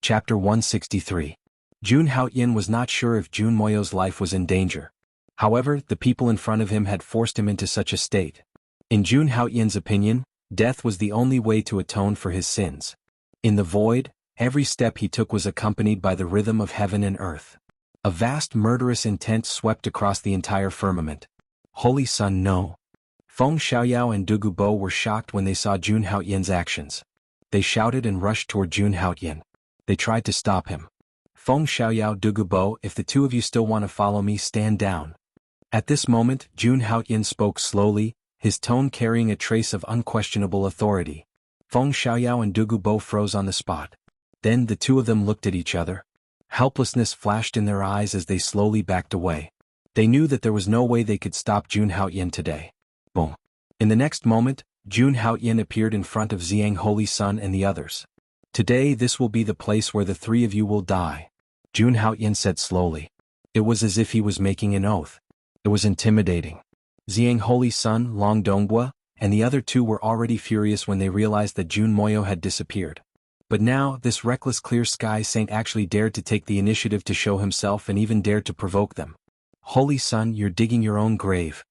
Chapter 163. Jun Haoyin was not sure if Jun Moyo's life was in danger. However, the people in front of him had forced him into such a state. In Jun Haoyin's opinion, death was the only way to atone for his sins. In the void, every step he took was accompanied by the rhythm of heaven and earth. A vast murderous intent swept across the entire firmament. Holy Sun, no. Feng Xiaoyao and Dugu Bo were shocked when they saw Jun Haoyin's actions. They shouted and rushed toward Jun Haoyin. They tried to stop him. Feng Xiaoyao, Dugu Bo, if the two of you still want to follow me, stand down. At this moment, Jun Haoyin spoke slowly, his tone carrying a trace of unquestionable authority. Feng Xiaoyao and Dugu Bo froze on the spot. Then the two of them looked at each other. Helplessness flashed in their eyes as they slowly backed away. They knew that there was no way they could stop Jun Haoyin today. Boom. In the next moment, Jun Haoyin appeared in front of Xiang Holy Sun and the others. Today this will be the place where the three of you will die, Jun Haoyin said slowly. It was as if he was making an oath. It was intimidating. Xiang Holy Sun, Long Dongbua, and the other two were already furious when they realized that Jun Moyo had disappeared. But now, this reckless clear sky saint actually dared to take the initiative to show himself and even dared to provoke them. Holy Sun, you're digging your own grave,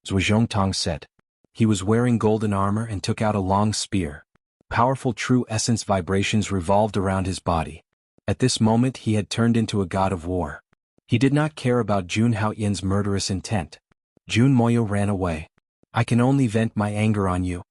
Zhuozhongtong said. He was wearing golden armor and took out a long spear. Powerful true essence vibrations revolved around his body. At this moment he had turned into a god of war. He did not care about Jun Haoyin's murderous intent. Jun Moyo ran away. I can only vent my anger on you.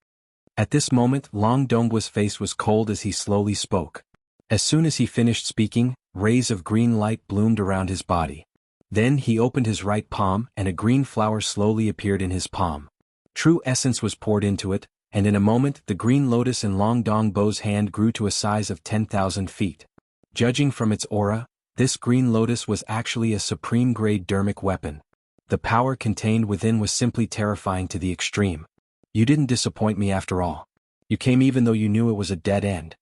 At this moment Long Dongbua's face was cold as he slowly spoke. As soon as he finished speaking, rays of green light bloomed around his body. Then he opened his right palm and a green flower slowly appeared in his palm. True essence was poured into it, and in a moment the green lotus in Long Dongbo's hand grew to a size of 10,000 feet. Judging from its aura, this green lotus was actually a supreme-grade dermic weapon. The power contained within was simply terrifying to the extreme. You didn't disappoint me after all. You came even though you knew it was a dead end.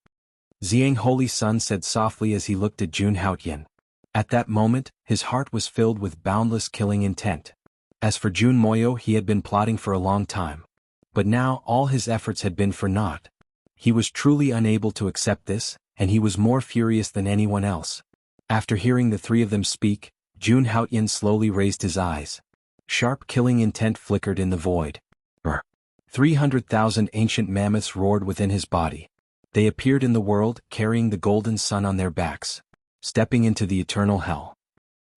Xiang Holy Sun said softly as he looked at Jun Haoyin. At that moment, his heart was filled with boundless killing intent. As for Jun Moyo, he had been plotting for a long time. But now all his efforts had been for naught. He was truly unable to accept this, and he was more furious than anyone else. After hearing the three of them speak, Jun Haoyin slowly raised his eyes. Sharp killing intent flickered in the void. 300,000 ancient mammoths roared within his body. They appeared in the world, carrying the golden sun on their backs, stepping into the eternal hell.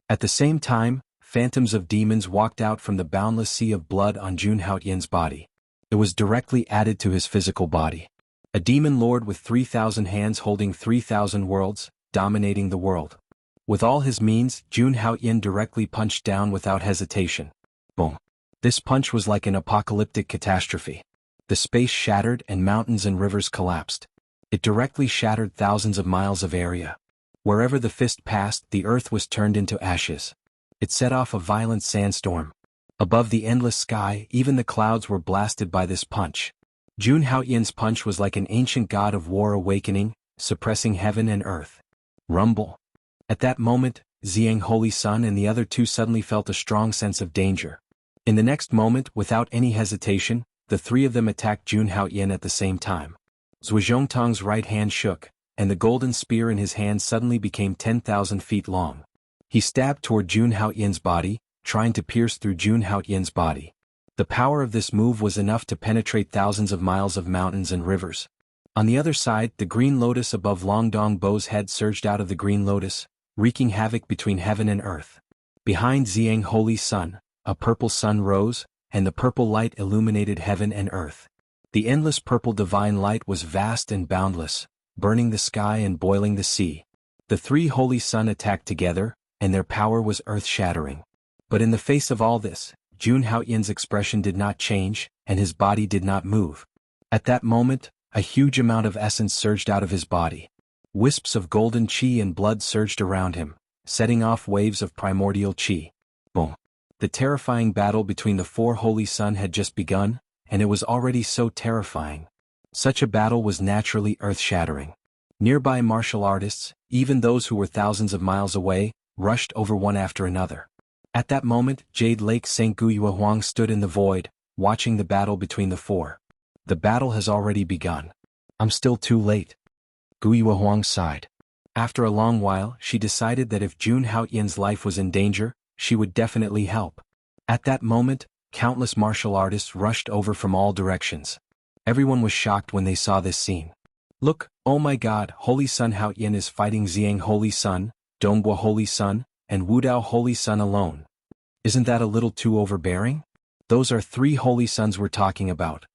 At the same time, phantoms of demons walked out from the boundless sea of blood on Jun Haoyin's body. It was directly added to his physical body. A demon lord with 3,000 hands holding 3,000 worlds, dominating the world. With all his means, Jun Haoyin directly punched down without hesitation. Boom. This punch was like an apocalyptic catastrophe. The space shattered and mountains and rivers collapsed. It directly shattered thousands of miles of area. Wherever the fist passed, the earth was turned into ashes. It set off a violent sandstorm. Above the endless sky, even the clouds were blasted by this punch. Jun Haoyin's punch was like an ancient god of war awakening, suppressing heaven and earth. Rumble. At that moment, Xiang Holy Sun and the other two suddenly felt a strong sense of danger. In the next moment, without any hesitation, the three of them attacked Jun Haoyin at the same time. Zhuozhongtong's right hand shook, and the golden spear in his hand suddenly became 10,000 feet long. He stabbed toward Jun Haoyin's body, trying to pierce through Jun Haoyin's body. The power of this move was enough to penetrate thousands of miles of mountains and rivers. On the other side, the green lotus above Long Dongbo's head surged out of the green lotus, wreaking havoc between heaven and earth. Behind Xiang Holy Sun, a purple sun rose, and the purple light illuminated heaven and earth. The endless purple divine light was vast and boundless, burning the sky and boiling the sea. The three holy sun attacked together, and their power was earth-shattering. But in the face of all this, Jun Haoyin's expression did not change, and his body did not move. At that moment, a huge amount of essence surged out of his body. Wisps of golden qi and blood surged around him, setting off waves of primordial qi. Boom. The terrifying battle between the four holy sun had just begun, and it was already so terrifying. Such a battle was naturally earth-shattering. Nearby martial artists, even those who were thousands of miles away, rushed over one after another. At that moment, Jade Lake St. Guyue Huang stood in the void, watching the battle between the four. The battle has already begun. I'm still too late. Guyue Huang sighed. After a long while, she decided that if Jun Haoyan's life was in danger, she would definitely help. At that moment, countless martial artists rushed over from all directions. Everyone was shocked when they saw this scene. Look, oh my god, Holy Sun Haoyan is fighting Xiang Holy Sun, Donghua Holy Sun, and Wudao Holy Sun alone. Isn't that a little too overbearing? Those are 3 holy suns we're talking about.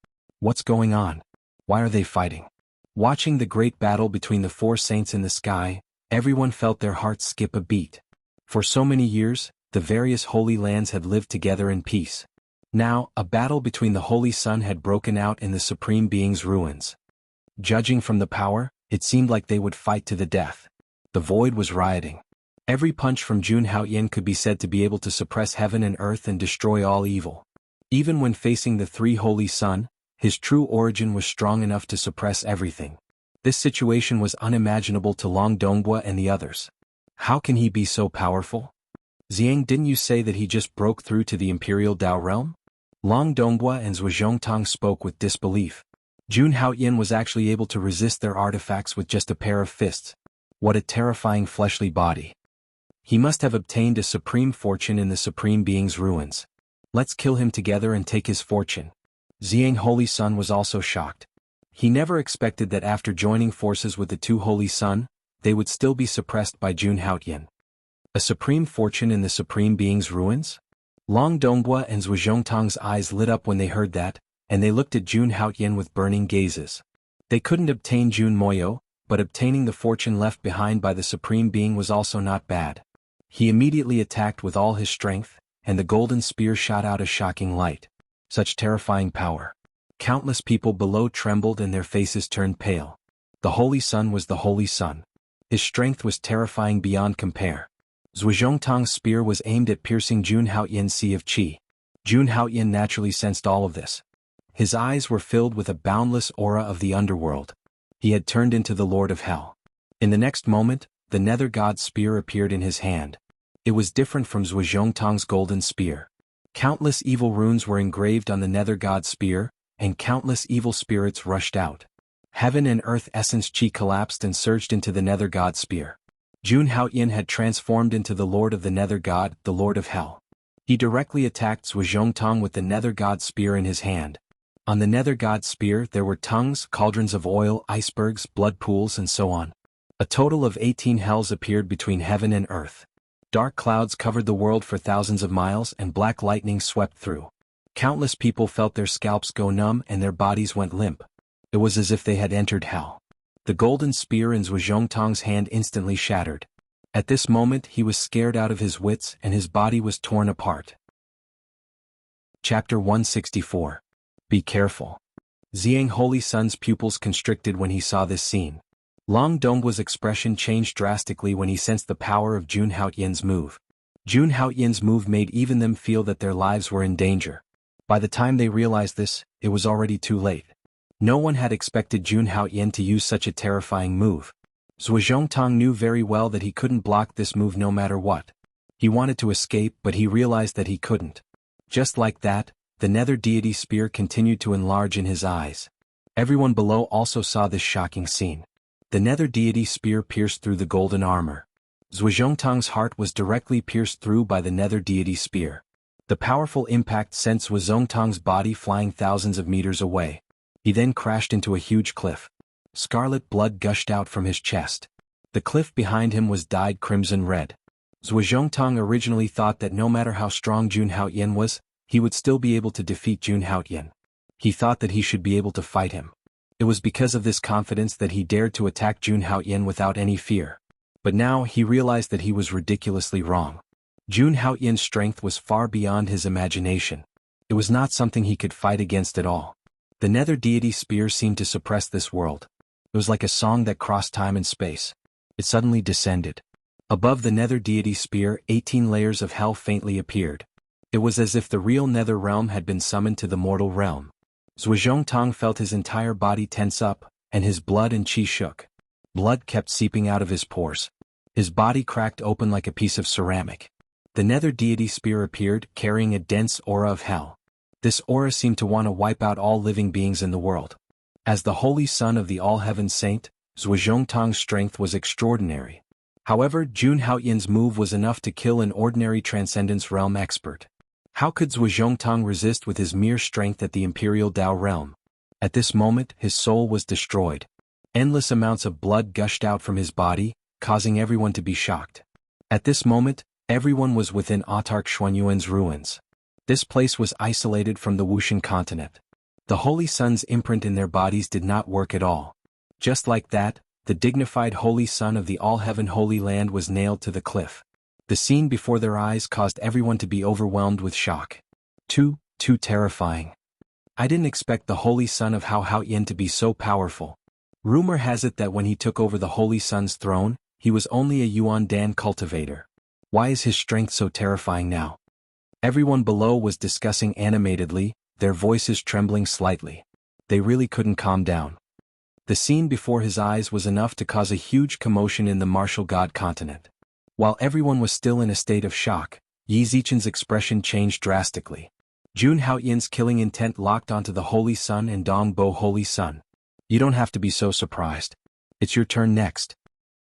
What's going on? Why are they fighting? Watching the great battle between the 4 saints in the sky, everyone felt their hearts skip a beat. For so many years, the various holy lands had lived together in peace. Now, a battle between the Holy Sun had broken out in the Supreme Being's ruins. Judging from the power, it seemed like they would fight to the death. The void was rioting. Every punch from Jun Haoyan could be said to be able to suppress heaven and earth and destroy all evil. Even when facing the 3 Holy Sun, his true origin was strong enough to suppress everything. This situation was unimaginable to Long Donghua and the others. How can he be so powerful? Xiang, didn't you say that he just broke through to the Imperial Dao realm? Long Donghua and Zhuozhongtong spoke with disbelief. Jun Haoyan was actually able to resist their artifacts with just a pair of fists. What a terrifying fleshly body. He must have obtained a supreme fortune in the Supreme Being's ruins. Let's kill him together and take his fortune. Xiang Holy Sun was also shocked. He never expected that after joining forces with the 2 Holy Sun, they would still be suppressed by Jun Haoyan. A supreme fortune in the Supreme Being's ruins? Long Donghua and Zhuozhongtong's eyes lit up when they heard that, and they looked at Jun Haoyan with burning gazes. They couldn't obtain Jun Moyo, but obtaining the fortune left behind by the Supreme Being was also not bad. He immediately attacked with all his strength, and the golden spear shot out a shocking light. Such terrifying power. Countless people below trembled and their faces turned pale. The Holy Sun was the Holy Sun. His strength was terrifying beyond compare. Zhuozhongtong's spear was aimed at piercing Jun Haoyan's sea of qi. Jun Haoyan naturally sensed all of this. His eyes were filled with a boundless aura of the underworld. He had turned into the Lord of Hell. In the next moment, the Nether God's spear appeared in his hand. It was different from Zhuozhongtong's golden spear. Countless evil runes were engraved on the Nether God's spear, and countless evil spirits rushed out. Heaven and earth essence qi collapsed and surged into the Nether God's spear. Jun Haoyan had transformed into the Lord of the Nether God, the Lord of Hell. He directly attacked Zhuozhongtong with the Nether God's spear in his hand. On the Nether God's spear there were tongues, cauldrons of oil, icebergs, blood pools and so on. A total of 18 hells appeared between heaven and earth. Dark clouds covered the world for thousands of miles and black lightning swept through. Countless people felt their scalps go numb and their bodies went limp. It was as if they had entered hell. The golden spear in Zhuozhongtong's hand instantly shattered. At this moment he was scared out of his wits and his body was torn apart. Chapter 164. Be careful. Xiang Holy Sun's pupils constricted when he saw this scene. Long Donghua's expression changed drastically when he sensed the power of Jun Haoyan's move. Jun Haoyan's move made even them feel that their lives were in danger. By the time they realized this, it was already too late. No one had expected Jun Haoyan to use such a terrifying move. Zhuozhongtong knew very well that he couldn't block this move no matter what. He wanted to escape but he realized that he couldn't. Just like that, the Nether Deity spear continued to enlarge in his eyes. Everyone below also saw this shocking scene. The Nether Deity spear pierced through the golden armor. Zhuozhongtong's heart was directly pierced through by the Nether Deity spear. The powerful impact sent Zhuozhongtong's body flying thousands of meters away. He then crashed into a huge cliff. Scarlet blood gushed out from his chest. The cliff behind him was dyed crimson red. Zhuozhongtong originally thought that no matter how strong Jun Haoyan was, he would still be able to defeat Jun Haoyan. He thought that he should be able to fight him. It was because of this confidence that he dared to attack Jun Haoyan without any fear. But now he realized that he was ridiculously wrong. Jun Haoyan's strength was far beyond his imagination. It was not something he could fight against at all. The Nether Deity spear seemed to suppress this world. It was like a song that crossed time and space. It suddenly descended. Above the Nether Deity spear, 18 layers of hell faintly appeared. It was as if the real Nether realm had been summoned to the mortal realm. Zhuozhongtong felt his entire body tense up, and his blood and qi shook. Blood kept seeping out of his pores. His body cracked open like a piece of ceramic. The Nether Deity spear appeared, carrying a dense aura of hell. This aura seemed to want to wipe out all living beings in the world. As the Holy Son of the All-Heaven Saint, Zhuozhongtang's strength was extraordinary. However, Jun Haoyin's move was enough to kill an ordinary Transcendence Realm expert. How could Zhuozhongtang resist with his mere strength at the Imperial Dao realm? At this moment, his soul was destroyed. Endless amounts of blood gushed out from his body, causing everyone to be shocked. At this moment, everyone was within autarch Xuanyuan's ruins. This place was isolated from the Wuxian continent. The Holy Sun's imprint in their bodies did not work at all. Just like that, the dignified Holy Sun of the All-Heaven Holy Land was nailed to the cliff. The scene before their eyes caused everyone to be overwhelmed with shock. Too terrifying. I didn't expect the Holy Sun of Hao Haoyin to be so powerful. Rumor has it that when he took over the Holy Sun's throne, he was only a Yuan Dan cultivator. Why is his strength so terrifying now? Everyone below was discussing animatedly, their voices trembling slightly. They really couldn't calm down. The scene before his eyes was enough to cause a huge commotion in the martial god continent. While everyone was still in a state of shock, Yi Zichen's expression changed drastically. Jun Haoyin's killing intent locked onto the Holy Sun and Dong Bo Holy Sun. You don't have to be so surprised. It's your turn next.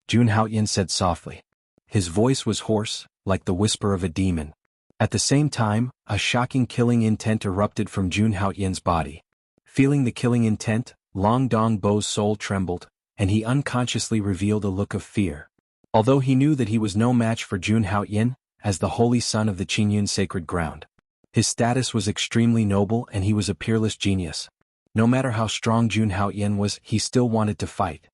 Jun Haoyin said softly. His voice was hoarse, like the whisper of a demon. At the same time, a shocking killing intent erupted from Jun Haoyin's body. Feeling the killing intent, Long Dong Bo's soul trembled, and he unconsciously revealed a look of fear. Although he knew that he was no match for Jun Haoyin, as the holy son of the Qingyun sacred ground. His status was extremely noble and he was a peerless genius. No matter how strong Jun Haoyin was, he still wanted to fight.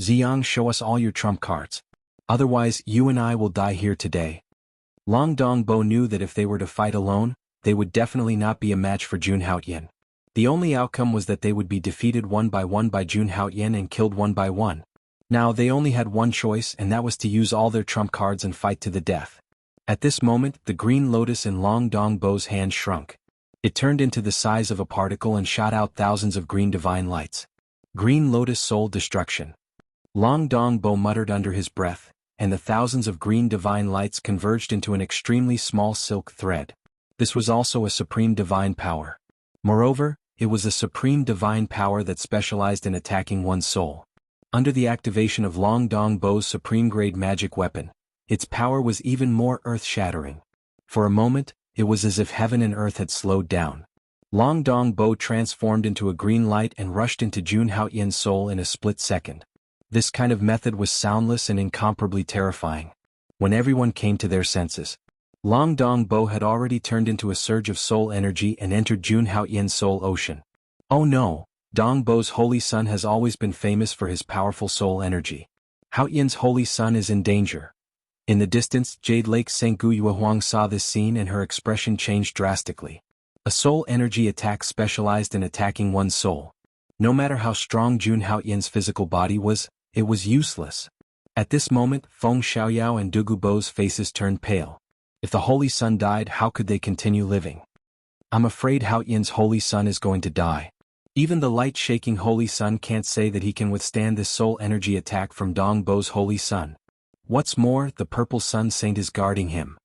Ziyang, show us all your trump cards. Otherwise, you and I will die here today. Long Dong Bo knew that if they were to fight alone, they would definitely not be a match for Jun Haoyin. The only outcome was that they would be defeated one by Jun Haoyin and killed one by one. Now they only had one choice, and that was to use all their trump cards and fight to the death. At this moment, the green lotus in Long Dong Bo's hand shrunk. It turned into the size of a particle and shot out thousands of green divine lights. Green lotus soul destruction. Long Dong Bo muttered under his breath, and the thousands of green divine lights converged into an extremely small silk thread. This was also a supreme divine power. Moreover, it was a supreme divine power that specialized in attacking one's soul. Under the activation of Long Dong Bo's supreme-grade magic weapon, its power was even more earth-shattering. For a moment, it was as if heaven and earth had slowed down. Long Dong Bo transformed into a green light and rushed into Jun Haoyin's soul in a split second. This kind of method was soundless and incomparably terrifying. When everyone came to their senses, Long Dong Bo had already turned into a surge of soul energy and entered Jun Haoyin's soul ocean. Oh no, Dong Bo's holy son has always been famous for his powerful soul energy. Haoyin's holy son is in danger. In the distance, Jade Lake Sengu Yuehuang saw this scene and her expression changed drastically. A soul energy attack specialized in attacking one's soul. No matter how strong Jun Haoyin's physical body was, it was useless. At this moment, Feng Xiaoyao and Dugu Bo's faces turned pale. If the Holy Sun died, how could they continue living? I'm afraid Haoyin's Holy Sun is going to die. Even the light-shaking Holy Sun can't say that he can withstand this soul energy attack from Dong Bo's Holy Sun. What's more, the Purple Sun Saint is guarding him.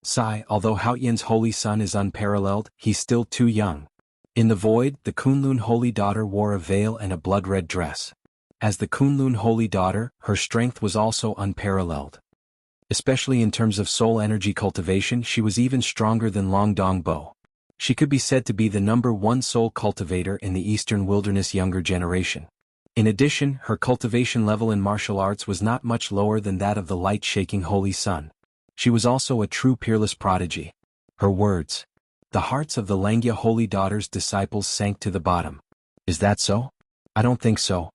Sigh, although Haoyin's Holy Sun is unparalleled, he's still too young. In the void, the Kunlun Holy Daughter wore a veil and a blood-red dress. As the Kunlun Holy Daughter, her strength was also unparalleled. Especially in terms of soul energy cultivation, she was even stronger than Long Dong Bo. She could be said to be the #1 soul cultivator in the Eastern Wilderness younger generation. In addition, her cultivation level in martial arts was not much lower than that of the light-shaking Holy Sun. She was also a true peerless prodigy. Her words. The hearts of the Langia Holy Daughter's disciples sank to the bottom. Is that so? I don't think so.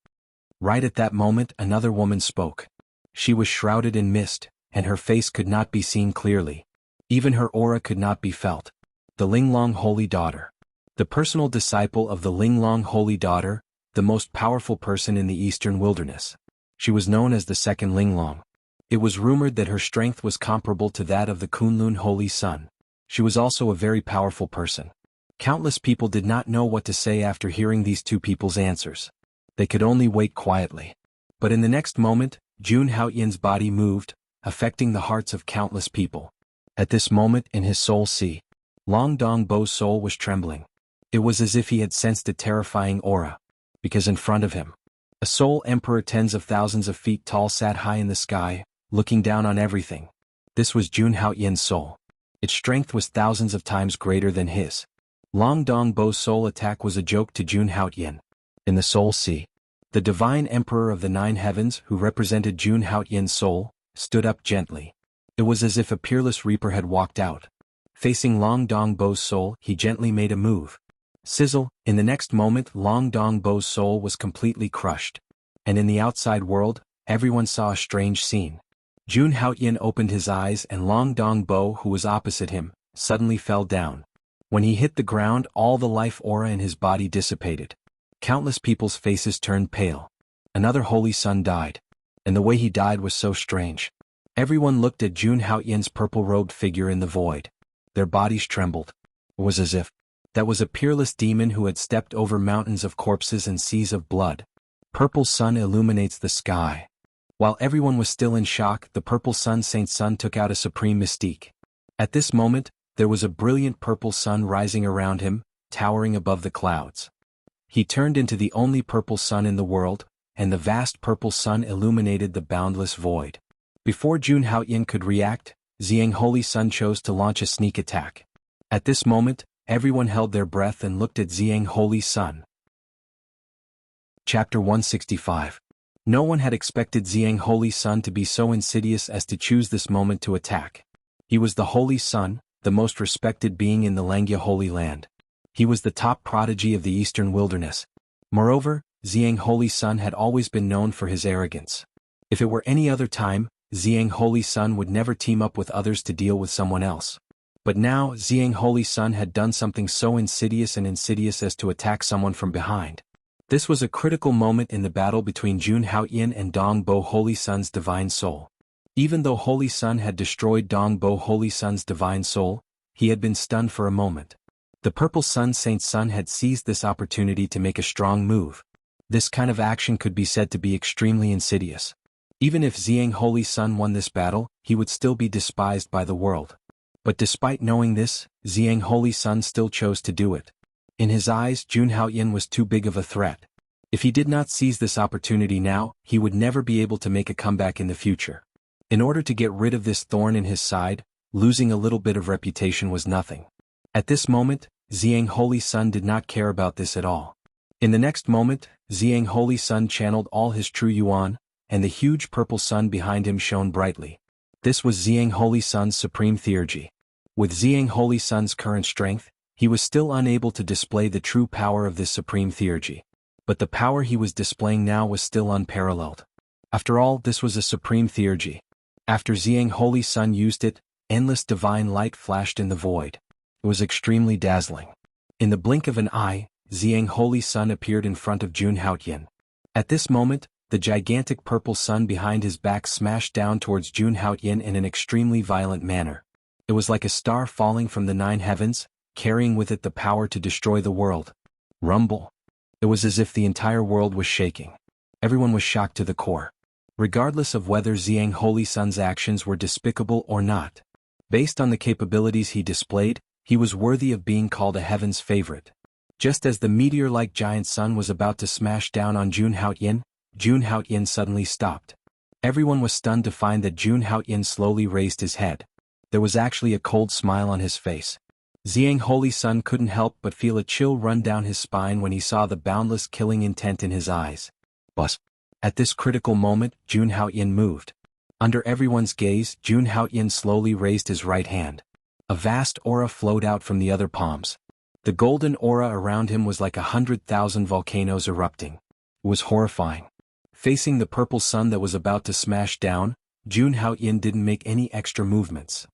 Right at that moment, another woman spoke. She was shrouded in mist, and her face could not be seen clearly. Even her aura could not be felt. The Linglong Holy Daughter. The personal disciple of the Linglong Holy Daughter, the most powerful person in the Eastern Wilderness. She was known as the second Linglong. It was rumored that her strength was comparable to that of the Kunlun Holy Sun. She was also a very powerful person. Countless people did not know what to say after hearing these two people's answers. They could only wait quietly. But in the next moment, Jun Haoyin's body moved, affecting the hearts of countless people. At this moment in his soul sea, Long Dong Bo's soul was trembling. It was as if he had sensed a terrifying aura. Because in front of him, A soul emperor tens of thousands of feet tall sat high in the sky, looking down on everything. This was Jun Haoyin's soul. Its strength was thousands of times greater than his. Long Dongbo's soul attack was a joke to Jun Haoyin. In the Soul Sea, the divine emperor of the nine heavens who represented Jun Haoyin's soul, stood up gently. It was as if a peerless reaper had walked out. Facing Long Dongbo's soul, he gently made a move. Sizzle, in the next moment Long Dongbo's soul was completely crushed. And in the outside world, everyone saw a strange scene. Jun Haoyin opened his eyes and Long Dongbo, who was opposite him, suddenly fell down. When he hit the ground, all the life aura in his body dissipated. Countless people's faces turned pale. Another holy son died. And the way he died was so strange. Everyone looked at Jun Haoyin's purple-robed figure in the void. Their bodies trembled. It was as if that was a peerless demon who had stepped over mountains of corpses and seas of blood. Purple sun illuminates the sky. While everyone was still in shock, the purple sun Saint Sun took out a supreme mystique. At this moment, there was a brilliant purple sun rising around him, towering above the clouds. He turned into the only purple sun in the world, and the vast purple sun illuminated the boundless void. Before Jun Haoyin could react, Xiang Holy Sun chose to launch a sneak attack. At this moment, everyone held their breath and looked at Xiang Holy Sun. Chapter 165. No one had expected Xiang Holy Sun to be so insidious as to choose this moment to attack. He was the Holy Sun, the most respected being in the Langya Holy Land. He was the top prodigy of the Eastern Wilderness. Moreover, Xiang Holy Sun had always been known for his arrogance. If it were any other time, Xiang Holy Sun would never team up with others to deal with someone else. But now, Xiang Holy Sun had done something so insidious as to attack someone from behind. This was a critical moment in the battle between Jun Haoyin and Dongbo Holy Sun's divine soul. Even though Holy Sun had destroyed Dongbo Holy Sun's divine soul, he had been stunned for a moment. The purple sun Saint Sun had seized this opportunity to make a strong move. This kind of action could be said to be extremely insidious. Even if Xiang Holy Sun won this battle, he would still be despised by the world. But despite knowing this, Xiang Holy Sun still chose to do it. In his eyes, Jun Haoyin was too big of a threat. If he did not seize this opportunity now, he would never be able to make a comeback in the future. In order to get rid of this thorn in his side, losing a little bit of reputation was nothing. At this moment, Xiang Holy Sun did not care about this at all. In the next moment, Xiang Holy Sun channeled all his true yuan, and the huge purple sun behind him shone brightly. This was Xiang Holy Sun's supreme theurgy. With Xiang Holy Sun's current strength, he was still unable to display the true power of this supreme theurgy. But the power he was displaying now was still unparalleled. After all, this was a supreme theurgy. After Xiang Holy Sun used it, endless divine light flashed in the void. It was extremely dazzling. In the blink of an eye, Xiang Holy Sun appeared in front of Jun Haoyin. At this moment, the gigantic purple sun behind his back smashed down towards Jun Haoyin in an extremely violent manner. It was like a star falling from the nine heavens, carrying with it the power to destroy the world. Rumble. It was as if the entire world was shaking. Everyone was shocked to the core. Regardless of whether Xiang Holy Sun's actions were despicable or not. Based on the capabilities he displayed, he was worthy of being called a heaven's favorite. Just as the meteor-like giant sun was about to smash down on Jun Haoyin suddenly stopped. Everyone was stunned to find that Jun Haoyin slowly raised his head. There was actually a cold smile on his face. Xiang Holy Sun couldn't help but feel a chill run down his spine when he saw the boundless killing intent in his eyes. But at this critical moment, Jun Haoyin moved. Under everyone's gaze, Jun Haoyin slowly raised his right hand. A vast aura flowed out from the other palms. The golden aura around him was like 100,000 volcanoes erupting. It was horrifying. Facing the purple sun that was about to smash down, Jun Haoyin didn't make any extra movements.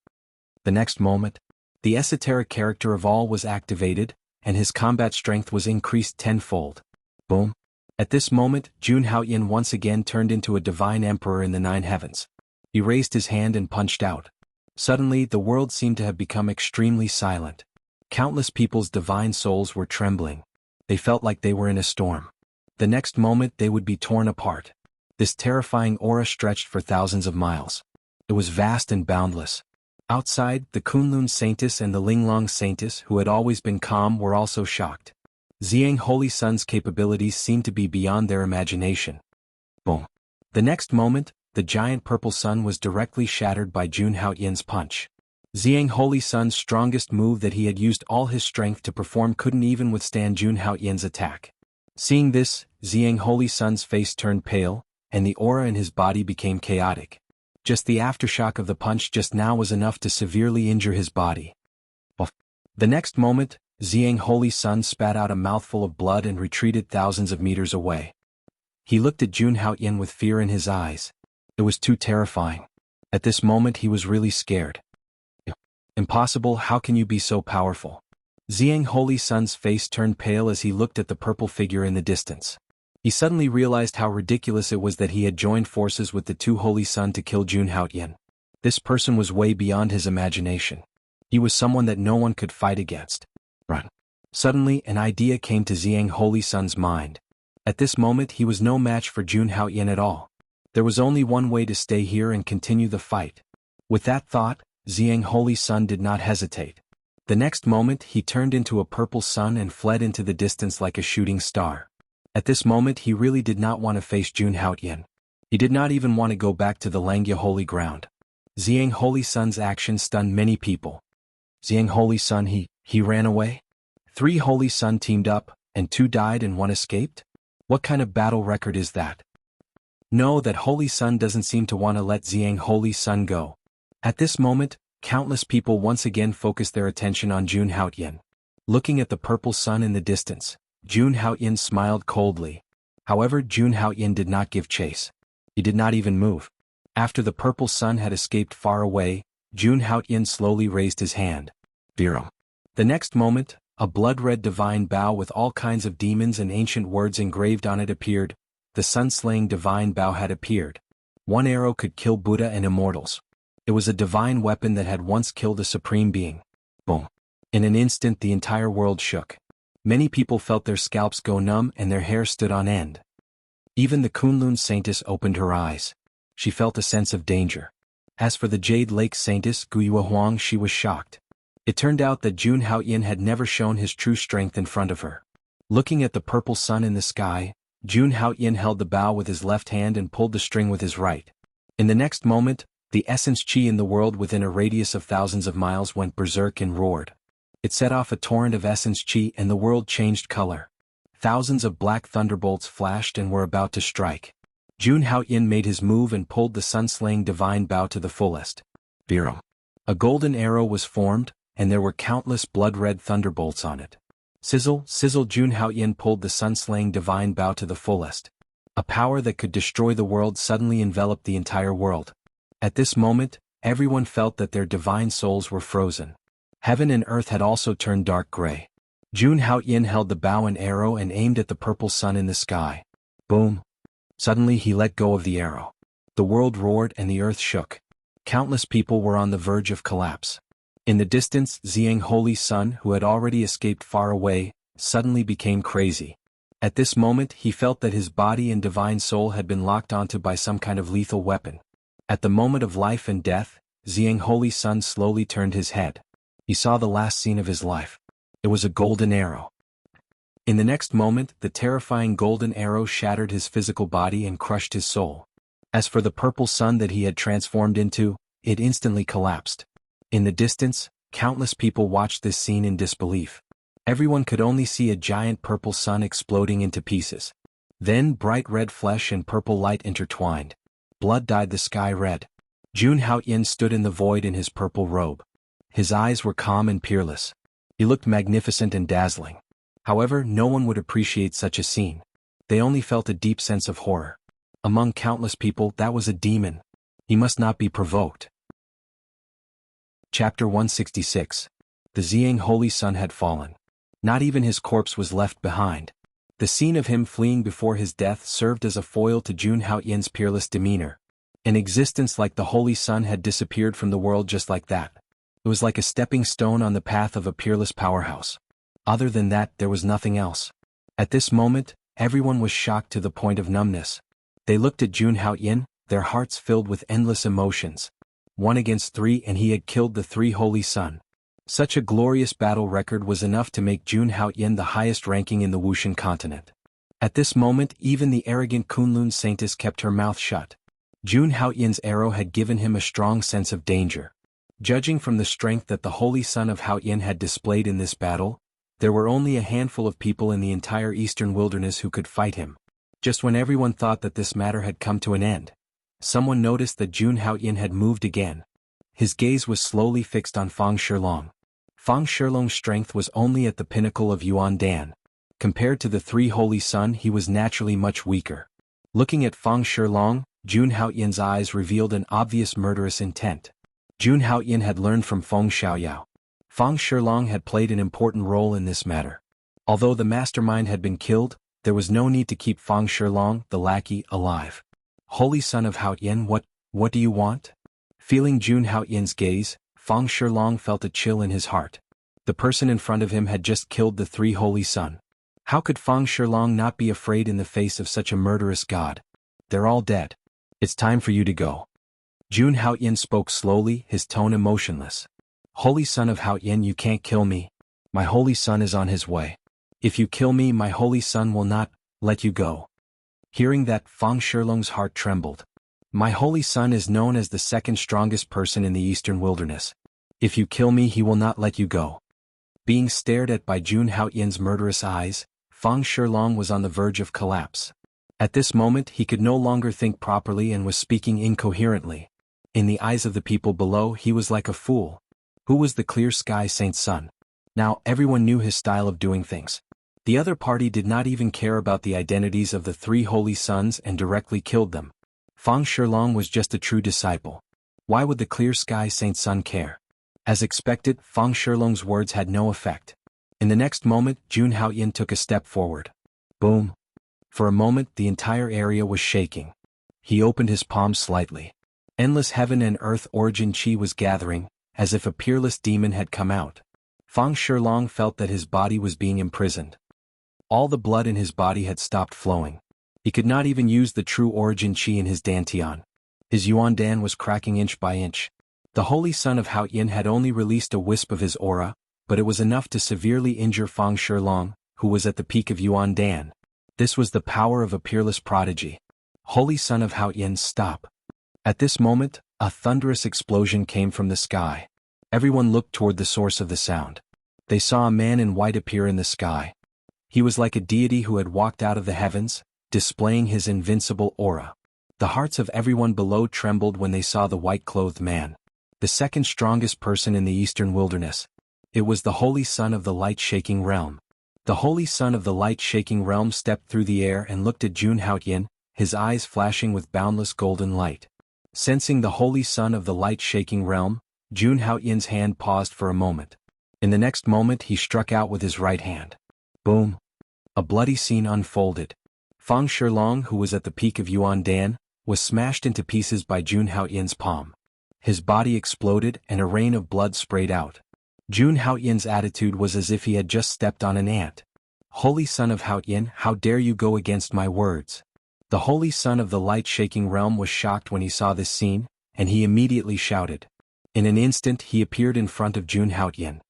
The next moment, the esoteric character of all was activated, and his combat strength was increased tenfold. Boom. At this moment, Jun Haoyin once again turned into a divine emperor in the nine heavens. He raised his hand and punched out. Suddenly, the world seemed to have become extremely silent. Countless people's divine souls were trembling. They felt like they were in a storm. The next moment they would be torn apart. This terrifying aura stretched for thousands of miles. It was vast and boundless. Outside, the Kunlun Saintess and the Linglong Saintess, who had always been calm, were also shocked. Xiang Holy Sun's capabilities seemed to be beyond their imagination. Boom. The next moment, the giant purple sun was directly shattered by Jun Haoyin's punch. Xiang Holy Sun's strongest move that he had used all his strength to perform couldn't even withstand Jun Haoyin's attack. Seeing this, Xiang Holy Sun's face turned pale, and the aura in his body became chaotic. Just the aftershock of the punch just now was enough to severely injure his body. The next moment, Xiang Holy Sun spat out a mouthful of blood and retreated thousands of meters away. He looked at Jun Haoyin with fear in his eyes. It was too terrifying. At this moment he was really scared. Impossible, how can you be so powerful? Xiang Holy Sun's face turned pale as he looked at the purple figure in the distance. He suddenly realized how ridiculous it was that he had joined forces with the two Holy Sun to kill Jun Haoyin. This person was way beyond his imagination. He was someone that no one could fight against. Run. Suddenly, an idea came to Xiang Holy Sun's mind. At this moment he was no match for Jun Haoyin at all. There was only one way to stay here and continue the fight. With that thought, Xiang Holy Sun did not hesitate. The next moment he turned into a purple sun and fled into the distance like a shooting star. At this moment he really did not want to face Jun Haoyin. He did not even want to go back to the Langya Holy Ground. Xiang Holy Sun's action stunned many people. Xiang Holy Sun he ran away? 3 Holy Sun teamed up, and 2 died and 1 escaped? What kind of battle record is that? No, that Holy Sun doesn't seem to want to let Xiang Holy Sun go. At this moment, countless people once again focused their attention on Jun Haoyin. Looking at the purple sun in the distance, Jun Haoyin smiled coldly. However, Jun Haoyin did not give chase. He did not even move. After the purple sun had escaped far away, Jun Haoyin slowly raised his hand. Virum. The next moment, a blood-red divine bow with all kinds of demons and ancient words engraved on it appeared. The sun-slaying divine bow had appeared. 1 arrow could kill Buddha and immortals. It was a divine weapon that had once killed a supreme being. Boom. In an instant the entire world shook. Many people felt their scalps go numb and their hair stood on end. Even the Kunlun Saintess opened her eyes. She felt a sense of danger. As for the Jade Lake Saintess Guyue Huang, she was shocked. It turned out that Jun Haoyin had never shown his true strength in front of her. Looking at the purple sun in the sky, Jun Haoyin held the bow with his left hand and pulled the string with his right. In the next moment, the essence chi in the world within a radius of thousands of miles went berserk and roared. It set off a torrent of essence chi and the world changed color. Thousands of black thunderbolts flashed and were about to strike. Jun Haoyin made his move and pulled the sun-slaying divine bow to the fullest. Virum. A golden arrow was formed, and there were countless blood-red thunderbolts on it. Sizzle, sizzle, Jun Haoyin pulled the sun-slaying divine bow to the fullest. A power that could destroy the world suddenly enveloped the entire world. At this moment, everyone felt that their divine souls were frozen. Heaven and earth had also turned dark gray. Jun Haoyin held the bow and arrow and aimed at the purple sun in the sky. Boom. Suddenly he let go of the arrow. The world roared and the earth shook. Countless people were on the verge of collapse. In the distance, Xiang Holy Sun, who had already escaped far away, suddenly became crazy. At this moment he felt that his body and divine soul had been locked onto by some kind of lethal weapon. At the moment of life and death, Xiang Holy Sun slowly turned his head. He saw the last scene of his life. It was a golden arrow. In the next moment, the terrifying golden arrow shattered his physical body and crushed his soul. As for the purple sun that he had transformed into, it instantly collapsed. In the distance, countless people watched this scene in disbelief. Everyone could only see a giant purple sun exploding into pieces. Then bright red flesh and purple light intertwined. Blood dyed the sky red. Jun Haoyin stood in the void in his purple robe. His eyes were calm and peerless. He looked magnificent and dazzling. However, no one would appreciate such a scene. They only felt a deep sense of horror. Among countless people, that was a demon. He must not be provoked. Chapter 166. The Xiang Holy Sun had fallen. Not even his corpse was left behind. The scene of him fleeing before his death served as a foil to Jun Haoyin's peerless demeanor. An existence like the Holy Sun had disappeared from the world just like that. It was like a stepping stone on the path of a peerless powerhouse. Other than that, there was nothing else. At this moment, everyone was shocked to the point of numbness. They looked at Jun Haoyin, their hearts filled with endless emotions. 1 against 3 and he had killed the 3 Holy Sun. Such a glorious battle record was enough to make Jun Haoyan the highest ranking in the Wuxian continent. At this moment even the arrogant Kunlun Saintess kept her mouth shut. Jun Haoyan's arrow had given him a strong sense of danger. Judging from the strength that the holy son of Haoyan had displayed in this battle, there were only a handful of people in the entire eastern wilderness who could fight him. Just when everyone thought that this matter had come to an end, someone noticed that Jun Haoyan had moved again. His gaze was slowly fixed on Fang Shilong. Fang Shilong's strength was only at the pinnacle of Yuan Dan. Compared to the three holy sun he was naturally much weaker. Looking at Fang Shilong, Jun Haoyan's eyes revealed an obvious murderous intent. Jun Haoyan had learned from Feng Xiaoyao. Fang Shilong had played an important role in this matter. Although the mastermind had been killed, there was no need to keep Fang Shilong, the lackey, alive. Holy son of Haoyan, what do you want? Feeling Jun Haoyan's gaze, Fang Shilong felt a chill in his heart. The person in front of him had just killed the three holy sun. How could Fang Shilong not be afraid in the face of such a murderous god? They're all dead. It's time for you to go. Jun Haoyan spoke slowly, his tone emotionless. Holy son of Haoyan, you can't kill me. My holy son is on his way. If you kill me, my holy son will not let you go. Hearing that, Fang Shilong's heart trembled. My holy son is known as the second strongest person in the eastern wilderness. If you kill me, he will not let you go. Being stared at by Jun Haoyan's murderous eyes, Fang Shilong was on the verge of collapse. At this moment he could no longer think properly and was speaking incoherently. In the eyes of the people below he was like a fool. Who was the clear sky saint's son? Now everyone knew his style of doing things. The other party did not even care about the identities of the three holy sons and directly killed them. Fang Shilong was just a true disciple. Why would the clear sky saint's son care? As expected, Fang Shilong's words had no effect. In the next moment, Jun Haoyan took a step forward. Boom. For a moment the entire area was shaking. He opened his palms slightly. Endless heaven and earth origin chi was gathering, as if a peerless demon had come out. Fang Shilong felt that his body was being imprisoned. All the blood in his body had stopped flowing. He could not even use the true origin chi in his dantian. His yuan dan was cracking inch by inch. The holy son of Haoyan had only released a wisp of his aura, but it was enough to severely injure Fang Shilong, who was at the peak of yuan dan. This was the power of a peerless prodigy. Holy son of Haoyan, stop. At this moment, a thunderous explosion came from the sky. Everyone looked toward the source of the sound. They saw a man in white appear in the sky. He was like a deity who had walked out of the heavens, displaying his invincible aura. The hearts of everyone below trembled when they saw the white-clothed man. The second strongest person in the eastern wilderness. It was the holy son of the light-shaking realm. The holy son of the light-shaking realm stepped through the air and looked at Jun Haoyan, his eyes flashing with boundless golden light. Sensing the holy son of the light-shaking realm, Jun Haoyan's hand paused for a moment. In the next moment he struck out with his right hand. Boom! A bloody scene unfolded. Fang Shilong, who was at the peak of yuan dan, was smashed into pieces by Jun Haoyan's palm. His body exploded and a rain of blood sprayed out. Jun Haoyan's attitude was as if he had just stepped on an ant. Holy son of Haoyan, how dare you go against my words? The holy son of the light-shaking realm was shocked when he saw this scene, and he immediately shouted. In an instant he appeared in front of Jun Haoyan.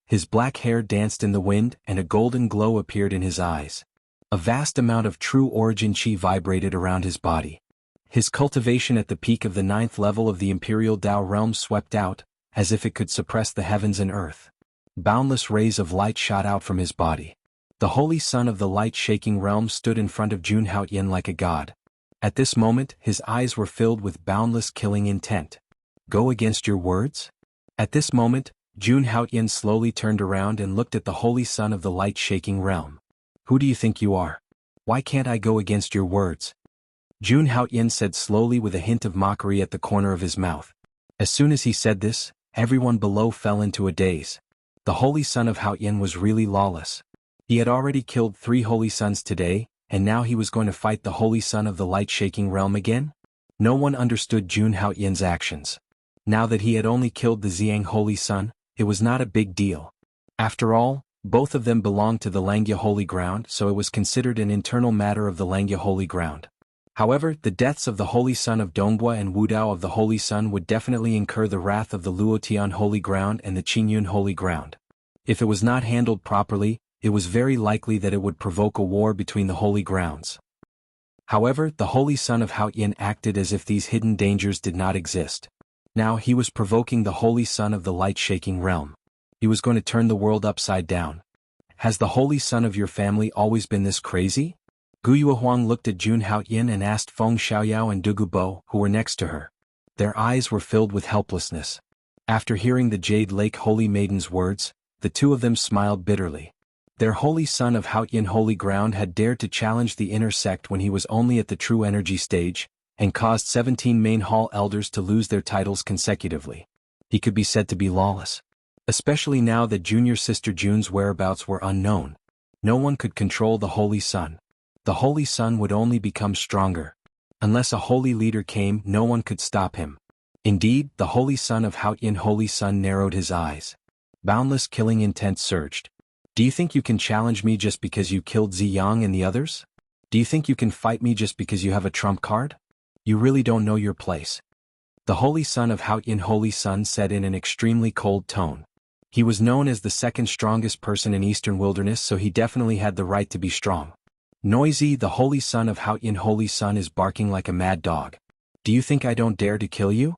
His black hair danced in the wind and a golden glow appeared in his eyes. A vast amount of true origin chi vibrated around his body. His cultivation at the peak of the 9th level of the Imperial Tao realm swept out, as if it could suppress the heavens and earth. Boundless rays of light shot out from his body. The holy son of the light-shaking realm stood in front of Jun Haoyan like a god. At this moment, his eyes were filled with boundless killing intent. Go against your words? At this moment, Jun Haoyan slowly turned around and looked at the holy son of the light-shaking realm. Who do you think you are? Why can't I go against your words? Jun Haoyan said slowly with a hint of mockery at the corner of his mouth. As soon as he said this, everyone below fell into a daze. The holy son of Haoyan was really lawless. He had already killed 3 holy sons today, and now he was going to fight the holy son of the light-shaking realm again? No one understood Jun Haoyan's actions. Now that he had only killed the Xiang holy son, it was not a big deal. After all, both of them belonged to the Langya holy ground, so it was considered an internal matter of the Langya holy ground. However, the deaths of the Holy Sun of Donghua and Wudao of the Holy Sun would definitely incur the wrath of the Luotian Holy Ground and the Qingyun Holy Ground. If it was not handled properly, it was very likely that it would provoke a war between the Holy Grounds. However, the Holy Sun of Haoyin acted as if these hidden dangers did not exist. Now he was provoking the Holy Sun of the Light-Shaking Realm. He was going to turn the world upside down. Has the Holy Sun of your family always been this crazy? Gu Yuehuang looked at Jun Haoyin and asked Feng Xiaoyao and Dugu Bo, who were next to her. Their eyes were filled with helplessness. After hearing the Jade Lake Holy Maiden's words, the two of them smiled bitterly. Their Holy Son of Haoyin Holy Ground had dared to challenge the inner sect when he was only at the true energy stage, and caused 17 main hall elders to lose their titles consecutively. He could be said to be lawless. Especially now that junior sister Jun's whereabouts were unknown. No one could control the Holy Sun. The Holy Sun would only become stronger. Unless a holy leader came, no one could stop him. Indeed, the Holy Sun of Haoyin Holy Sun narrowed his eyes. Boundless killing intent surged. Do you think you can challenge me just because you killed Ziyang and the others? Do you think you can fight me just because you have a trump card? You really don't know your place. The Holy Sun of Haoyin Holy Sun said in an extremely cold tone. He was known as the second strongest person in Eastern Wilderness, so he definitely had the right to be strong. Noisy, the Holy Sun of Haoyin Holy Sun is barking like a mad dog. Do you think I don't dare to kill you?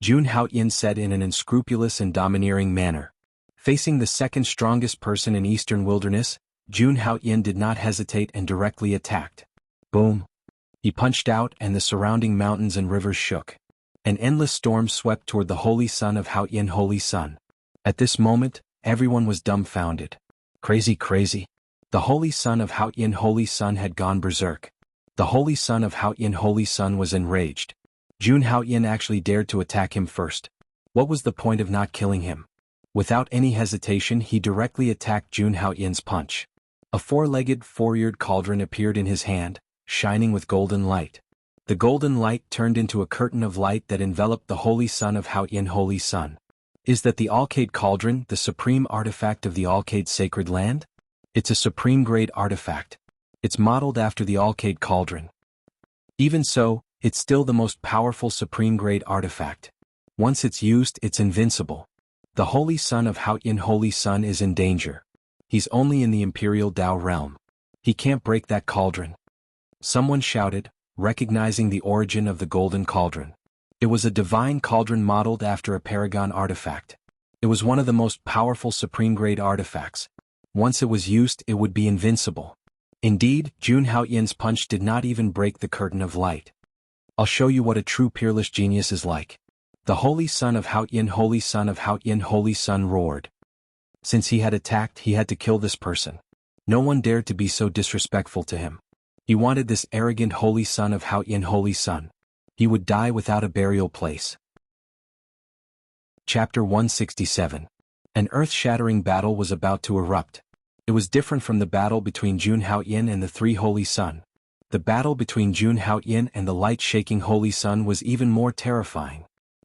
Jun Haoyin said in an unscrupulous and domineering manner. Facing the second strongest person in Eastern Wilderness, Jun Haoyin did not hesitate and directly attacked. Boom. He punched out and the surrounding mountains and rivers shook. An endless storm swept toward the Holy Sun of Haoyin Holy Sun. At this moment, everyone was dumbfounded. Crazy. The Holy Sun of Haoyin Holy Sun had gone berserk. The Holy Sun of Haoyin Holy Sun was enraged. Jun Haoyin actually dared to attack him first. What was the point of not killing him? Without any hesitation, he directly attacked Jun Haoyin's punch. A four-legged, four-eared cauldron appeared in his hand, shining with golden light. The golden light turned into a curtain of light that enveloped the Holy Sun of Haoyin Holy Sun. Is that the Alcade Cauldron, the supreme artifact of the Alcade Sacred Land? It's a supreme-grade artifact. It's modeled after the Alcade Cauldron. Even so, it's still the most powerful supreme-grade artifact. Once it's used, it's invincible. The Holy Sun of Haoyin Holy Sun is in danger. He's only in the Imperial Dao realm. He can't break that cauldron. Someone shouted, recognizing the origin of the Golden Cauldron. It was a divine cauldron modeled after a paragon artifact. It was one of the most powerful supreme-grade artifacts. Once it was used, it would be invincible. Indeed, Jun Haoyin's punch did not even break the curtain of light. I'll show you what a true peerless genius is like. The Holy Sun of Haoyin Holy Sun of Haoyin Holy Sun roared. Since he had attacked, he had to kill this person. No one dared to be so disrespectful to him. He wanted this arrogant Holy Sun of Haoyin Holy Sun. He would die without a burial place. Chapter 167. An earth-shattering battle was about to erupt. It was different from the battle between Jun Haoyin and the Three Holy Sun. The battle between Jun Haoyin and the light-shaking Holy Sun was even more terrifying.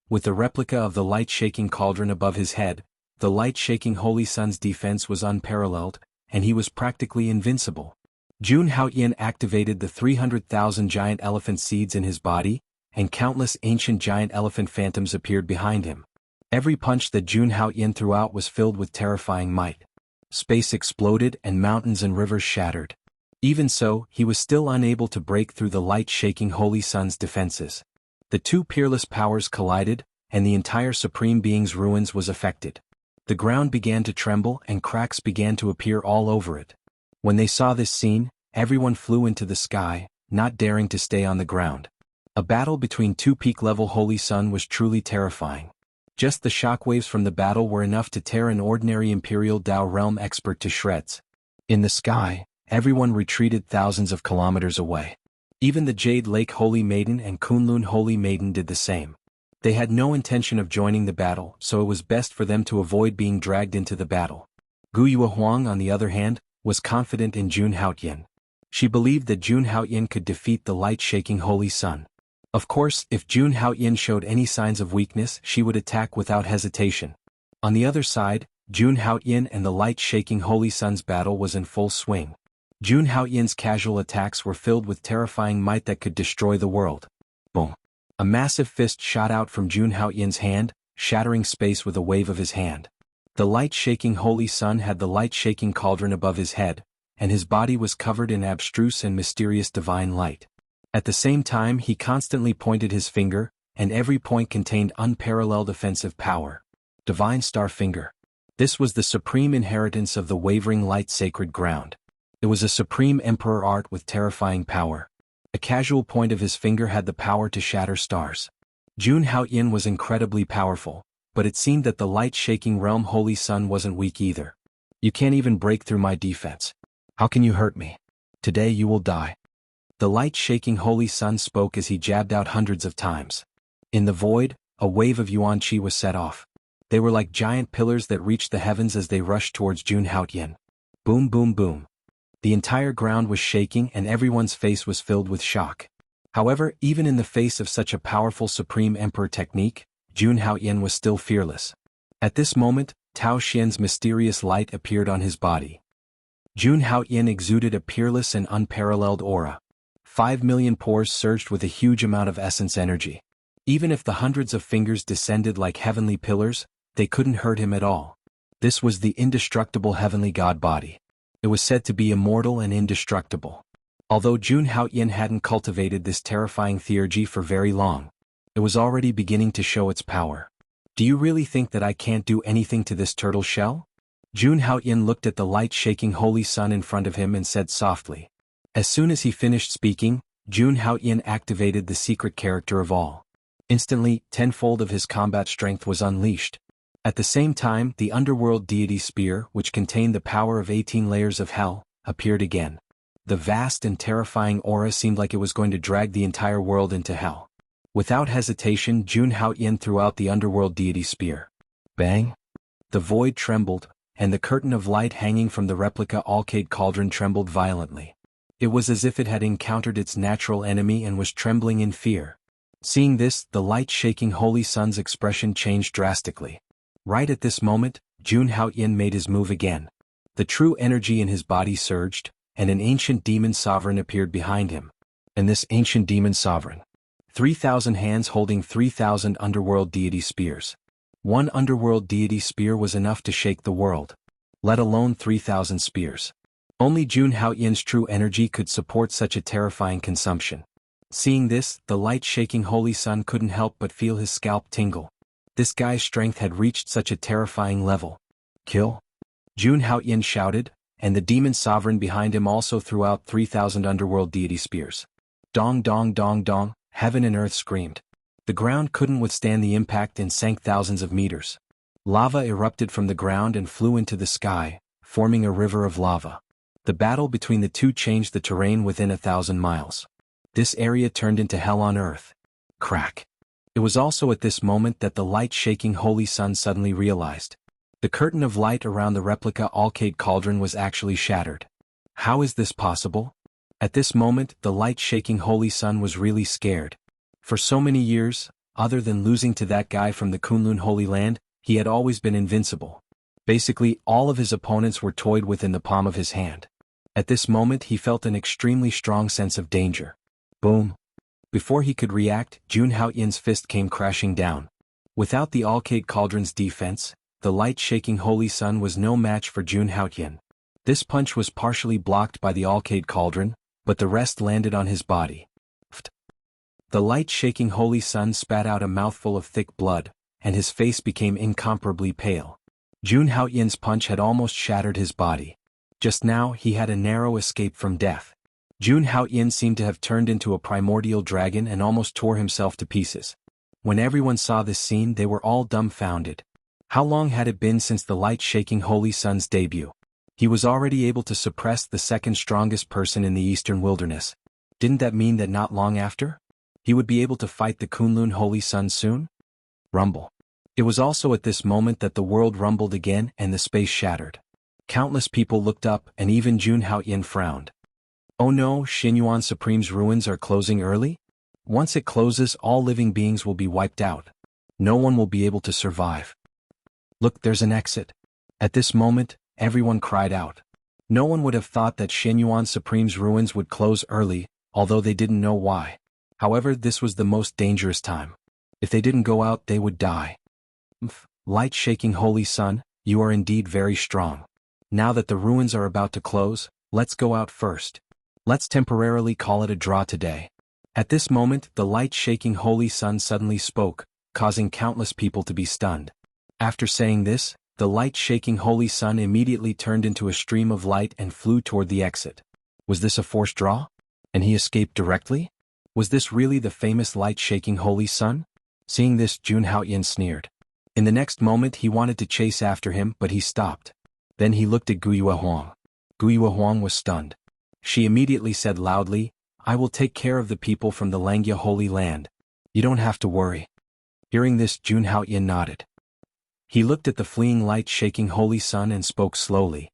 With the replica of the light-shaking cauldron above his head, the light-shaking Holy Sun's defense was unparalleled, and he was practically invincible. Jun Haoyin activated the 300,000 giant elephant seeds in his body, and countless ancient giant elephant phantoms appeared behind him. Every punch that Jun Haoyin threw out was filled with terrifying might. Space exploded and mountains and rivers shattered. Even so, he was still unable to break through the light-shaking Holy Sun's defenses. The two peerless powers collided, and the entire Supreme Being's ruins was affected. The ground began to tremble and cracks began to appear all over it. When they saw this scene, everyone flew into the sky, not daring to stay on the ground. A battle between two peak-level Holy Sun was truly terrifying. Just the shockwaves from the battle were enough to tear an ordinary Imperial Dao realm expert to shreds. In the sky, everyone retreated thousands of kilometers away. Even the Jade Lake Holy Maiden and Kunlun Holy Maiden did the same. They had no intention of joining the battle, so it was best for them to avoid being dragged into the battle. Gu Yuehuang, on the other hand, was confident in Jun Haoyin. She believed that Jun Haoyin could defeat the light-shaking Holy Sun. Of course, if Jun Haoyin showed any signs of weakness, she would attack without hesitation. On the other side, Jun Haoyin and the light-shaking Holy Sun's battle was in full swing. Jun Haoyin's casual attacks were filled with terrifying might that could destroy the world. Boom. A massive fist shot out from Jun Haoyin's hand, shattering space with a wave of his hand. The light-shaking holy sun had the light-shaking cauldron above his head, and his body was covered in abstruse and mysterious divine light. At the same time he constantly pointed his finger, and every point contained unparalleled offensive power. Divine Star Finger. This was the supreme inheritance of the wavering light sacred ground. It was a supreme emperor art with terrifying power. A casual point of his finger had the power to shatter stars. Jun Haoyin was incredibly powerful, but it seemed that the light-shaking realm holy sun wasn't weak either. You can't even break through my defense. How can you hurt me? Today you will die. The light-shaking holy sun spoke as he jabbed out hundreds of times. In the void, a wave of yuan qi was set off. They were like giant pillars that reached the heavens as they rushed towards Jun Haoyin. Boom boom boom. The entire ground was shaking and everyone's face was filled with shock. However, even in the face of such a powerful supreme emperor technique, Jun Haoyin was still fearless. At this moment, Tao Xian's mysterious light appeared on his body. Jun Haoyin exuded a peerless and unparalleled aura. 5 million pores surged with a huge amount of essence energy. Even if the hundreds of fingers descended like heavenly pillars, they couldn't hurt him at all. This was the indestructible heavenly god body. It was said to be immortal and indestructible. Although Jun Haoyin hadn't cultivated this terrifying theurgy for very long, it was already beginning to show its power. Do you really think that I can't do anything to this turtle shell? Jun Haoyin looked at the light-shaking holy sun in front of him and said softly. As soon as he finished speaking, Jun Haoyin activated the secret character of all. Instantly, tenfold of his combat strength was unleashed. At the same time, the underworld deity spear, which contained the power of 18 layers of hell, appeared again. The vast and terrifying aura seemed like it was going to drag the entire world into hell. Without hesitation, Jun Haoyin threw out the underworld deity spear. Bang! The void trembled, and the curtain of light hanging from the replica Alcade cauldron trembled violently. It was as if it had encountered its natural enemy and was trembling in fear. Seeing this, the light-shaking holy sun's expression changed drastically. Right at this moment, Jun Haoyin made his move again. The true energy in his body surged, and an ancient demon sovereign appeared behind him. And this ancient demon sovereign. 3,000 hands holding 3,000 underworld deity spears. One underworld deity spear was enough to shake the world. Let alone 3,000 spears. Only Jun Haoyin's true energy could support such a terrifying consumption. Seeing this, the light-shaking holy sun couldn't help but feel his scalp tingle. This guy's strength had reached such a terrifying level. Kill! Jun Haoyin shouted, and the demon sovereign behind him also threw out 3,000 underworld deity spears. Dong dong dong dong, heaven and earth screamed. The ground couldn't withstand the impact and sank thousands of meters. Lava erupted from the ground and flew into the sky, forming a river of lava. The battle between the two changed the terrain within 1,000 miles. This area turned into hell on earth. Crack! It was also at this moment that the light-shaking holy sun suddenly realized. The curtain of light around the replica Alcade cauldron was actually shattered. How is this possible? At this moment, the light-shaking holy sun was really scared. For so many years, other than losing to that guy from the Kunlun Holy Land, he had always been invincible. Basically, all of his opponents were toyed within the palm of his hand. At this moment he felt an extremely strong sense of danger. Boom! Before he could react, Jun Haoyin's fist came crashing down. Without the Alcade cauldron's defense, the light-shaking holy sun was no match for Jun Haoyin. This punch was partially blocked by the Alcade cauldron, but the rest landed on his body. The light-shaking holy sun spat out a mouthful of thick blood, and his face became incomparably pale. Jun Haoyin's punch had almost shattered his body. Just now he had a narrow escape from death. Jun Haoyin seemed to have turned into a primordial dragon and almost tore himself to pieces. When everyone saw this scene they were all dumbfounded. How long had it been since the light-shaking holy sun's debut? He was already able to suppress the second strongest person in the eastern wilderness. Didn't that mean that not long after? He would be able to fight the Kunlun holy sun soon? Rumble. It was also at this moment that the world rumbled again and the space shattered. Countless people looked up and even Jun Haoyin frowned. Oh no, Xinyuan Supreme's ruins are closing early? Once it closes all living beings will be wiped out. No one will be able to survive. Look, there's an exit. At this moment, everyone cried out. No one would have thought that Shenyuan Supreme's ruins would close early, although they didn't know why. However, this was the most dangerous time. If they didn't go out, they would die. Light-shaking Holy Sun, you are indeed very strong. Now that the ruins are about to close, let's go out first. Let's temporarily call it a draw today. At this moment, the light-shaking Holy Sun suddenly spoke, causing countless people to be stunned. After saying this, the light-shaking Holy Sun immediately turned into a stream of light and flew toward the exit. Was this a forced draw? And he escaped directly? Was this really the famous light-shaking Holy Sun? Seeing this, Jun Haoyan sneered. In the next moment he wanted to chase after him, but he stopped. Then he looked at Guyue Huang. Guyue Huang was stunned. She immediately said loudly, I will take care of the people from the Langya Holy Land. You don't have to worry. Hearing this, Jun Haoyan nodded. He looked at the fleeing light-shaking Holy Sun and spoke slowly.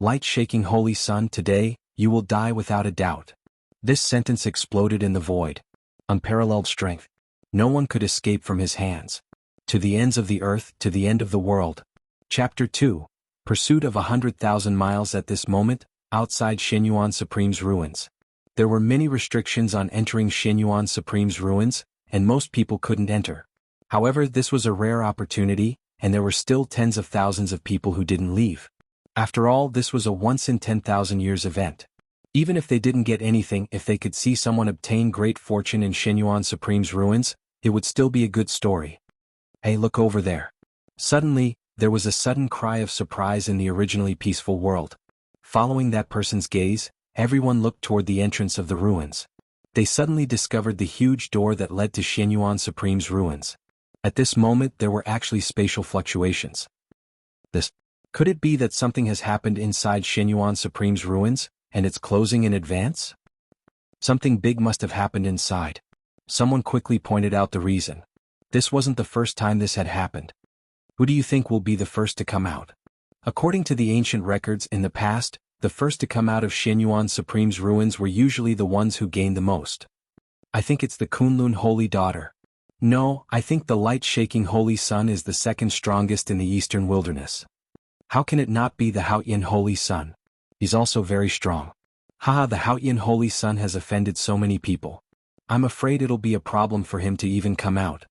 Light-shaking Holy Sun, today, you will die without a doubt. This sentence exploded in the void. Unparalleled strength. No one could escape from his hands. To the ends of the earth, to the end of the world. Chapter 2. Pursuit of 100,000 miles. At this moment, outside Shenyuan Supreme's ruins. There were many restrictions on entering Shenyuan Supreme's ruins, and most people couldn't enter. However, this was a rare opportunity, and there were still tens of thousands of people who didn't leave. After all, this was a once-in-10,000 years event. Even if they didn't get anything, if they could see someone obtain great fortune in Shenyuan Supreme's ruins, it would still be a good story. Hey, look over there. Suddenly, there was a sudden cry of surprise in the originally peaceful world. Following that person's gaze, everyone looked toward the entrance of the ruins. They suddenly discovered the huge door that led to Shenyuan Supreme's ruins. At this moment there were actually spatial fluctuations. Could it be that something has happened inside Shenyuan Supreme's ruins, and it's closing in advance? Something big must have happened inside. Someone quickly pointed out the reason. This wasn't the first time this had happened. Who do you think will be the first to come out? According to the ancient records in the past, the first to come out of Shenyuan Supreme's ruins were usually the ones who gained the most. I think it's the Kunlun Holy Daughter. No, I think the light-shaking Holy Sun is the second strongest in the eastern wilderness. How can it not be the Haoyan Holy Sun? He's also very strong. Haha, the Haoyan Holy Sun has offended so many people. I'm afraid it'll be a problem for him to even come out.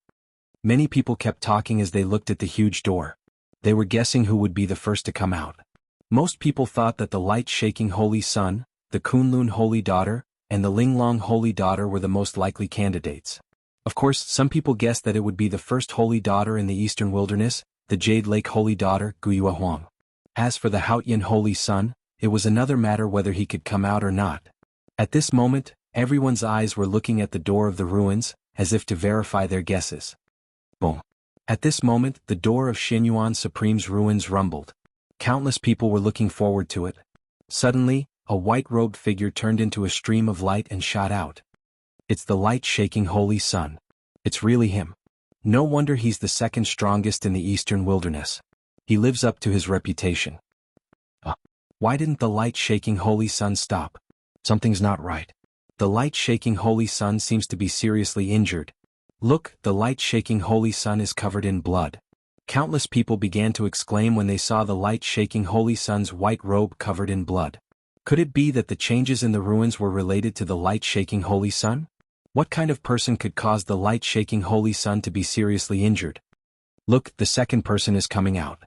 Many people kept talking as they looked at the huge door. They were guessing who would be the first to come out. Most people thought that the light-shaking Holy Sun, the Kunlun Holy Daughter, and the Linglong Holy Daughter were the most likely candidates. Of course, some people guessed that it would be the first Holy Daughter in the eastern wilderness, the Jade Lake Holy Daughter, Guyue Huang. As for the Haoyan Holy Sun, it was another matter whether he could come out or not. At this moment, everyone's eyes were looking at the door of the ruins, as if to verify their guesses. Boom. At this moment, the door of Shenyuan Supreme's ruins rumbled. Countless people were looking forward to it. Suddenly, a white-robed figure turned into a stream of light and shot out. It's the light-shaking Holy Sun. It's really him. No wonder he's the second strongest in the eastern wilderness. He lives up to his reputation. Why didn't the light-shaking Holy Sun stop? Something's not right. The light-shaking Holy Sun seems to be seriously injured. Look, the light-shaking Holy Sun is covered in blood. Countless people began to exclaim when they saw the light-shaking Holy Sun's white robe covered in blood. Could it be that the changes in the ruins were related to the light-shaking Holy Sun? What kind of person could cause the light-shaking Holy Sun to be seriously injured? Look, the second person is coming out.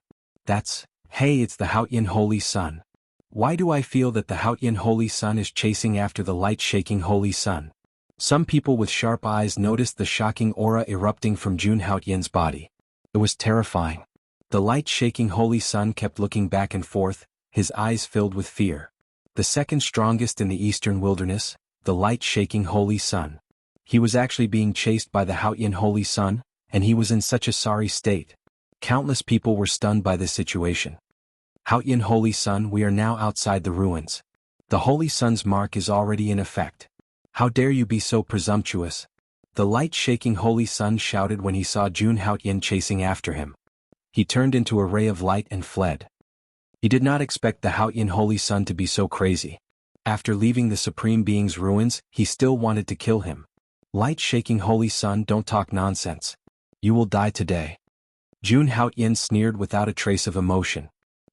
Hey, it's the Haoyan Holy Sun. Why do I feel that the Haoyan Holy Sun is chasing after the light-shaking Holy Sun? Some people with sharp eyes noticed the shocking aura erupting from Jun Haoyan's body. It was terrifying. The light-shaking Holy Sun kept looking back and forth, his eyes filled with fear. The second strongest in the eastern wilderness, the light-shaking Holy Sun. He was actually being chased by the Haoyan Holy Sun, and he was in such a sorry state. Countless people were stunned by this situation. Haoyan Holy Sun, we are now outside the ruins. The Holy Sun's mark is already in effect. How dare you be so presumptuous? The light-shaking Holy Sun shouted when he saw Jun Haoyan chasing after him. He turned into a ray of light and fled. He did not expect the Haoyan Holy Sun to be so crazy. After leaving the Supreme Being's ruins, he still wanted to kill him. Light-shaking Holy Sun, don't talk nonsense. You will die today. Jun Haoyan sneered without a trace of emotion.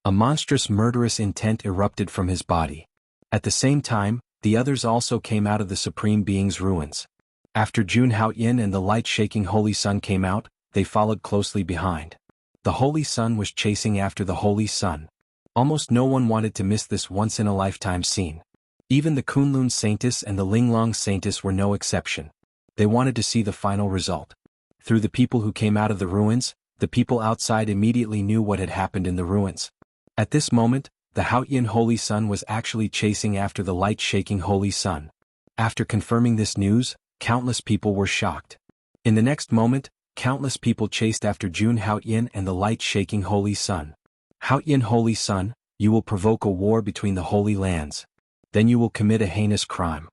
A monstrous murderous intent erupted from his body. At the same time, the others also came out of the Supreme Being's ruins. After Jun Haoyin and the light-shaking Holy Sun came out, they followed closely behind. The Holy Sun was chasing after the Holy Sun. Almost no one wanted to miss this once-in-a-lifetime scene. Even the Kunlun Saintess and the Linglong Saintess were no exception. They wanted to see the final result. Through the people who came out of the ruins, the people outside immediately knew what had happened in the ruins. At this moment, the Haoyin Holy Sun was actually chasing after the light-shaking Holy Sun. After confirming this news, countless people were shocked. In the next moment, countless people chased after Jun Haoyin and the light-shaking Holy Sun. Haoyin Holy Sun, you will provoke a war between the Holy Lands. Then you will commit a heinous crime.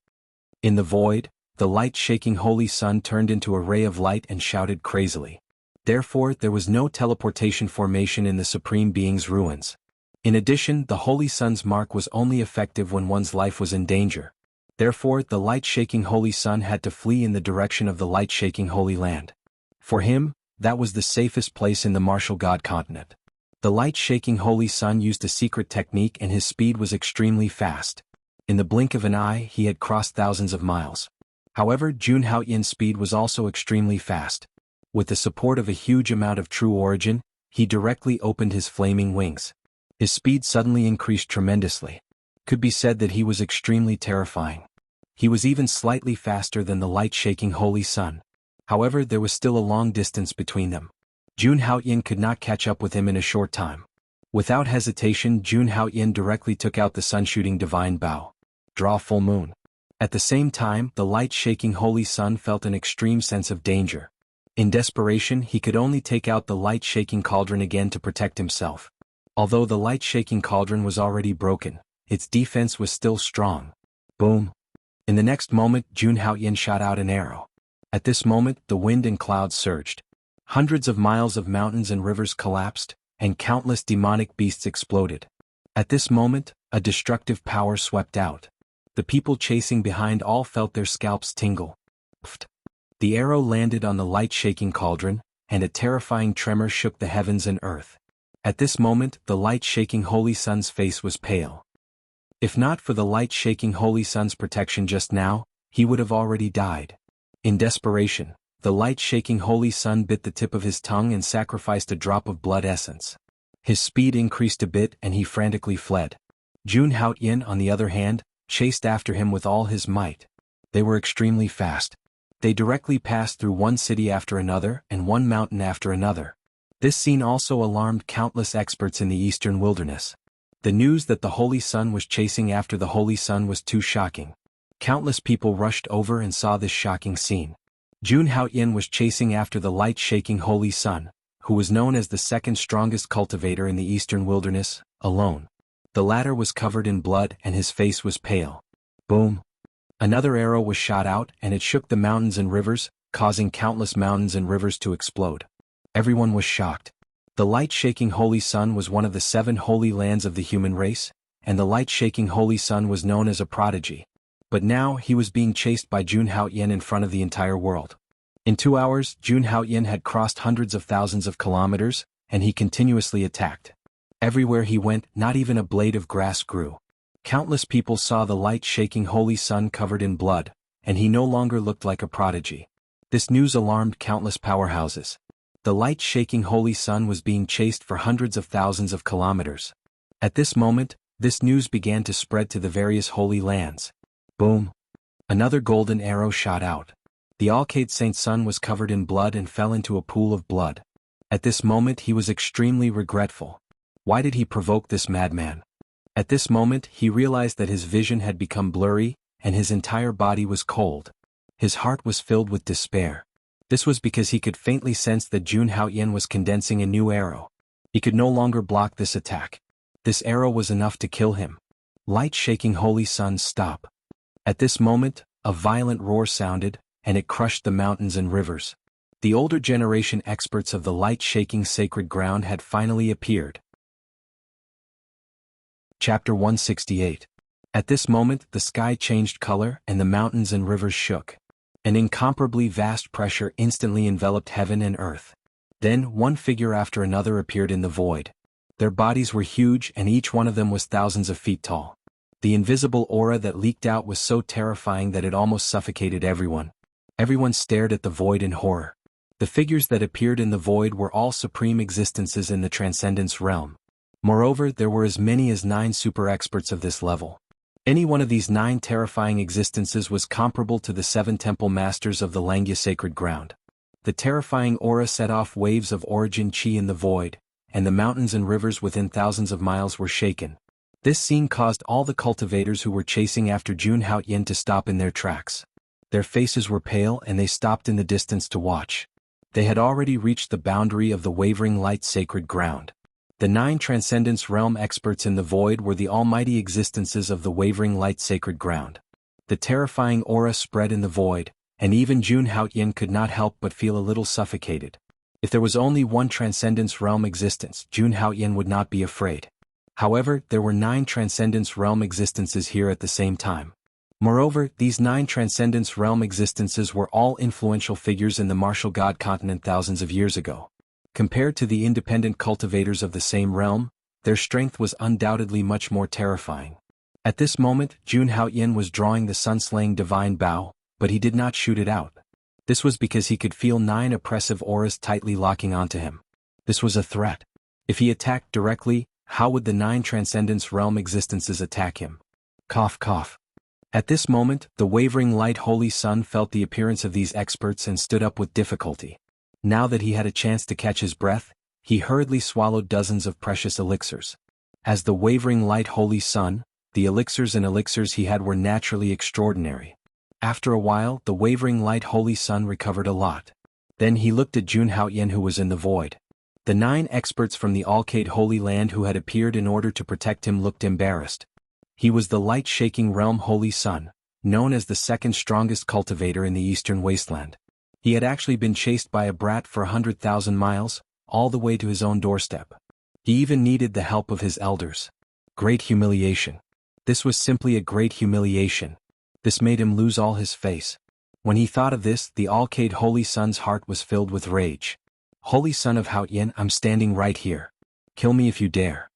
In the void, the light-shaking Holy Sun turned into a ray of light and shouted crazily. Therefore, there was no teleportation formation in the Supreme Being's ruins. In addition, the Holy Sun's mark was only effective when one's life was in danger. Therefore, the light-shaking Holy Sun had to flee in the direction of the light-shaking Holy Land. For him, that was the safest place in the martial god continent. The light-shaking Holy Sun used a secret technique and his speed was extremely fast. In the blink of an eye, he had crossed thousands of miles. However, Jun Haoyin's speed was also extremely fast. With the support of a huge amount of true origin, he directly opened his flaming wings. His speed suddenly increased tremendously. Could be said that he was extremely terrifying. He was even slightly faster than the light-shaking Holy Sun. However, there was still a long distance between them. Jun Haoyin could not catch up with him in a short time. Without hesitation, Jun Haoyin directly took out the sun-shooting divine bow. Draw full moon. At the same time, the light-shaking Holy Sun felt an extreme sense of danger. In desperation, he could only take out the light-shaking cauldron again to protect himself. Although the light-shaking cauldron was already broken, its defense was still strong. Boom. In the next moment, Jun Haoyin shot out an arrow. At this moment, the wind and clouds surged. Hundreds of miles of mountains and rivers collapsed, and countless demonic beasts exploded. At this moment, a destructive power swept out. The people chasing behind all felt their scalps tingle. Pfft. The arrow landed on the light-shaking cauldron, and a terrifying tremor shook the heavens and earth. At this moment, the light-shaking Holy Sun's face was pale. If not for the light-shaking Holy Sun's protection just now, he would have already died. In desperation, the light-shaking Holy Sun bit the tip of his tongue and sacrificed a drop of blood essence. His speed increased a bit and he frantically fled. Jun Haoyin, on the other hand, chased after him with all his might. They were extremely fast. They directly passed through one city after another and one mountain after another. This scene also alarmed countless experts in the eastern wilderness. The news that the Holy Sun was chasing after the Holy Sun was too shocking. Countless people rushed over and saw this shocking scene. Jun Haoyin was chasing after the light-shaking Holy Sun, who was known as the second strongest cultivator in the eastern wilderness, alone. The latter was covered in blood and his face was pale. Boom. Another arrow was shot out and it shook the mountains and rivers, causing countless mountains and rivers to explode. Everyone was shocked. The light-shaking Holy Sun was one of the 7 holy lands of the human race, and the light-shaking Holy Sun was known as a prodigy. But now he was being chased by Jun Haoyin in front of the entire world. In 2 hours, Jun Haoyin had crossed hundreds of thousands of kilometers, and he continuously attacked. Everywhere he went, not even a blade of grass grew. Countless people saw the light-shaking Holy Sun covered in blood, and he no longer looked like a prodigy. This news alarmed countless powerhouses. The light-shaking Holy Sun was being chased for hundreds of thousands of kilometers. At this moment, this news began to spread to the various holy lands. Boom. Another golden arrow shot out. The Alcade Saint Sun was covered in blood and fell into a pool of blood. At this moment he was extremely regretful. Why did he provoke this madman? At this moment he realized that his vision had become blurry, and his entire body was cold. His heart was filled with despair. This was because he could faintly sense that Jun Haoyin was condensing a new arrow. He could no longer block this attack. This arrow was enough to kill him. Light-shaking Holy Sun, stop. At this moment, a violent roar sounded, and it crushed the mountains and rivers. The older generation experts of the light-shaking sacred ground had finally appeared. Chapter 168. At this moment, the sky changed color and the mountains and rivers shook. An incomparably vast pressure instantly enveloped heaven and earth. Then, one figure after another appeared in the void. Their bodies were huge and each one of them was thousands of feet tall. The invisible aura that leaked out was so terrifying that it almost suffocated everyone. Everyone stared at the void in horror. The figures that appeared in the void were all supreme existences in the Transcendence realm. Moreover, there were as many as 9 super experts of this level. Any one of these 9 terrifying existences was comparable to the 7 temple masters of the Langya sacred ground. The terrifying aura set off waves of origin chi in the void, and the mountains and rivers within thousands of miles were shaken. This scene caused all the cultivators who were chasing after Jun Haoyin to stop in their tracks. Their faces were pale and they stopped in the distance to watch. They had already reached the boundary of the wavering light sacred ground. The 9 Transcendence Realm experts in the void were the almighty existences of the wavering light sacred ground. The terrifying aura spread in the void, and even Jun Haoyin could not help but feel a little suffocated. If there was only one Transcendence Realm existence, Jun Haoyin would not be afraid. However, there were 9 Transcendence Realm existences here at the same time. Moreover, these 9 Transcendence Realm existences were all influential figures in the martial god continent thousands of years ago. Compared to the independent cultivators of the same realm, their strength was undoubtedly much more terrifying. At this moment, Jun Haoyin was drawing the sun-slaying divine bow, but he did not shoot it out. This was because he could feel 9 oppressive auras tightly locking onto him. This was a threat. If he attacked directly, how would the 9 Transcendence Realm existences attack him? Cough cough. At this moment, the wavering light holy sun felt the appearance of these experts and stood up with difficulty. Now that he had a chance to catch his breath, he hurriedly swallowed dozens of precious elixirs. As the wavering light holy sun, the elixirs and elixirs he had were naturally extraordinary. After a while, the wavering light holy sun recovered a lot. Then he looked at Jun Haoyin who was in the void. The 9 experts from the Alcade Holy Land who had appeared in order to protect him looked embarrassed. He was the light-shaking realm holy sun, known as the second strongest cultivator in the eastern wasteland. He had actually been chased by a brat for 100,000 miles, all the way to his own doorstep. He even needed the help of his elders. Great humiliation. This was simply a great humiliation. This made him lose all his face. When he thought of this, the Alcade Holy Sun's heart was filled with rage. Holy Son of Haoyin, I'm standing right here. Kill me if you dare.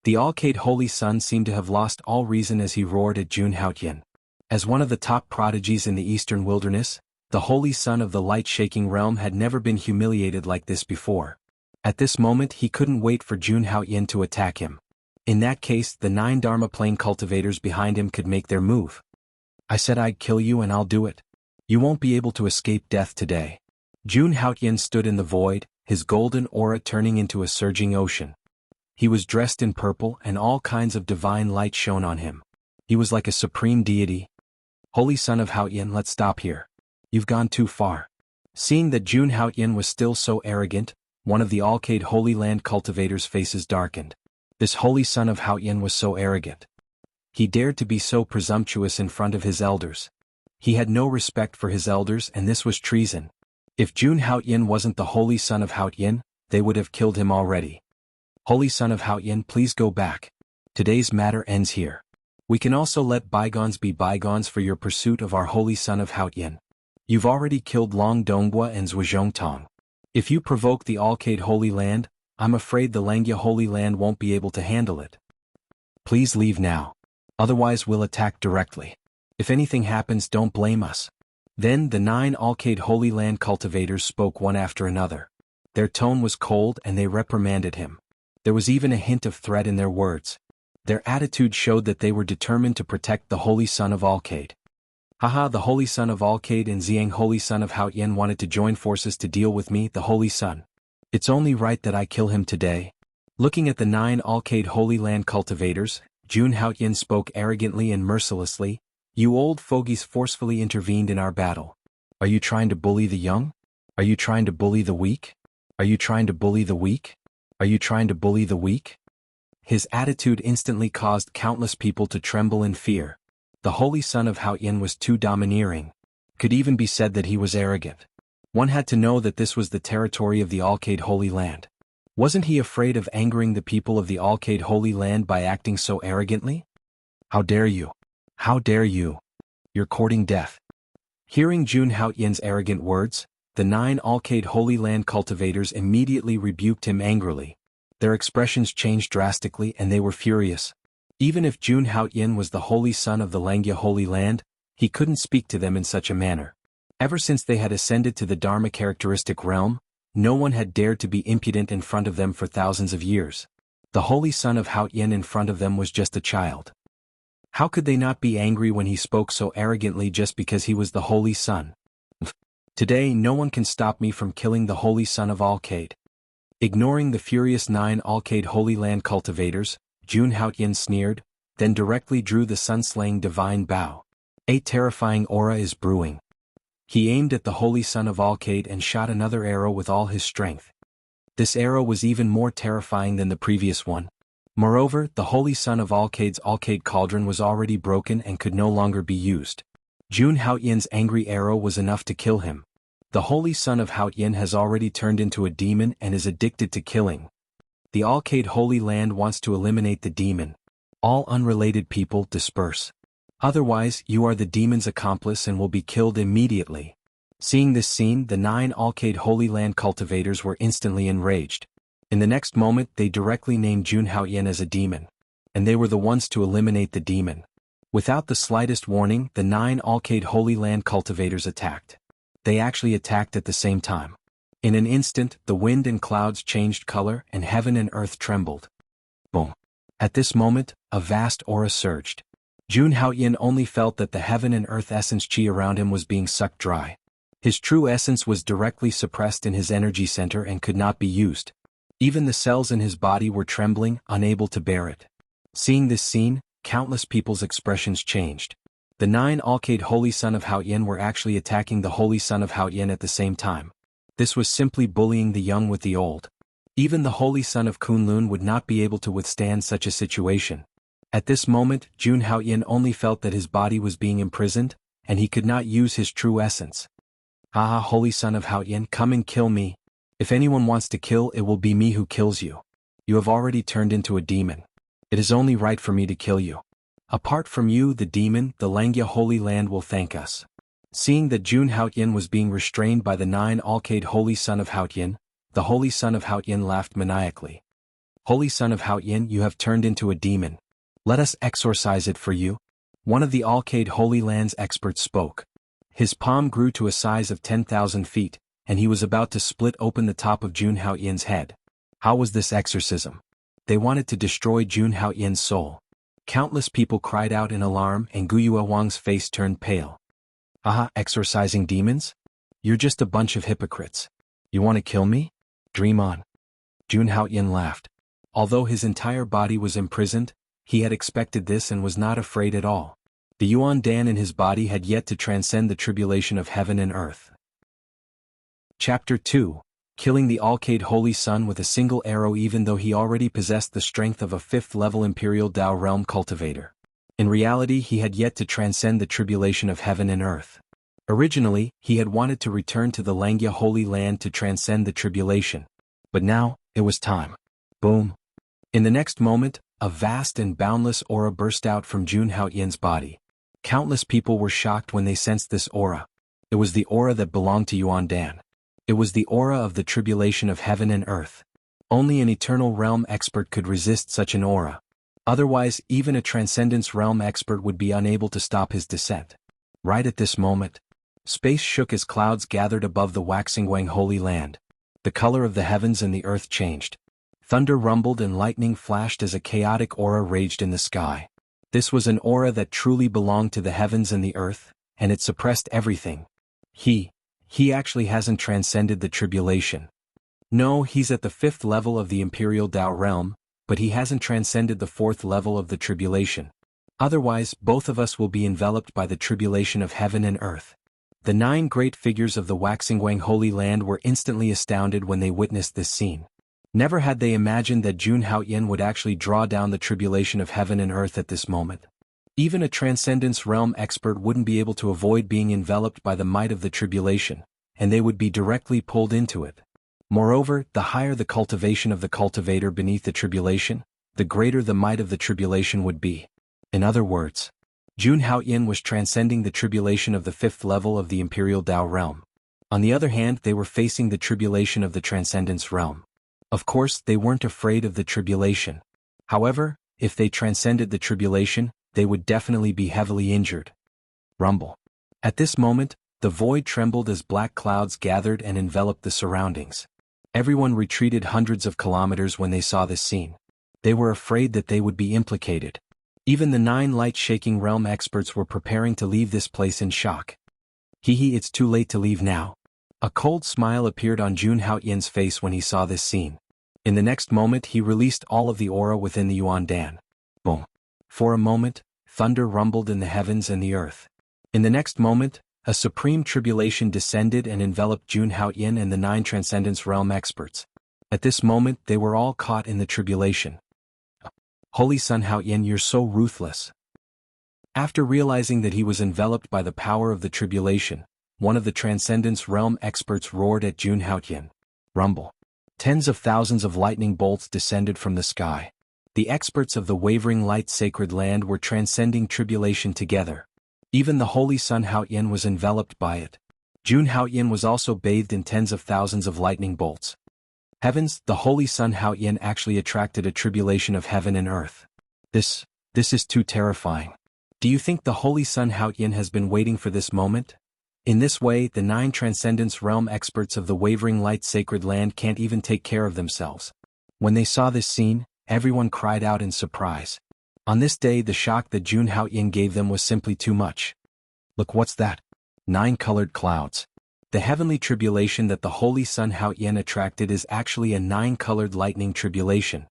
The Alcade Holy Sun seemed to have lost all reason as he roared at Jun Haoyin. As one of the top prodigies in the eastern wilderness, the Holy Son of the light-shaking realm had never been humiliated like this before. At this moment he couldn't wait for Jun Haoyin to attack him. In that case, the 9 Dharma Plane cultivators behind him could make their move. I said I'd kill you and I'll do it. You won't be able to escape death today. Jun Haoyin stood in the void, his golden aura turning into a surging ocean. He was dressed in purple and all kinds of divine light shone on him. He was like a supreme deity. Holy Son of Haoyin, let's stop here. You've gone too far. Seeing that Jun Haoyin was still so arrogant, one of the Alcade Holy Land cultivators' faces darkened. This Holy Son of Haoyin was so arrogant. He dared to be so presumptuous in front of his elders. He had no respect for his elders and this was treason. If Jun Haoyin wasn't the Holy Son of Haoyin, they would have killed him already. Holy Son of Haoyin, please go back. Today's matter ends here. We can also let bygones be bygones for your pursuit of our Holy Son of Haoyin. You've already killed Long Donghua and Zhuozhongtong. If you provoke the Alcade Holy Land, I'm afraid the Langya Holy Land won't be able to handle it. Please leave now. Otherwise we'll attack directly. If anything happens, don't blame us. Then the 9 Alcade Holy Land cultivators spoke one after another. Their tone was cold and they reprimanded him. There was even a hint of threat in their words. Their attitude showed that they were determined to protect the Holy Son of Alcade. Haha, the Holy Son of Alcade and Xiang Holy Son of Haoyin wanted to join forces to deal with me, the Holy Son. It's only right that I kill him today. Looking at the 9 Alcade Holy Land cultivators, Jun Haoyin spoke arrogantly and mercilessly. You old fogies forcefully intervened in our battle. Are you trying to bully the young? Are you trying to bully the weak? Are you trying to bully the weak? Are you trying to bully the weak? His attitude instantly caused countless people to tremble in fear. The Holy Son of Haoyin was too domineering. Could even be said that he was arrogant. One had to know that this was the territory of the Alcade Holy Land. Wasn't he afraid of angering the people of the Alcade Holy Land by acting so arrogantly? How dare you? How dare you? You're courting death. Hearing Jun Haoyin's arrogant words, the 9 Alcade Holy Land cultivators immediately rebuked him angrily. Their expressions changed drastically and they were furious. Even if Jun Haoyin was the holy son of the Langya Holy Land, he couldn't speak to them in such a manner. Ever since they had ascended to the Dharma characteristic realm, no one had dared to be impudent in front of them for thousands of years. The holy son of Haoyin in front of them was just a child. How could they not be angry when he spoke so arrogantly just because he was the holy son? Today no one can stop me from killing the holy son of Alcade. Ignoring the furious 9 Alcade Holy Land cultivators, Jun Haoyin sneered, then directly drew the sun-slaying divine bow. A terrifying aura is brewing. He aimed at the holy son of Alcade and shot another arrow with all his strength. This arrow was even more terrifying than the previous one. Moreover, the holy son of Alcade's Alcade cauldron was already broken and could no longer be used. Jun Haoyin's angry arrow was enough to kill him. The holy son of Haoyin has already turned into a demon and is addicted to killing. The Alcade Holy Land wants to eliminate the demon. All unrelated people disperse. Otherwise, you are the demon's accomplice and will be killed immediately. Seeing this scene, the 9 Alcade Holy Land cultivators were instantly enraged. In the next moment, they directly named Jun Haoyin as a demon. And they were the ones to eliminate the demon. Without the slightest warning, the 9 Alcade Holy Land cultivators attacked. They actually attacked at the same time. In an instant, the wind and clouds changed color and heaven and earth trembled. Boom. At this moment, a vast aura surged. Jun Haoyin only felt that the heaven and earth essence chi around him was being sucked dry. His true essence was directly suppressed in his energy center and could not be used. Even the cells in his body were trembling, unable to bear it. Seeing this scene, countless people's expressions changed. The 9 Alcade Holy Son of Haoyin were actually attacking the Holy Son of Haoyin at the same time. This was simply bullying the young with the old. Even the Holy Son of Kunlun would not be able to withstand such a situation. At this moment, Jun Haoyin only felt that his body was being imprisoned, and he could not use his true essence. Ah, Holy Son of Haoyin, come and kill me. If anyone wants to kill, it will be me who kills you. You have already turned into a demon. It is only right for me to kill you. Apart from you, the demon, the Langya Holy Land will thank us. Seeing that Jun Haoyin was being restrained by the 9 Alcade Holy Son of Haoyin, the Holy Son of Haoyin laughed maniacally. Holy Son of Haoyin, you have turned into a demon. Let us exorcise it for you. One of the Alcade Holy Land's experts spoke. His palm grew to a size of 10,000 feet, and he was about to split open the top of Jun Haoyin's head. How was this exorcism? They wanted to destroy Jun Haoyin's soul. Countless people cried out in alarm and Guyue Wang's face turned pale. Aha, exorcising demons? You're just a bunch of hypocrites. You want to kill me? Dream on. Jun Haoyin laughed. Although his entire body was imprisoned, he had expected this and was not afraid at all. The Yuan Dan in his body had yet to transcend the tribulation of heaven and earth. Chapter 2. Killing the Alcade Holy Sun with a single arrow even though he already possessed the strength of a 5th-level Imperial Dao Realm cultivator. In reality, he had yet to transcend the tribulation of heaven and earth. Originally, he had wanted to return to the Langya Holy Land to transcend the tribulation. But now, it was time. Boom. In the next moment, a vast and boundless aura burst out from Jun Haoyin's body. Countless people were shocked when they sensed this aura. It was the aura that belonged to Yuan Dan. It was the aura of the tribulation of heaven and earth. Only an eternal realm expert could resist such an aura. Otherwise, even a transcendence realm expert would be unable to stop his descent. Right at this moment, space shook as clouds gathered above the Waxingwang Holy Land. The color of the heavens and the earth changed. Thunder rumbled and lightning flashed as a chaotic aura raged in the sky. This was an aura that truly belonged to the heavens and the earth, and it suppressed everything. He actually hasn't transcended the tribulation. No, he's at the 5th level of the Imperial Dao realm, but he hasn't transcended the 4th level of the tribulation. Otherwise, both of us will be enveloped by the tribulation of heaven and earth. The 9 great figures of the Waxingwang Holy Land were instantly astounded when they witnessed this scene. Never had they imagined that Jun Haoyin would actually draw down the tribulation of heaven and earth at this moment. Even a transcendence realm expert wouldn't be able to avoid being enveloped by the might of the tribulation, and they would be directly pulled into it. Moreover, the higher the cultivation of the cultivator beneath the tribulation, the greater the might of the tribulation would be. In other words, Jun Haoyin was transcending the tribulation of the 5th level of the Imperial Dao realm. On the other hand, they were facing the tribulation of the transcendence realm. Of course, they weren't afraid of the tribulation. However, if they transcended the tribulation, they would definitely be heavily injured. Rumble. At this moment, the void trembled as black clouds gathered and enveloped the surroundings. Everyone retreated hundreds of kilometers when they saw this scene. They were afraid that they would be implicated. Even the 9 light-shaking realm experts were preparing to leave this place in shock. It's too late to leave now. A cold smile appeared on Jun Haoyan's face when he saw this scene. In the next moment he released all of the aura within the Yuan Dan. Boom. For a moment, thunder rumbled in the heavens and the earth. In the next moment, a supreme tribulation descended and enveloped Jun Haoyan and the 9 Transcendence Realm experts. At this moment they were all caught in the tribulation. Holy Sun Haoyan, you're so ruthless. After realizing that he was enveloped by the power of the tribulation, one of the Transcendence Realm experts roared at Jun Haoyan. Rumble. Tens of thousands of lightning bolts descended from the sky. The experts of the Wavering Light Sacred Land were transcending tribulation together. Even the Holy Sun Haoyan was enveloped by it. Jun Haoyan was also bathed in tens of thousands of lightning bolts. Heavens, the Holy Sun Haoyan actually attracted a tribulation of heaven and earth. This is too terrifying. Do you think the Holy Sun Haoyan has been waiting for this moment? In this way, the 9 Transcendence Realm experts of the Wavering Light Sacred Land can't even take care of themselves. When they saw this scene, everyone cried out in surprise. On this day, the shock that Jun Haoyan gave them was simply too much. Look, what's that? 9 colored clouds. The heavenly tribulation that the Holy Sun Haoyan attracted is actually a 9-colored lightning tribulation.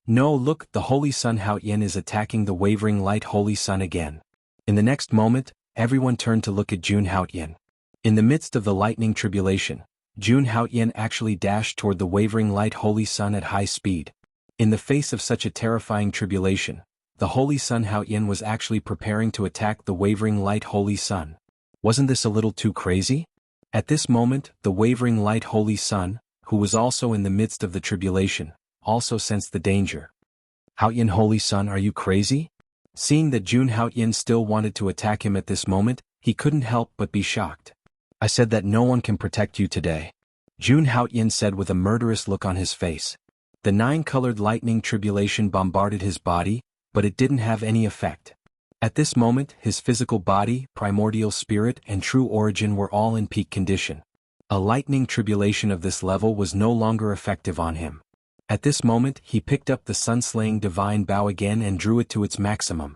No, look, the Holy Sun Haoyan is attacking the Wavering Light Holy Sun again. In the next moment, everyone turned to look at Jun Haoyan. In the midst of the lightning tribulation, Jun Haoyan actually dashed toward the Wavering Light Holy Sun at high speed. In the face of such a terrifying tribulation, the Holy Sun Haoyan was actually preparing to attack the Wavering Light Holy Sun. Wasn't this a little too crazy? At this moment, the Wavering Light Holy Sun, who was also in the midst of the tribulation, also sensed the danger. Haoyan, Holy Sun, are you crazy? Seeing that Jun Haoyan still wanted to attack him at this moment, he couldn't help but be shocked. I said that no one can protect you today. Jun Haoyan said with a murderous look on his face. The 9-colored lightning tribulation bombarded his body, but it didn't have any effect. At this moment, his physical body, primordial spirit, and true origin were all in peak condition. A lightning tribulation of this level was no longer effective on him. At this moment, he picked up the sun-slaying divine bow again and drew it to its maximum.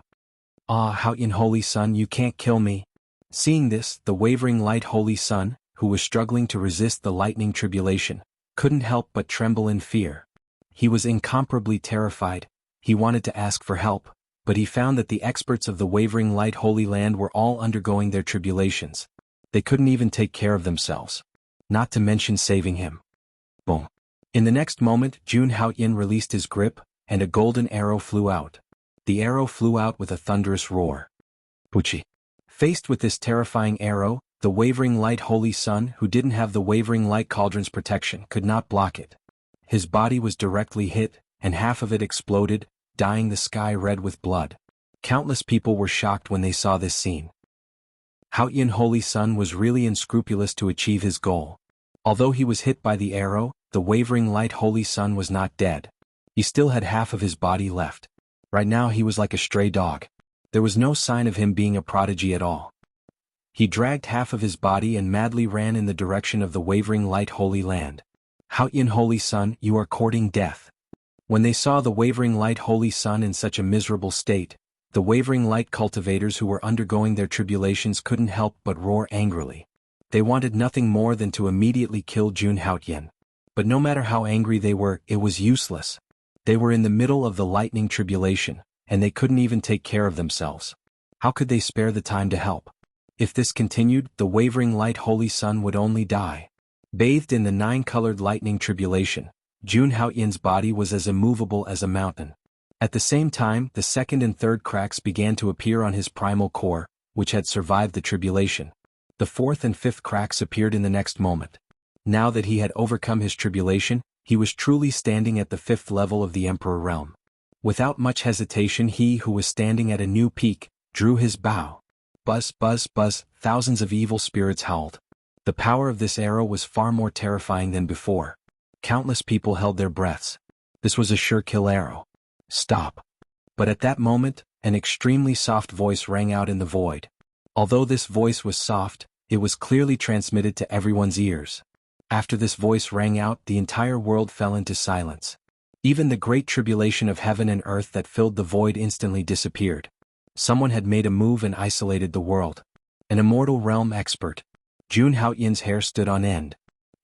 Ah, Haoyan, Holy Sun, you can't kill me. Seeing this, the Wavering Light Holy Sun, who was struggling to resist the lightning tribulation, couldn't help but tremble in fear. He was incomparably terrified. He wanted to ask for help, but he found that the experts of the Wavering Light Holy Land were all undergoing their tribulations. They couldn't even take care of themselves. Not to mention saving him. Boom. In the next moment, Jun Haoyan released his grip, and a golden arrow flew out. The arrow flew out with a thunderous roar. Puchi. Faced with this terrifying arrow, the Wavering Light Holy Sun, who didn't have the Wavering Light Cauldron's protection, could not block it. His body was directly hit, and half of it exploded, dyeing the sky red with blood. Countless people were shocked when they saw this scene. Haoyan, Holy Sun, was really unscrupulous to achieve his goal. Although he was hit by the arrow, the Wavering Light Holy Sun was not dead. He still had half of his body left. Right now he was like a stray dog. There was no sign of him being a prodigy at all. He dragged half of his body and madly ran in the direction of the Wavering Light Holy Land. Haoyan, Holy Sun, you are courting death. When they saw the Wavering Light Holy Sun in such a miserable state, the Wavering Light cultivators who were undergoing their tribulations couldn't help but roar angrily. They wanted nothing more than to immediately kill Jun Haoyan. But no matter how angry they were, it was useless. They were in the middle of the lightning tribulation, and they couldn't even take care of themselves. How could they spare the time to help? If this continued, the Wavering Light Holy Sun would only die. Bathed in the 9-colored lightning tribulation, Jun Haoyan's body was as immovable as a mountain. At the same time, the second and third cracks began to appear on his primal core, which had survived the tribulation. The fourth and fifth cracks appeared in the next moment. Now that he had overcome his tribulation, he was truly standing at the 5th level of the Emperor Realm. Without much hesitation, he who was standing at a new peak, drew his bow. Buzz, buzz, buzz, thousands of evil spirits howled. The power of this arrow was far more terrifying than before. Countless people held their breaths. This was a sure kill arrow. Stop. But at that moment, an extremely soft voice rang out in the void. Although this voice was soft, it was clearly transmitted to everyone's ears. After this voice rang out, the entire world fell into silence. Even the great tribulation of heaven and earth that filled the void instantly disappeared. Someone had made a move and isolated the world. An immortal realm expert. Jun Haoyin's hair stood on end.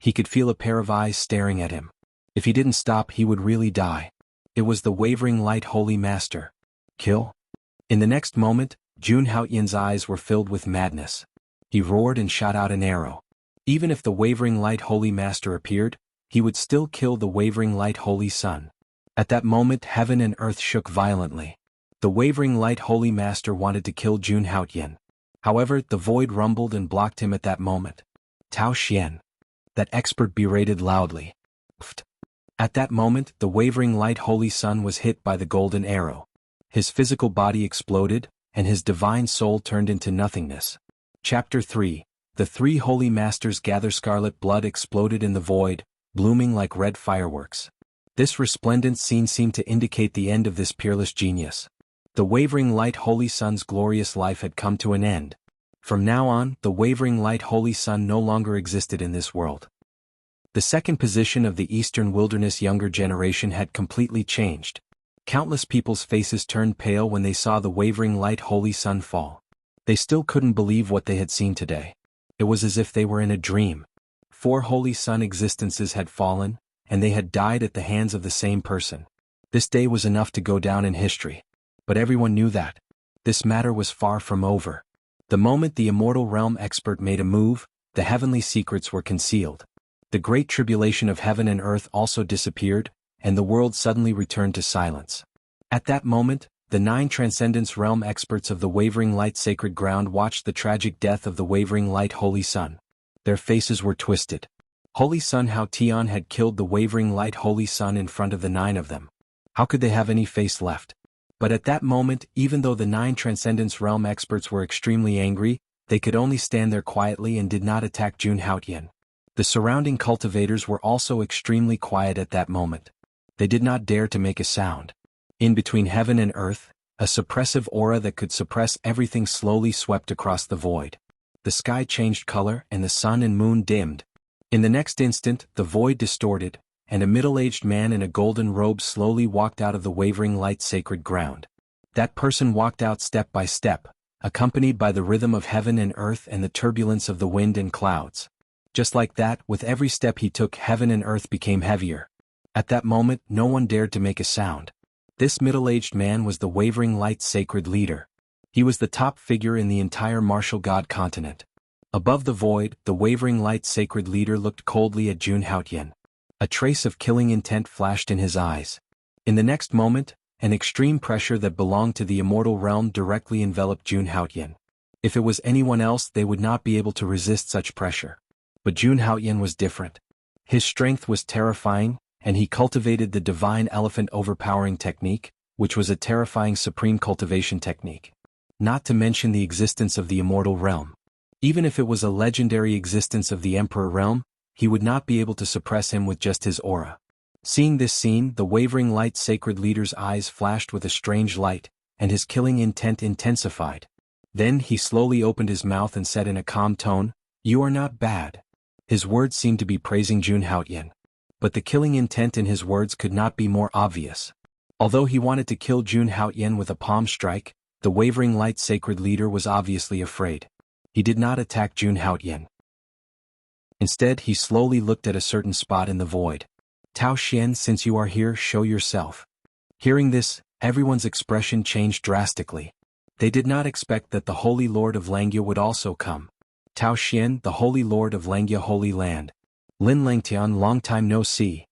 He could feel a pair of eyes staring at him. If he didn't stop, he would really die. It was the Wavering Light Holy Master. Kill? In the next moment, Jun Haoyin's eyes were filled with madness. He roared and shot out an arrow. Even if the Wavering Light Holy Master appeared, he would still kill the Wavering Light Holy Sun. At that moment, heaven and earth shook violently. The Wavering Light Holy Master wanted to kill Jun Haoyin. However, the void rumbled and blocked him at that moment. Tao Xian. That expert berated loudly. Pfft. At that moment, the Wavering Light Holy Sun was hit by the golden arrow. His physical body exploded, and his divine soul turned into nothingness. Chapter 3. The three holy masters gather. Scarlet blood exploded in the void, blooming like red fireworks. This resplendent scene seemed to indicate the end of this peerless genius. The Wavering Light Holy Sun's glorious life had come to an end. From now on, the Wavering Light Holy Sun no longer existed in this world. The second position of the Eastern Wilderness younger generation had completely changed. Countless people's faces turned pale when they saw the Wavering Light Holy Sun fall. They still couldn't believe what they had seen today. It was as if they were in a dream. 4 Holy Sun existences had fallen, and they had died at the hands of the same person. This day was enough to go down in history. But everyone knew that. This matter was far from over. The moment the Immortal Realm expert made a move, the heavenly secrets were concealed. The great tribulation of heaven and earth also disappeared, and the world suddenly returned to silence. At that moment, the 9 Transcendence Realm experts of the Wavering Light Sacred Ground watched the tragic death of the Wavering Light Holy Sun. Their faces were twisted. Holy Sun Hao Tian had killed the Wavering Light Holy Sun in front of the 9 of them. How could they have any face left? But at that moment, even though the 9 Transcendence Realm experts were extremely angry, they could only stand there quietly and did not attack Jun Haoyin. The surrounding cultivators were also extremely quiet at that moment. They did not dare to make a sound. In between heaven and earth, a suppressive aura that could suppress everything slowly swept across the void. The sky changed color and the sun and moon dimmed. In the next instant, the void distorted, and a middle-aged man in a golden robe slowly walked out of the Wavering Light Sacred Ground. That person walked out step by step, accompanied by the rhythm of heaven and earth and the turbulence of the wind and clouds. Just like that, with every step he took, heaven and earth became heavier. At that moment, no one dared to make a sound. This middle-aged man was the Wavering Light Sacred Leader. He was the top figure in the entire martial god continent. Above the void, the Wavering Light Sacred Leader looked coldly at Jun Haoyin. A trace of killing intent flashed in his eyes. In the next moment, an extreme pressure that belonged to the immortal realm directly enveloped Jun Haoyin. If it was anyone else, they would not be able to resist such pressure. But Jun Haoyin was different. His strength was terrifying, and he cultivated the Divine Elephant Overpowering Technique, which was a terrifying supreme cultivation technique. Not to mention the existence of the immortal realm. Even if it was a legendary existence of the Emperor realm, he would not be able to suppress him with just his aura. Seeing this scene, the Wavering Light Sacred Leader's eyes flashed with a strange light, and his killing intent intensified. Then he slowly opened his mouth and said in a calm tone, "You are not bad." His words seemed to be praising Jun Haoyin. But the killing intent in his words could not be more obvious. Although he wanted to kill Jun Haoyin with a palm strike, the Wavering Light Sacred Leader was obviously afraid. He did not attack Jun Haoyin. Instead, he slowly looked at a certain spot in the void. "Tao Xian, since you are here, show yourself." Hearing this, everyone's expression changed drastically. They did not expect that the Holy Lord of Langya would also come. Tao Xian, the Holy Lord of Langya Holy Land. Lin Langtian, long time no see.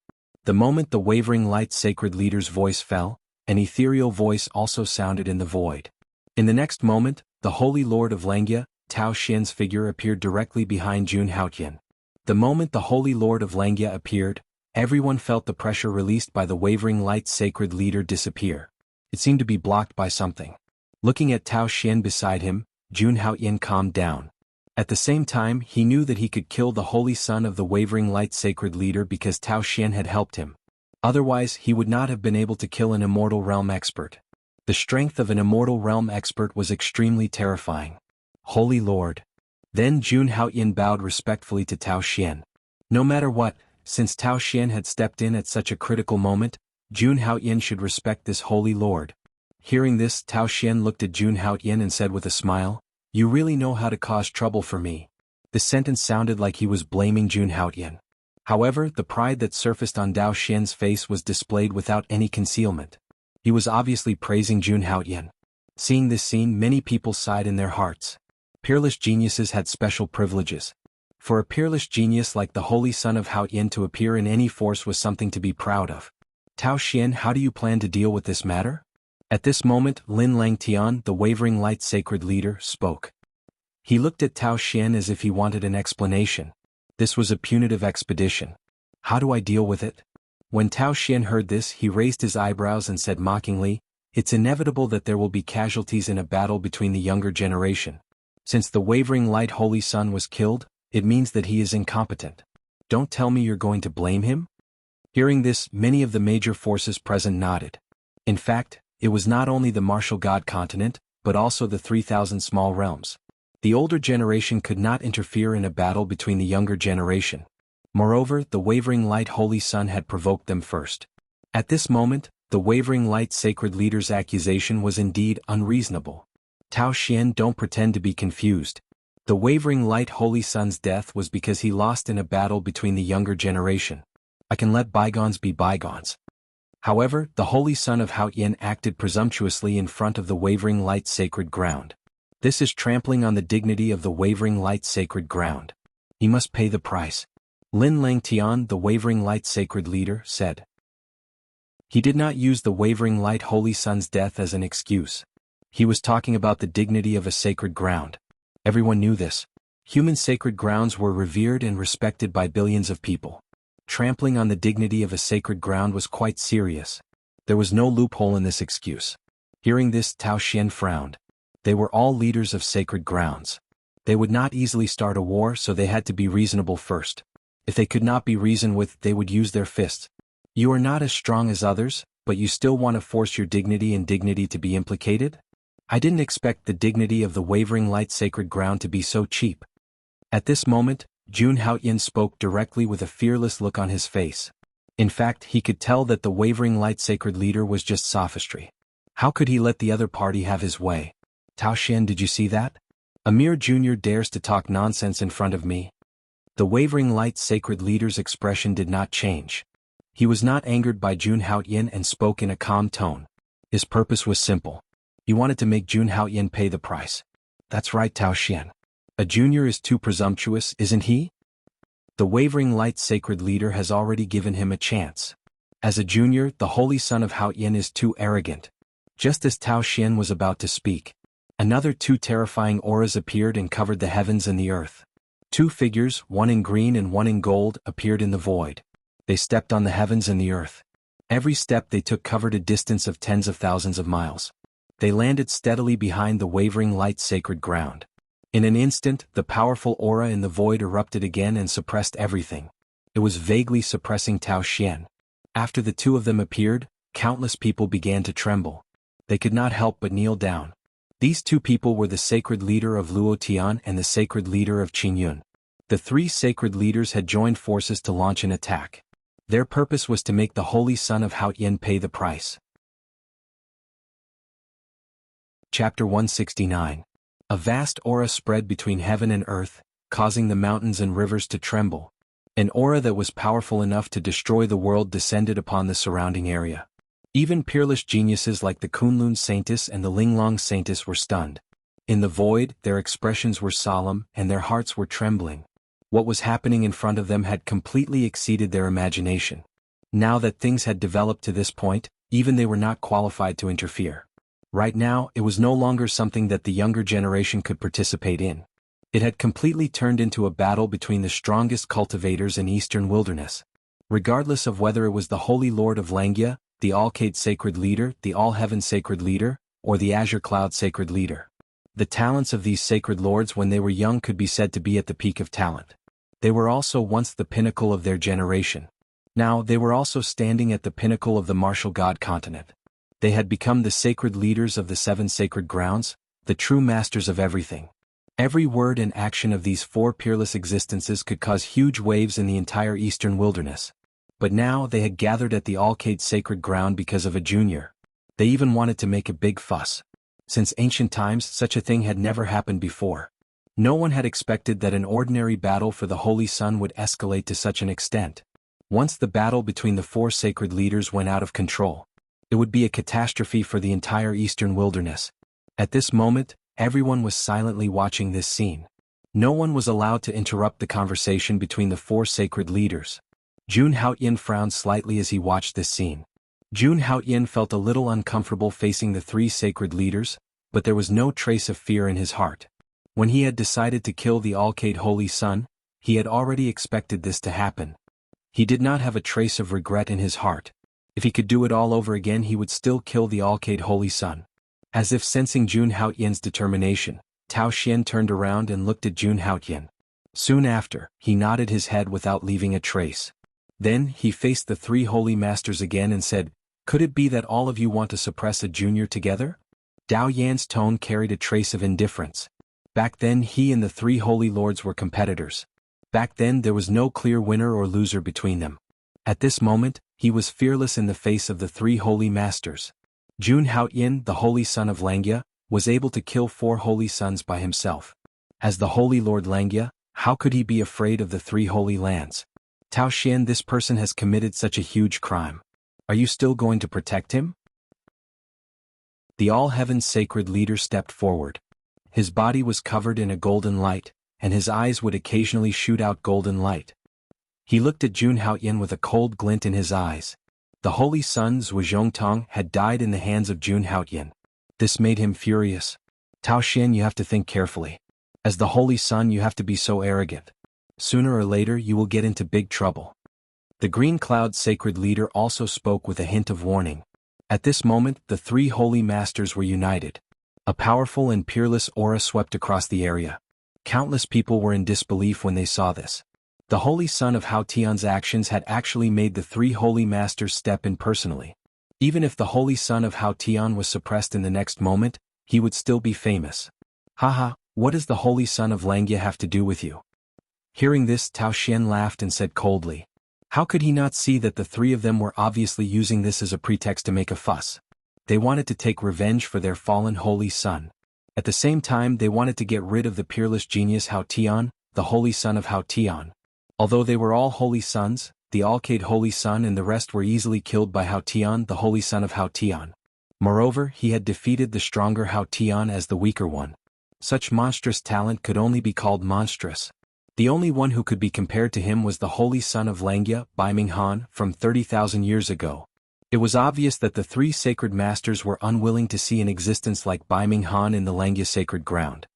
The moment the Wavering Light Sacred Leader's voice fell, an ethereal voice also sounded in the void. In the next moment, the Holy Lord of Langya, Tao Xian's figure appeared directly behind Jun Haoyin. The moment the Holy Lord of Langya appeared, everyone felt the pressure released by the Wavering Light Sacred Leader disappear. It seemed to be blocked by something. Looking at Tao Xian beside him, Jun Haoyin calmed down. At the same time, he knew that he could kill the holy son of the Wavering Light Sacred Leader because Tao Xian had helped him. Otherwise, he would not have been able to kill an Immortal Realm expert. The strength of an Immortal Realm expert was extremely terrifying. Holy Lord. Then Jun Haoyan bowed respectfully to Tao Xian. No matter what, since Tao Xian had stepped in at such a critical moment, Jun Haoyan should respect this Holy Lord. Hearing this, Tao Xian looked at Jun Haoyan and said with a smile, "You really know how to cause trouble for me." The sentence sounded like he was blaming Jun Haoyan. However, the pride that surfaced on Tao Xian's face was displayed without any concealment. He was obviously praising Jun Haoyan. Seeing this scene, many people sighed in their hearts. Peerless geniuses had special privileges. For a peerless genius like the Holy Son of Haoyan to appear in any force was something to be proud of. Tao Xian, how do you plan to deal with this matter? At this moment, Lin Langtian, the Wavering Light Sacred Leader, spoke. He looked at Tao Xian as if he wanted an explanation. This was a punitive expedition. How do I deal with it? When Tao Xian heard this, he raised his eyebrows and said mockingly, "It's inevitable that there will be casualties in a battle between the younger generation. Since the Wavering Light Holy Son was killed, it means that he is incompetent. Don't tell me you're going to blame him?" Hearing this, many of the major forces present nodded. In fact, it was not only the martial god continent, but also the 3,000 small realms. The older generation could not interfere in a battle between the younger generation. Moreover, the Wavering Light Holy Son had provoked them first. At this moment, the Wavering Light Sacred Leader's accusation was indeed unreasonable. Tao Xian, don't pretend to be confused. The Wavering Light Holy Son's death was because he lost in a battle between the younger generation. I can let bygones be bygones. However, the Holy Son of Haoyan acted presumptuously in front of the Wavering Light Sacred Ground. This is trampling on the dignity of the Wavering Light Sacred Ground. He must pay the price. Lin Langtian, the Wavering Light Sacred Leader, said. He did not use the Wavering Light Holy Son's death as an excuse. He was talking about the dignity of a sacred ground. Everyone knew this. Human sacred grounds were revered and respected by billions of people. Trampling on the dignity of a sacred ground was quite serious. There was no loophole in this excuse. Hearing this, Tao Xian frowned. They were all leaders of sacred grounds. They would not easily start a war, so they had to be reasonable first. If they could not be reasoned with, they would use their fists. You are not as strong as others, but you still want to force your dignity and dignity to be implicated? I didn't expect the dignity of the Wavering Light Sacred Ground to be so cheap. At this moment, Jun Haoyan spoke directly with a fearless look on his face. In fact, he could tell that the Wavering Light Sacred Leader was just sophistry. How could he let the other party have his way? Tao Xian, did you see that? A mere junior dares to talk nonsense in front of me. The Wavering Light Sacred Leader's expression did not change. He was not angered by Jun Haoyan and spoke in a calm tone. His purpose was simple. He wanted to make Jun Haoyan pay the price. That's right, Tao Xian. A junior is too presumptuous, isn't he? The Wavering Light Sacred Leader has already given him a chance. As a junior, the Holy Son of Haoyan is too arrogant. Just as Tao Xian was about to speak, another two terrifying auras appeared and covered the heavens and the earth. Two figures, one in green and one in gold, appeared in the void. They stepped on the heavens and the earth. Every step they took covered a distance of tens of thousands of miles. They landed steadily behind the Wavering Light Sacred Ground. In an instant, the powerful aura in the void erupted again and suppressed everything. It was vaguely suppressing Tao Xian. After the two of them appeared, countless people began to tremble. They could not help but kneel down. These two people were the sacred leader of Luo Tian and the sacred leader of Qingyun. The three sacred leaders had joined forces to launch an attack. Their purpose was to make the Holy Son of Haoyan pay the price. Chapter 169. A vast aura spread between heaven and earth, causing the mountains and rivers to tremble. An aura that was powerful enough to destroy the world descended upon the surrounding area. Even peerless geniuses like the Kunlun Saintess and the Linglong Saintess were stunned. In the void, their expressions were solemn and their hearts were trembling. What was happening in front of them had completely exceeded their imagination. Now that things had developed to this point, even they were not qualified to interfere. Right now, it was no longer something that the younger generation could participate in. It had completely turned into a battle between the strongest cultivators in Eastern Wilderness. Regardless of whether it was the Holy Lord of Langya, the All-Cade Sacred Leader, the All-Heaven Sacred Leader, or the Azure Cloud Sacred Leader. The talents of these sacred lords when they were young could be said to be at the peak of talent. They were also once the pinnacle of their generation. Now they were also standing at the pinnacle of the martial god continent. They had become the sacred leaders of the 7 sacred grounds, the true masters of everything. Every word and action of these 4 peerless existences could cause huge waves in the entire eastern wilderness. But now they had gathered at the Alcade sacred ground because of a junior. They even wanted to make a big fuss. Since ancient times, such a thing had never happened before. No one had expected that an ordinary battle for the Holy Sun would escalate to such an extent. Once the battle between the 4 sacred leaders went out of control, it would be a catastrophe for the entire eastern wilderness. At this moment, everyone was silently watching this scene. No one was allowed to interrupt the conversation between the 4 sacred leaders. Jun Haoyan frowned slightly as he watched this scene. Jun Haoyan felt a little uncomfortable facing the 3 sacred leaders, but there was no trace of fear in his heart. When he had decided to kill the Alcade Holy Sun, he had already expected this to happen. He did not have a trace of regret in his heart. If he could do it all over again, he would still kill the Alcade Holy Sun. As if sensing Jun Haoyan's determination, Tao Xian turned around and looked at Jun Haoyan. Soon after, he nodded his head without leaving a trace. Then, he faced the 3 holy masters again and said, "Could it be that all of you want to suppress a junior together?" Dao Yan's tone carried a trace of indifference. Back then he and the 3 holy lords were competitors. Back then there was no clear winner or loser between them. At this moment, he was fearless in the face of the 3 holy masters. Jun Haoyan, the holy son of Langya, was able to kill 4 holy sons by himself. As the holy lord Langya, how could he be afraid of the 3 holy lands? Tao Xian, this person has committed such a huge crime. Are you still going to protect him? The All-Heaven's sacred leader stepped forward. His body was covered in a golden light, and his eyes would occasionally shoot out golden light. He looked at Jun Haoyan with a cold glint in his eyes. The holy son Zhuozhongtong had died in the hands of Jun Haoyan. This made him furious. Tao Xian, you have to think carefully. As the holy son, you have to be so arrogant. Sooner or later you will get into big trouble. The Green Cloud sacred leader also spoke with a hint of warning. At this moment, the 3 holy masters were united. A powerful and peerless aura swept across the area. Countless people were in disbelief when they saw this. The holy son of Hao Tian's actions had actually made the 3 holy masters step in personally. Even if the holy son of Hao Tian was suppressed in the next moment, he would still be famous. Haha, what does the holy son of Langya have to do with you? Hearing this, Tao Xian laughed and said coldly, how could he not see that the 3 of them were obviously using this as a pretext to make a fuss? They wanted to take revenge for their fallen holy son. At the same time, they wanted to get rid of the peerless genius Hao Tian, the holy son of Hao Tian. Although they were all holy sons, the Alcade holy son and the rest were easily killed by Hao Tian, the holy son of Hao Tian. Moreover, he had defeated the stronger Hao Tian as the weaker one. Such monstrous talent could only be called monstrous. The only one who could be compared to him was the holy son of Langya, Bai Minghan, from 30,000 years ago. It was obvious that the 3 sacred masters were unwilling to see an existence like Bai Minghan in the Langya sacred ground.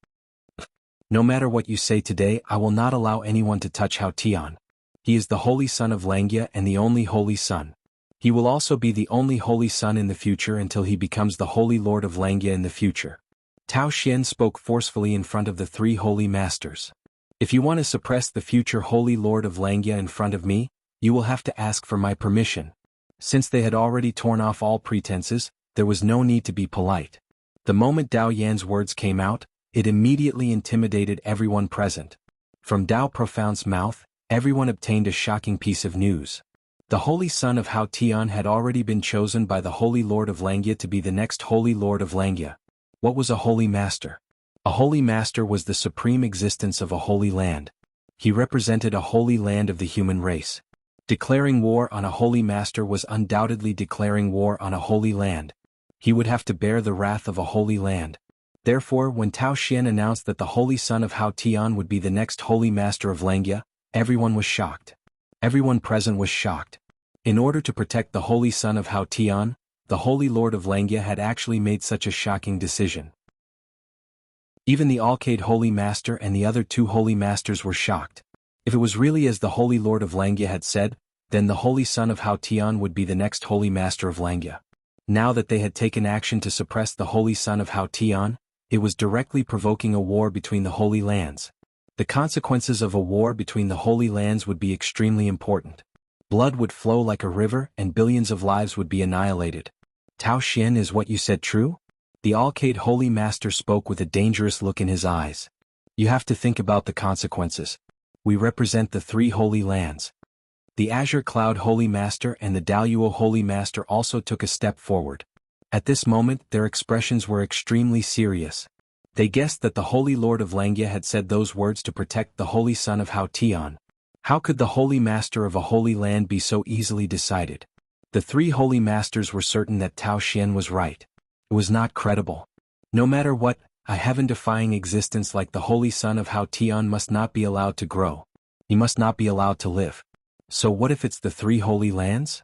No matter what you say today, I will not allow anyone to touch Hao Tian. He is the holy son of Langya and the only holy son. He will also be the only holy son in the future until he becomes the holy lord of Langya in the future. Tao Xian spoke forcefully in front of the 3 holy masters. If you want to suppress the future holy lord of Langya in front of me, you will have to ask for my permission. Since they had already torn off all pretenses, there was no need to be polite. The moment Dao Yan's words came out, it immediately intimidated everyone present. From Dao Profound's mouth, everyone obtained a shocking piece of news. The holy son of Hao Tian had already been chosen by the holy lord of Langya to be the next holy lord of Langya. What was a holy master? A holy master was the supreme existence of a holy land. He represented a holy land of the human race. Declaring war on a holy master was undoubtedly declaring war on a holy land. He would have to bear the wrath of a holy land. Therefore, when Tao Xian announced that the holy son of Hao Tian would be the next holy master of Langya, everyone was shocked. Everyone present was shocked. In order to protect the holy son of Hao Tian, the holy lord of Langya had actually made such a shocking decision. Even the Alcade holy master and the other 2 holy masters were shocked. If it was really as the holy lord of Langya had said, then the holy son of Hao Tian would be the next holy master of Langya. Now that they had taken action to suppress the holy son of Hao Tian, it was directly provoking a war between the Holy Lands. The consequences of a war between the Holy Lands would be extremely important. Blood would flow like a river and billions of lives would be annihilated. Tao Xian, is what you said true? The Alcade Holy Master spoke with a dangerous look in his eyes. You have to think about the consequences. We represent the three Holy Lands. The Azure Cloud Holy Master and the Daluo Holy Master also took a step forward. At this moment, their expressions were extremely serious. They guessed that the Holy Lord of Langya had said those words to protect the Holy Son of Hao Tian. How could the Holy Master of a Holy Land be so easily decided? The three Holy Masters were certain that Tao Xian was right. It was not credible. No matter what, a heaven-defying existence like the Holy Son of Hao Tian must not be allowed to grow. He must not be allowed to live. So what if it's the three Holy Lands?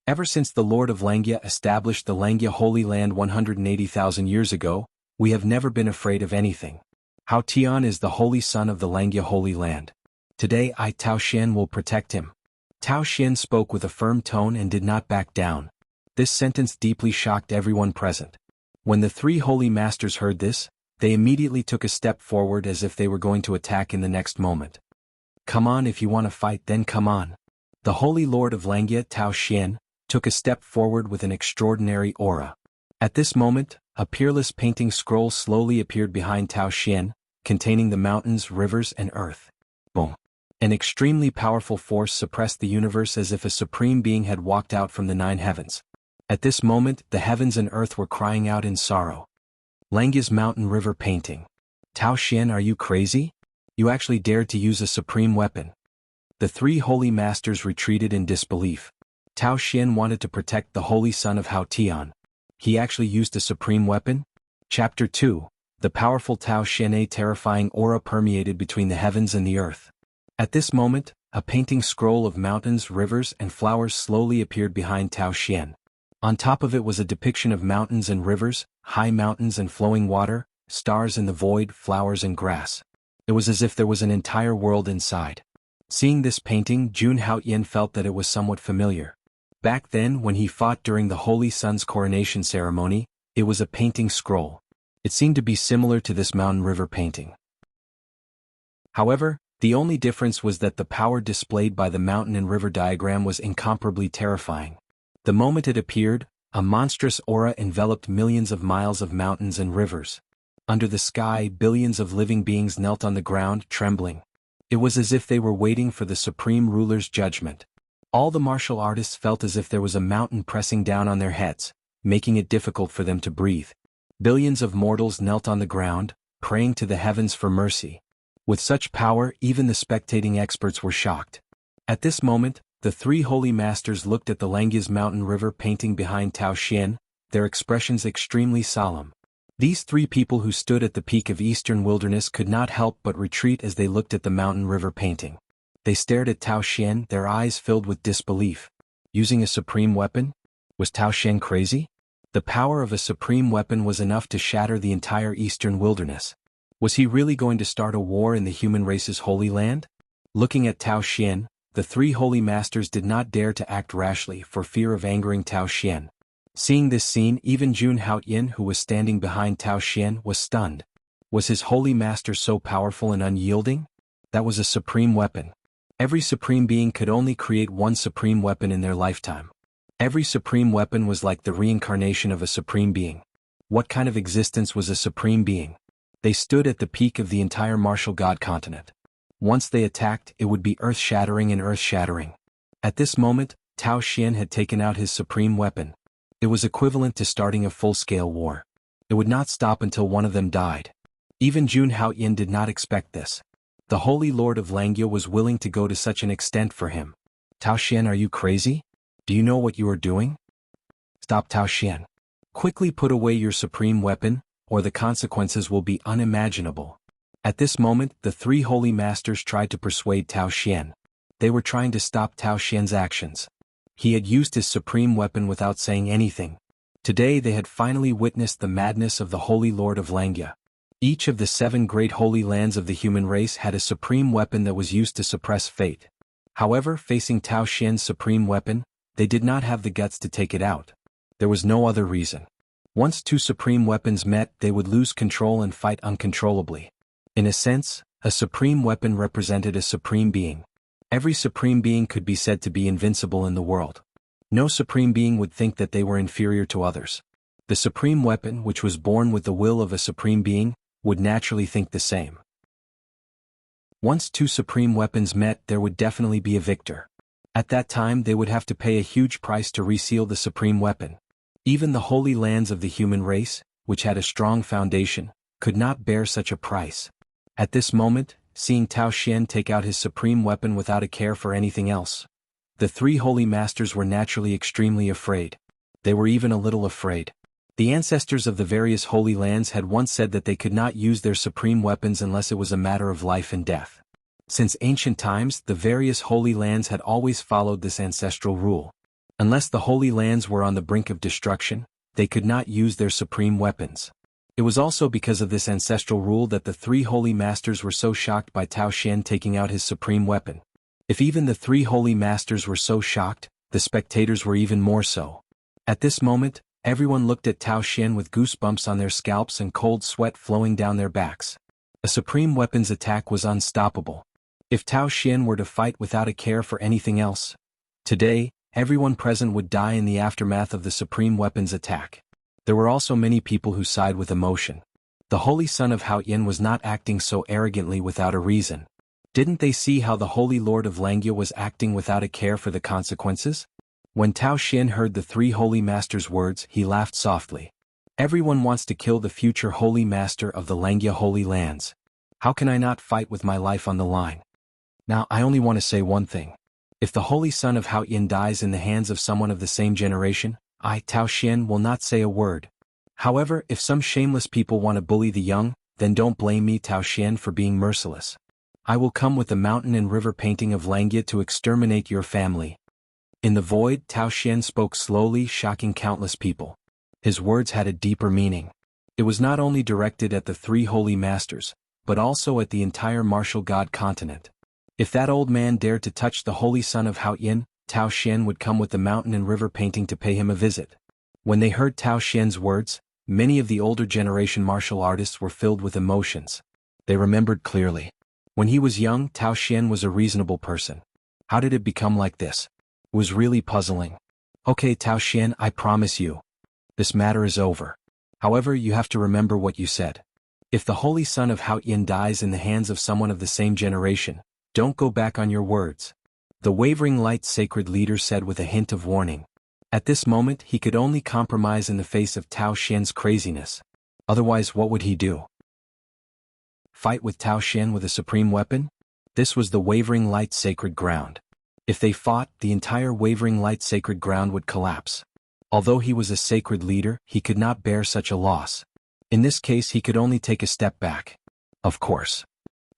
Ever since the Lord of Langya established the Langya Holy Land 180,000 years ago, we have never been afraid of anything. Hao Tian is the Holy Son of the Langya Holy Land. Today I, Tao Xian, will protect him. Tao Xian spoke with a firm tone and did not back down. This sentence deeply shocked everyone present. When the three Holy Masters heard this, they immediately took a step forward as if they were going to attack in the next moment. Come on, if you want to fight, then come on. The Holy Lord of Langya, Tao Xian, took a step forward with an extraordinary aura. At this moment, a peerless painting scroll slowly appeared behind Tao Xian, containing the mountains, rivers, and earth. Boom. An extremely powerful force suppressed the universe as if a supreme being had walked out from the 9 heavens. At this moment, the heavens and earth were crying out in sorrow. Langya's mountain river painting. Tao Xian, are you crazy? You actually dared to use a supreme weapon. The three Holy Masters retreated in disbelief. Tao Xian wanted to protect the Holy Son of Hao Tian. He actually used a supreme weapon? Chapter 2. The powerful Tao Xian. A terrifying aura permeated between the heavens and the earth. At this moment, a painting scroll of mountains, rivers, and flowers slowly appeared behind Tao Xian. On top of it was a depiction of mountains and rivers, high mountains and flowing water, stars in the void, flowers and grass. It was as if there was an entire world inside. Seeing this painting, Jun Haoyan felt that it was somewhat familiar. Back then, when he fought during the Holy Son's coronation ceremony, it was a painting scroll. It seemed to be similar to this mountain river painting. However, the only difference was that the power displayed by the mountain and river diagram was incomparably terrifying. The moment it appeared, a monstrous aura enveloped millions of miles of mountains and rivers. Under the sky, billions of living beings knelt on the ground, trembling. It was as if they were waiting for the supreme ruler's judgment. All the martial artists felt as if there was a mountain pressing down on their heads, making it difficult for them to breathe. Billions of mortals knelt on the ground, praying to the heavens for mercy. With such power, even the spectating experts were shocked. At this moment, the three Holy Masters looked at the Langya's mountain river painting behind Tao Xian, their expressions extremely solemn. These three people who stood at the peak of eastern wilderness could not help but retreat as they looked at the mountain river painting. They stared at Tao Xian, their eyes filled with disbelief. Using a supreme weapon? Was Tao Xian crazy? The power of a supreme weapon was enough to shatter the entire eastern wilderness. Was he really going to start a war in the human race's holy land? Looking at Tao Xian, the three Holy Masters did not dare to act rashly for fear of angering Tao Xian. Seeing this scene, even Jun Haoyan, who was standing behind Tao Xian, was stunned. Was his Holy Master so powerful and unyielding? That was a supreme weapon. Every supreme being could only create one supreme weapon in their lifetime. Every supreme weapon was like the reincarnation of a supreme being. What kind of existence was a supreme being? They stood at the peak of the entire martial god continent. Once they attacked, it would be earth-shattering and earth-shattering. At this moment, Tao Xian had taken out his supreme weapon. It was equivalent to starting a full-scale war. It would not stop until one of them died. Even Jun Haoyan did not expect this. The Holy Lord of Langya was willing to go to such an extent for him. Tao Xian, are you crazy? Do you know what you are doing? Stop, Tao Xian. Quickly put away your supreme weapon, or the consequences will be unimaginable. At this moment, the three Holy Masters tried to persuade Tao Xian. They were trying to stop Tao Xian's actions. He had used his supreme weapon without saying anything. Today they had finally witnessed the madness of the Holy Lord of Langya. Each of the 7 great holy lands of the human race had a supreme weapon that was used to suppress fate. However, facing Tao Xian's supreme weapon, they did not have the guts to take it out. There was no other reason. Once two supreme weapons met, they would lose control and fight uncontrollably. In a sense, a supreme weapon represented a supreme being. Every supreme being could be said to be invincible in the world. No supreme being would think that they were inferior to others. The supreme weapon, which was born with the will of a supreme being, would naturally think the same. Once two supreme weapons met, there would definitely be a victor. At that time they would have to pay a huge price to reseal the supreme weapon. Even the holy lands of the human race, which had a strong foundation, could not bear such a price. At this moment, seeing Tao Xian take out his supreme weapon without a care for anything else, the three holy masters were naturally extremely afraid. They were even a little afraid. The ancestors of the various holy lands had once said that they could not use their supreme weapons unless it was a matter of life and death. Since ancient times, the various holy lands had always followed this ancestral rule. Unless the holy lands were on the brink of destruction, they could not use their supreme weapons. It was also because of this ancestral rule that the three holy masters were so shocked by Tao Xian taking out his supreme weapon. If even the three holy masters were so shocked, the spectators were even more so. At this moment, everyone looked at Tao Xian with goosebumps on their scalps and cold sweat flowing down their backs. A supreme weapon's attack was unstoppable. If Tao Xian were to fight without a care for anything else, today, everyone present would die in the aftermath of the supreme weapon's attack. There were also many people who sighed with emotion. The holy son of Hao Yin was not acting so arrogantly without a reason. Didn't they see how the holy lord of Langya was acting without a care for the consequences? When Tao Xian heard the three holy masters' words, he laughed softly. Everyone wants to kill the future holy master of the Langya holy lands. How can I not fight with my life on the line? Now I only want to say one thing. If the holy son of Hao Yin dies in the hands of someone of the same generation, I, Tao Xian, will not say a word. However, if some shameless people want to bully the young, then don't blame me, Tao Xian, for being merciless. I will come with the mountain and river painting of Langya to exterminate your family. In the void, Tao Xian spoke slowly, shocking countless people. His words had a deeper meaning. It was not only directed at the three holy masters, but also at the entire martial god continent. If that old man dared to touch the holy son of Hao Yin, Tao Xian would come with the mountain and river painting to pay him a visit. When they heard Tao Xian's words, many of the older generation martial artists were filled with emotions. They remembered clearly. When he was young, Tao Xian was a reasonable person. How did it become like this? It was really puzzling. Okay, Tao Xian, I promise you. This matter is over. However, you have to remember what you said. If the holy son of Hao Yin dies in the hands of someone of the same generation, don't go back on your words. The wavering light sacred leader said with a hint of warning. At this moment he could only compromise in the face of Tao Xian's craziness. Otherwise what would he do? Fight with Tao Xian with a supreme weapon? This was the wavering light sacred ground. If they fought, the entire wavering light sacred ground would collapse. Although he was a sacred leader, he could not bear such a loss. In this case he could only take a step back. Of course.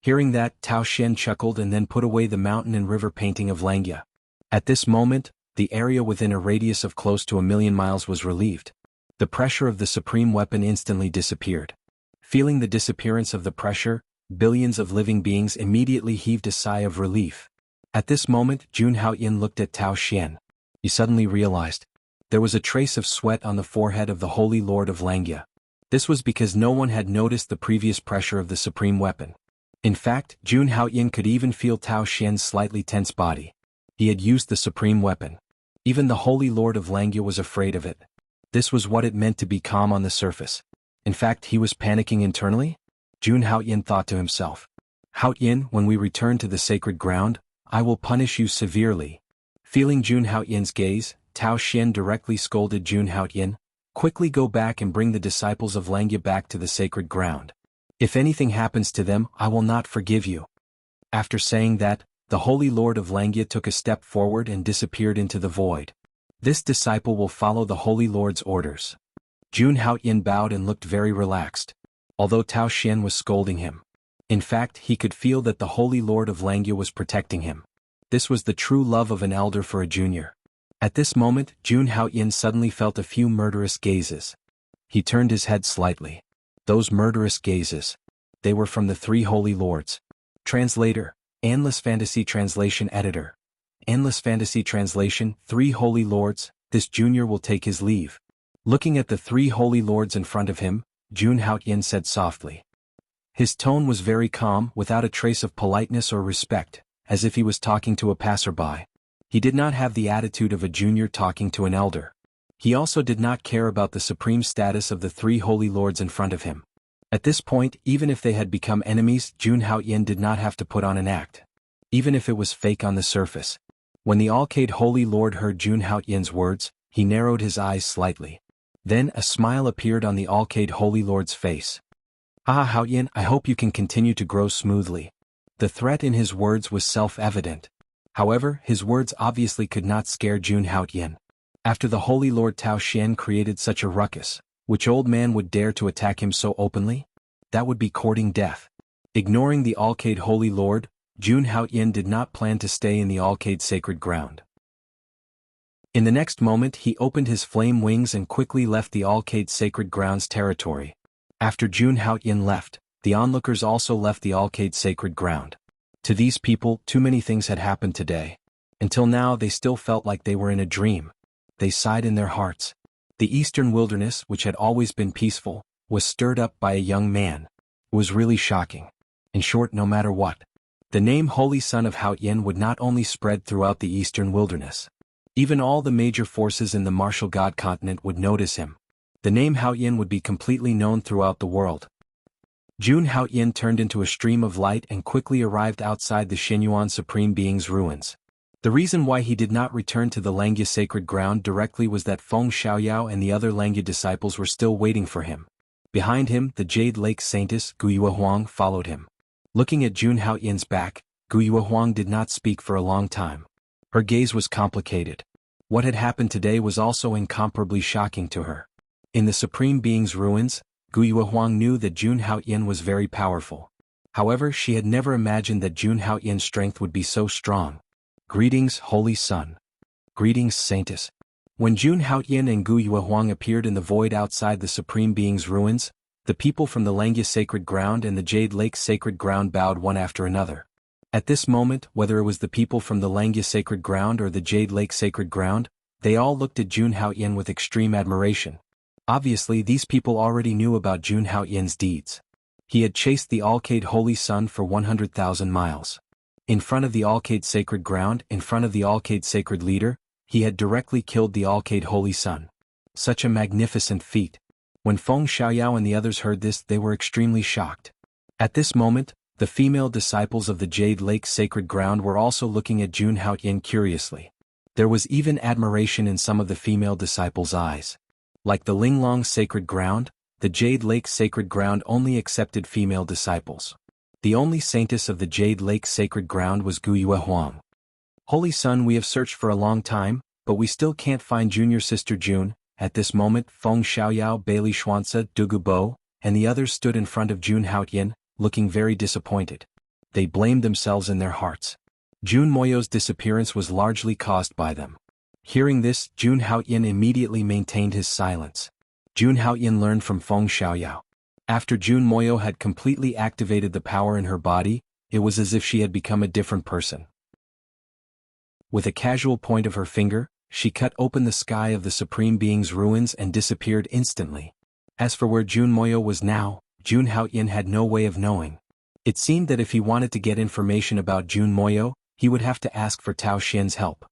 Hearing that, Tao Xian chuckled and then put away the mountain and river painting of Langya. At this moment, the area within a radius of close to 1,000,000 miles was relieved. The pressure of the supreme weapon instantly disappeared. Feeling the disappearance of the pressure, billions of living beings immediately heaved a sigh of relief. At this moment, Jun Haoyin looked at Tao Xian. He suddenly realized. There was a trace of sweat on the forehead of the Holy Lord of Langya. This was because no one had noticed the previous pressure of the supreme weapon. In fact, Jun Haoyin could even feel Tao Xian's slightly tense body. He had used the supreme weapon. Even the Holy Lord of Langya was afraid of it. This was what it meant to be calm on the surface. In fact, he was panicking internally? Jun Haoyin thought to himself. Haoyin, when we return to the sacred ground, I will punish you severely. Feeling Jun Haoyin's gaze, Tao Xian directly scolded Jun Haoyin. Quickly go back and bring the disciples of Langya back to the sacred ground. If anything happens to them, I will not forgive you. After saying that, the Holy Lord of Langya took a step forward and disappeared into the void. This disciple will follow the Holy Lord's orders. Jun Haoyin bowed and looked very relaxed. Although Tao Xian was scolding him. In fact, he could feel that the Holy Lord of Langya was protecting him. This was the true love of an elder for a junior. At this moment, Jun Haoyin suddenly felt a few murderous gazes. He turned his head slightly. Those murderous gazes. They were from the three holy lords. Translator, Endless Fantasy Translation Editor. Endless Fantasy Translation, Three Holy Lords, this junior will take his leave. Looking at the three holy lords in front of him, Jun Haoyin said softly. His tone was very calm, without a trace of politeness or respect, as if he was talking to a passerby. He did not have the attitude of a junior talking to an elder. He also did not care about the supreme status of the three holy lords in front of him. At this point, even if they had become enemies, Jun Haoyin did not have to put on an act. Even if it was fake on the surface. When the Alcade Holy Lord heard Jun Haoyin's words, he narrowed his eyes slightly. Then a smile appeared on the Alcade Holy Lord's face. Ah, Haoyin, I hope you can continue to grow smoothly. The threat in his words was self-evident. However, his words obviously could not scare Jun Haoyin. After the Holy Lord Tao Xian created such a ruckus, which old man would dare to attack him so openly? That would be courting death. Ignoring the Alcade Holy Lord, Jun Haoyin did not plan to stay in the Alcade sacred ground. In the next moment he opened his flame wings and quickly left the Alcade sacred ground's territory. After Jun Haoyin left, the onlookers also left the Alcade sacred ground. To these people, too many things had happened today. Until now they still felt like they were in a dream. They sighed in their hearts. The eastern wilderness, which had always been peaceful, was stirred up by a young man. It was really shocking. In short, no matter what, the name Holy Son of Haoyin would not only spread throughout the eastern wilderness. Even all the major forces in the martial god continent would notice him. The name Haoyin would be completely known throughout the world. Jun Haoyin turned into a stream of light and quickly arrived outside the Xinyuan Supreme Being's ruins. The reason why he did not return to the Langya sacred ground directly was that Feng Xiaoyao and the other Langya disciples were still waiting for him. Behind him, the Jade Lake Saintess Gu Yuehuang followed him. Looking at Jun Haoyin's back, Gu Yuehuang did not speak for a long time. Her gaze was complicated. What had happened today was also incomparably shocking to her. In the Supreme Being's ruins, Gu Yuehuang knew that Jun Haoyin was very powerful. However, she had never imagined that Jun Haoyin's strength would be so strong. Greetings, Holy Son. Greetings, Saintess. When Jun Haoyin and Gu Yuehuang appeared in the void outside the Supreme Being's ruins, the people from the Langya sacred ground and the Jade Lake sacred ground bowed one after another. At this moment, whether it was the people from the Langya sacred ground or the Jade Lake sacred ground, they all looked at Jun Haoyin with extreme admiration. Obviously, these people already knew about Jun Haoyin's deeds. He had chased the Alcade Holy Sun for 100,000 miles. In front of the Alcade sacred ground, in front of the Alcade sacred leader, he had directly killed the Alcade Holy Sun. Such a magnificent feat. When Feng Xiaoyao and the others heard this, they were extremely shocked. At this moment, the female disciples of the Jade Lake sacred ground were also looking at Jun Haoyin curiously. There was even admiration in some of the female disciples' eyes. Like the Linglong sacred ground, the Jade Lake sacred ground only accepted female disciples. The only saintess of the Jade Lake sacred ground was Gu Yuehuang. Holy Son, we have searched for a long time, but we still can't find junior sister Jun. At this moment, Feng Xiaoyao, Bailey Xuanzi, Dugu Bo, and the others stood in front of Jun Haoyin, looking very disappointed. They blamed themselves in their hearts. Jun Moyo's disappearance was largely caused by them. Hearing this, Jun Haoyin immediately maintained his silence. Jun Haoyin learned from Feng Xiaoyao. After Jun Moyo had completely activated the power in her body, it was as if she had become a different person. With a casual point of her finger, she cut open the sky of the Supreme Being's ruins and disappeared instantly. As for where Jun Moyo was now, Jun Haoyin had no way of knowing. It seemed that if he wanted to get information about Jun Moyo, he would have to ask for Tao Xian's help.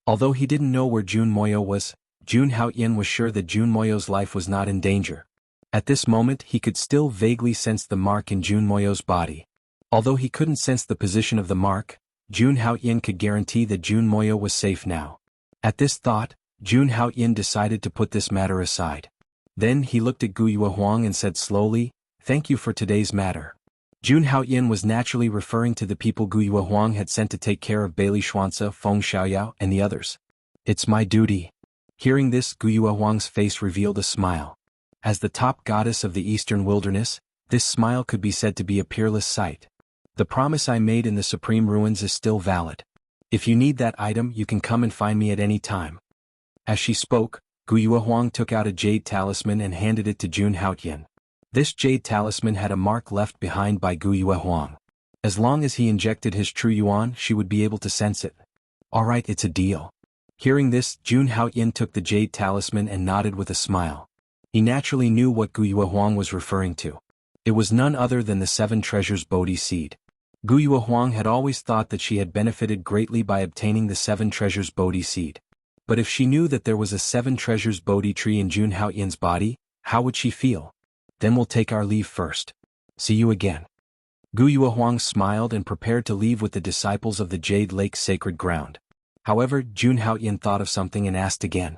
Although he didn't know where Jun Moyo was, Jun Haoyin was sure that Jun Moyo's life was not in danger. At this moment he could still vaguely sense the mark in Jun Moyo's body. Although he couldn't sense the position of the mark, Jun Haoyin could guarantee that Jun Moyo was safe now. At this thought, Jun Haoyin decided to put this matter aside. Then he looked at Gu Yuehuang and said slowly, "Thank you for today's matter." Jun Haoyin was naturally referring to the people Gu Yuehuang had sent to take care of Bailey Xuanzi, Feng Xiaoyao, and the others. "It's my duty." Hearing this, Gu Yuehuang's face revealed a smile. As the top goddess of the eastern wilderness, this smile could be said to be a peerless sight. "The promise I made in the Supreme Ruins is still valid. If you need that item, you can come and find me at any time." As she spoke, Gu Yuehuang took out a jade talisman and handed it to Jun Haoyin. This jade talisman had a mark left behind by Gu Yuehuang. As long as he injected his true yuan, she would be able to sense it. "Alright, it's a deal." Hearing this, Jun Haoyin took the jade talisman and nodded with a smile. He naturally knew what Guyue Huang was referring to. It was none other than the 7 treasures Bodhi seed. Guyue Huang had always thought that she had benefited greatly by obtaining the 7 treasures Bodhi seed. But if she knew that there was a 7 treasures Bodhi tree in Jun Haoyan's body, how would she feel? Then we'll take our leave first. See you again. Guyue Huang smiled and prepared to leave with the disciples of the Jade Lake Sacred Ground. However, Jun Haoyan thought of something and asked again.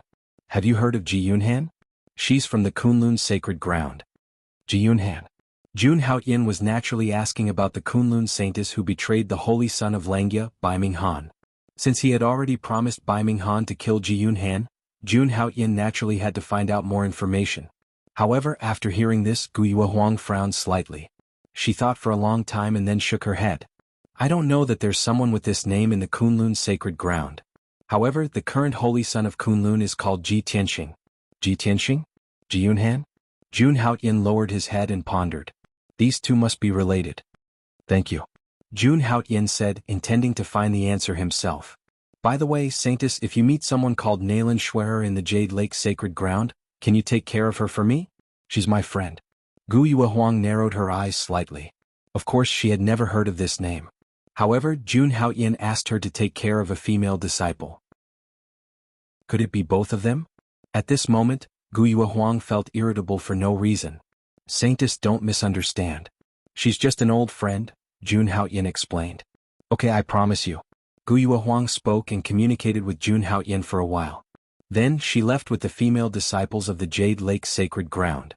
Have you heard of Ji Yunhan? She's from the Kunlun Sacred Ground. Ji Yunhan. Jun Haoyan was naturally asking about the Kunlun saintess who betrayed the holy son of Langya, Bai Minghan. Since he had already promised Bai Minghan to kill Ji Yunhan, Jun Haoyan naturally had to find out more information. However, after hearing this, Guyue Huang frowned slightly. She thought for a long time and then shook her head. I don't know that there's someone with this name in the Kunlun Sacred Ground. However, the current holy son of Kunlun is called Ji Tianxing. Ji Tianxing? Ji Yunhan? Jun Haoyan lowered his head and pondered. These two must be related. Thank you. Jun Haoyan said, intending to find the answer himself. By the way, Saintess, if you meet someone called Naylan Schwerer in the Jade Lake Sacred Ground, can you take care of her for me? She's my friend. Guyue Huang narrowed her eyes slightly. Of course, she had never heard of this name. However, Jun Haoyan asked her to take care of a female disciple. Could it be both of them? At this moment, Guyue Huang felt irritable for no reason. Saintess, don't misunderstand. She's just an old friend, Jun Haoyan explained. Okay, I promise you. Guyue Huang spoke and communicated with Jun Haoyan for a while. Then she left with the female disciples of the Jade Lake Sacred Ground.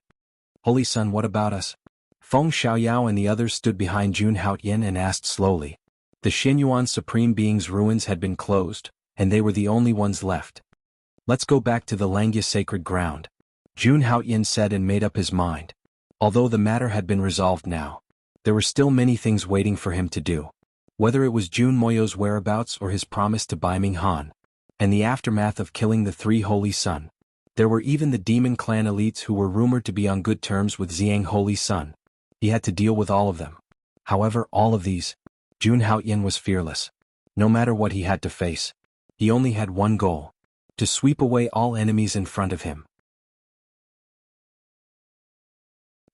Holy Son, what about us? Feng Xiaoyao and the others stood behind Jun Haoyan and asked slowly. The Xianyuan Supreme Being's ruins had been closed, and they were the only ones left. Let's go back to the Langya Sacred Ground. Jun Haoyan said and made up his mind. Although the matter had been resolved now, there were still many things waiting for him to do. Whether it was Jun Moyo's whereabouts or his promise to Bai Minghan, and the aftermath of killing the 3 Holy Sun. There were even the Demon Clan elites who were rumored to be on good terms with Xiang Holy Sun. He had to deal with all of them. However, all of these, Jun Haoyan was fearless. No matter what he had to face, he only had one goal: to sweep away all enemies in front of him.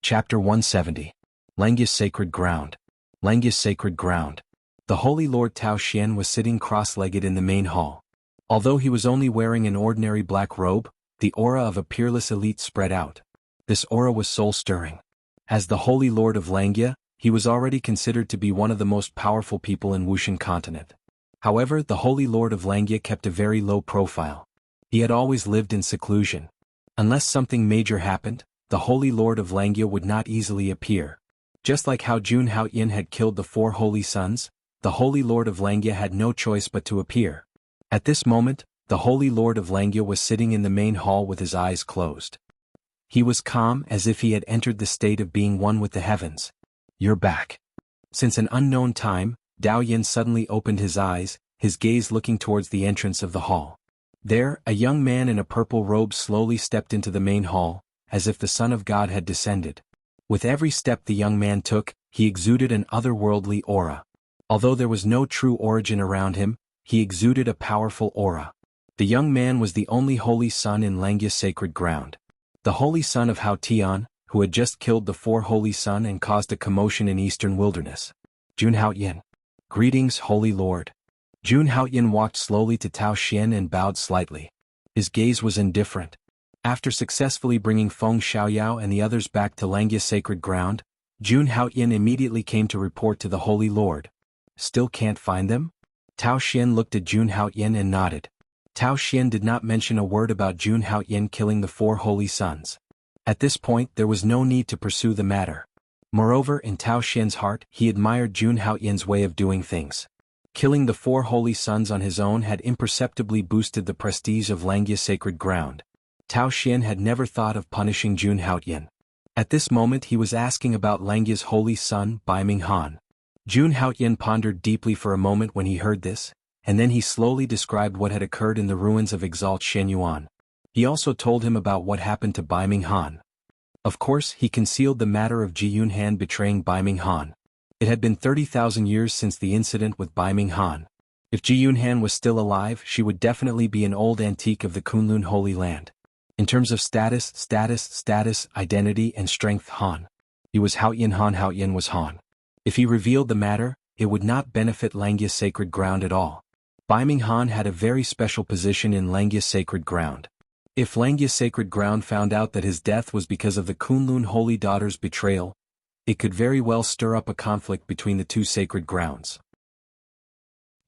Chapter 170. Langya's Sacred Ground. Langya's Sacred Ground. The Holy Lord Tao Xian was sitting cross-legged in the main hall. Although he was only wearing an ordinary black robe, the aura of a peerless elite spread out. This aura was soul-stirring. As the Holy Lord of Langya, he was already considered to be one of the most powerful people in Wuxian continent. However, the Holy Lord of Langya kept a very low profile. He had always lived in seclusion. Unless something major happened, the Holy Lord of Langya would not easily appear. Just like how Jun Haoyan had killed the 4 Holy Sons, the Holy Lord of Langya had no choice but to appear. At this moment, the Holy Lord of Langya was sitting in the main hall with his eyes closed. He was calm as if he had entered the state of being one with the heavens. You're back. Since an unknown time, Dao Yin suddenly opened his eyes, his gaze looking towards the entrance of the hall. There, a young man in a purple robe slowly stepped into the main hall, as if the Son of God had descended. With every step the young man took, he exuded an otherworldly aura. Although there was no true origin around him, he exuded a powerful aura. The young man was the only holy son in Langya's sacred ground. The holy son of Hao Tian, who had just killed the 4 holy sun and caused a commotion in eastern wilderness. Jun Haoyan. Greetings, Holy Lord. Jun Haoyan walked slowly to Tao Xian and bowed slightly. His gaze was indifferent. After successfully bringing Feng Xiaoyao and the others back to Langya's sacred ground, Jun Haoyan immediately came to report to the Holy Lord. Still can't find them? Tao Xian looked at Jun Haoyan and nodded. Tao Xian did not mention a word about Jun Haoyan killing the 4 holy sons. At this point there was no need to pursue the matter. Moreover, in Tao Xian's heart, he admired Jun Haoyan's way of doing things. Killing the 4 holy sons on his own had imperceptibly boosted the prestige of Langya's sacred ground. Tao Xian had never thought of punishing Jun Haoyan. At this moment he was asking about Langya's holy son, Bai Minghan. Jun Haoyan pondered deeply for a moment when he heard this, and then he slowly described what had occurred in the ruins of Exalt Shenyuan. He also told him about what happened to Bai Minghan. Of course, he concealed the matter of Ji Yunhan betraying Bai Minghan. It had been 30,000 years since the incident with Bai Minghan. If Ji Yunhan was still alive, she would definitely be an old antique of the Kunlun Holy Land. In terms of status, identity and strength Han. He was Haoyin Han. Haoyin was Han. If he revealed the matter, it would not benefit Langya's sacred ground at all. Baiming Han had a very special position in Langya's sacred ground. If Langya's sacred ground found out that his death was because of the Kunlun holy daughter's betrayal, it could very well stir up a conflict between the two sacred grounds.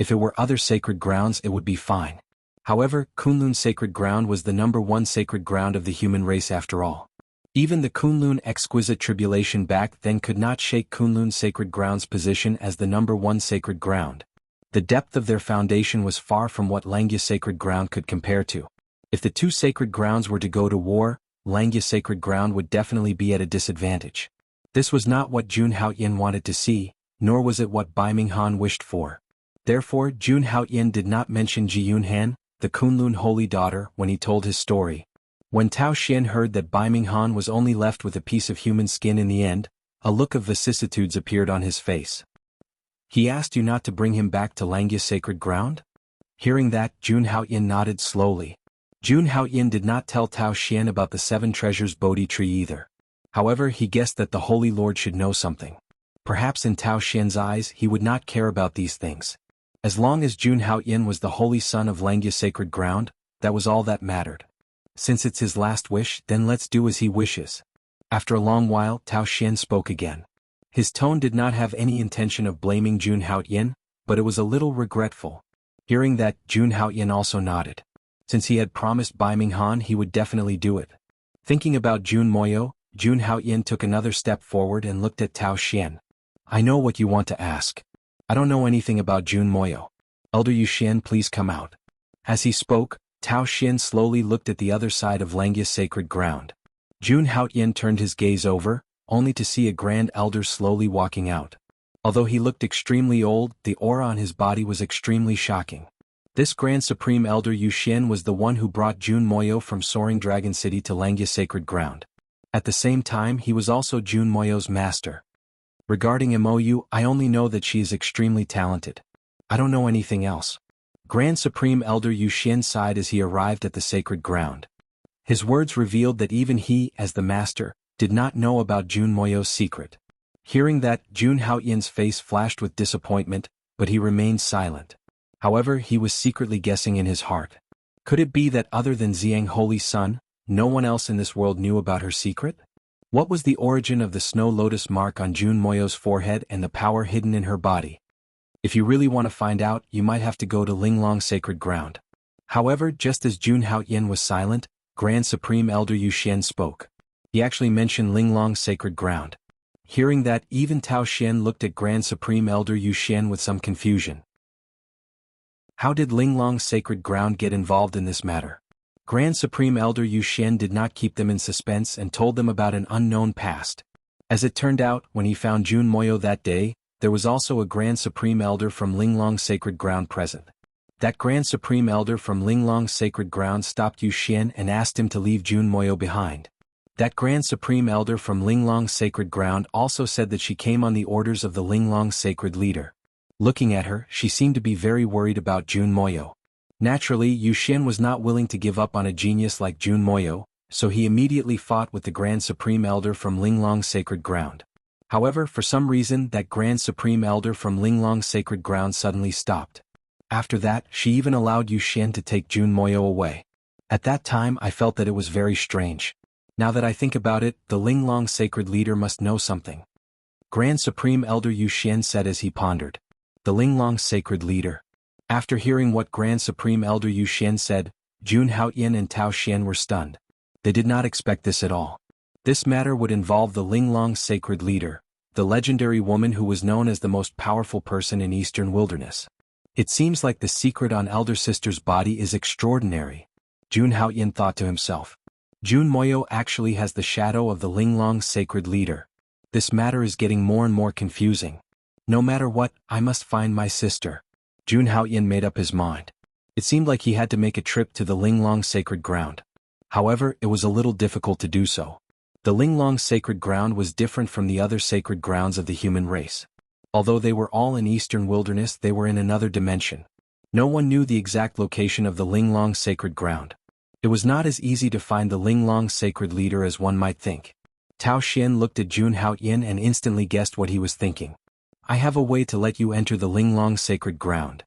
If it were other sacred grounds, it would be fine. However, Kunlun sacred ground was the #1 sacred ground of the human race after all. Even the Kunlun exquisite tribulation back then could not shake Kunlun sacred ground's position as the #1 sacred ground. The depth of their foundation was far from what Langya sacred ground could compare to. If the two sacred grounds were to go to war, Langya sacred ground would definitely be at a disadvantage. This was not what Jun Haoyin wanted to see, nor was it what Baiming Han wished for. Therefore, Jun Haoyin did not mention Ji Yunhan, the Kunlun holy daughter, when he told his story. When Tao Xian heard that Baiming Han was only left with a piece of human skin in the end, a look of vicissitudes appeared on his face. He asked you not to bring him back to Langya's sacred ground? Hearing that, Jun Haoyin nodded slowly. Jun Haoyin did not tell Tao Xian about the 7 treasures Bodhi tree either. However, he guessed that the Holy Lord should know something. Perhaps in Tao Xian's eyes he would not care about these things. As long as Jun Haoyin was the holy son of Langya's sacred ground, that was all that mattered. Since it's his last wish, then let's do as he wishes. After a long while, Tao Xian spoke again. His tone did not have any intention of blaming Jun Haoyin, but it was a little regretful. Hearing that, Jun Haoyin also nodded. Since he had promised Baiming Han, he would definitely do it. Thinking about Jun Moyo, Jun Haoyin took another step forward and looked at Tao Xian. I know what you want to ask. I don't know anything about Jun Moyo. Elder Yu Xian, please come out. As he spoke, Tao Xian slowly looked at the other side of Langya's sacred ground. Jun Haoyin turned his gaze over, only to see a grand elder slowly walking out. Although he looked extremely old, the aura on his body was extremely shocking. This Grand Supreme Elder Yu Xian was the one who brought Jun Moyo from Soaring Dragon City to Langya's sacred ground. At the same time, he was also Jun Moyo's master. Regarding Moyu, I only know that she is extremely talented. I don't know anything else. Grand Supreme Elder Yu Xian sighed as he arrived at the sacred ground. His words revealed that even he, as the master, did not know about Jun Moyo's secret. Hearing that, Jun Haoyin's face flashed with disappointment, but he remained silent. However, he was secretly guessing in his heart. Could it be that other than Xiang Holy Sun, no one else in this world knew about her secret? What was the origin of the snow lotus mark on Jun Moyo's forehead and the power hidden in her body? If you really want to find out, you might have to go to Linglong sacred ground. However, just as Jun Haoyin was silent, Grand Supreme Elder Yu Xian spoke. He actually mentioned Linglong sacred ground. Hearing that, even Tao Xian looked at Grand Supreme Elder Yu Xian with some confusion. How did Linglong sacred ground get involved in this matter? Grand Supreme Elder Yu Xian did not keep them in suspense and told them about an unknown past. As it turned out, when he found Jun Moyo that day, there was also a Grand Supreme Elder from Linglong sacred ground present. That Grand Supreme Elder from Linglong sacred ground stopped Yu Xian and asked him to leave Jun Moyo behind. That Grand Supreme Elder from Linglong sacred ground also said that she came on the orders of the Linglong sacred leader. Looking at her, she seemed to be very worried about Jun Moyo. Naturally, Yu Xian was not willing to give up on a genius like Jun Moyo, so he immediately fought with the Grand Supreme Elder from Linglong sacred ground. However, for some reason, that Grand Supreme Elder from Linglong sacred ground suddenly stopped. After that, she even allowed Yu Xian to take Jun Moyo away. At that time, I felt that it was very strange. Now that I think about it, the Linglong sacred leader must know something. Grand Supreme Elder Yu Xian said as he pondered. The Linglong sacred leader. After hearing what Grand Supreme Elder Yu Xian said, Jun Haoyin and Tao Xian were stunned. They did not expect this at all. This matter would involve the Linglong sacred leader, the legendary woman who was known as the most powerful person in Eastern Wilderness. It seems like the secret on Elder Sister's body is extraordinary. Jun Haoyin thought to himself. Jun Moyo actually has the shadow of the Linglong sacred leader. This matter is getting more and more confusing. No matter what, I must find my sister. Jun Haoyin made up his mind. It seemed like he had to make a trip to the Linglong sacred ground. However, it was a little difficult to do so. The Linglong sacred ground was different from the other sacred grounds of the human race. Although they were all in Eastern Wilderness, they were in another dimension. No one knew the exact location of the Linglong sacred ground. It was not as easy to find the Linglong sacred leader as one might think. Tao Xian looked at Jun Haoyin and instantly guessed what he was thinking. I have a way to let you enter the Linglong sacred ground.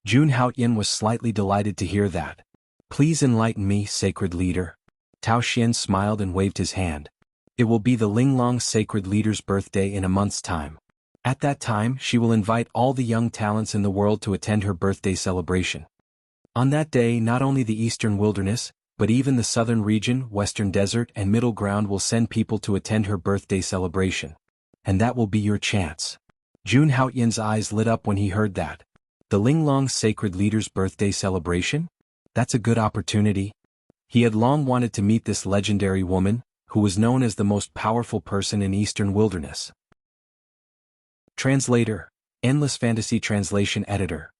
Jun Haoyin was slightly delighted to hear that. Please enlighten me, sacred leader. Tao Xian smiled and waved his hand. It will be the Linglong sacred leader's birthday in a month's time. At that time, she will invite all the young talents in the world to attend her birthday celebration. On that day, not only the eastern wilderness, but even the southern region, western desert and middle ground will send people to attend her birthday celebration. And that will be your chance. Jun Haoyin's eyes lit up when he heard that. The Linglong sacred leader's birthday celebration? That's a good opportunity. He had long wanted to meet this legendary woman, who was known as the most powerful person in eastern wilderness. Translator. Endless Fantasy Translation Editor.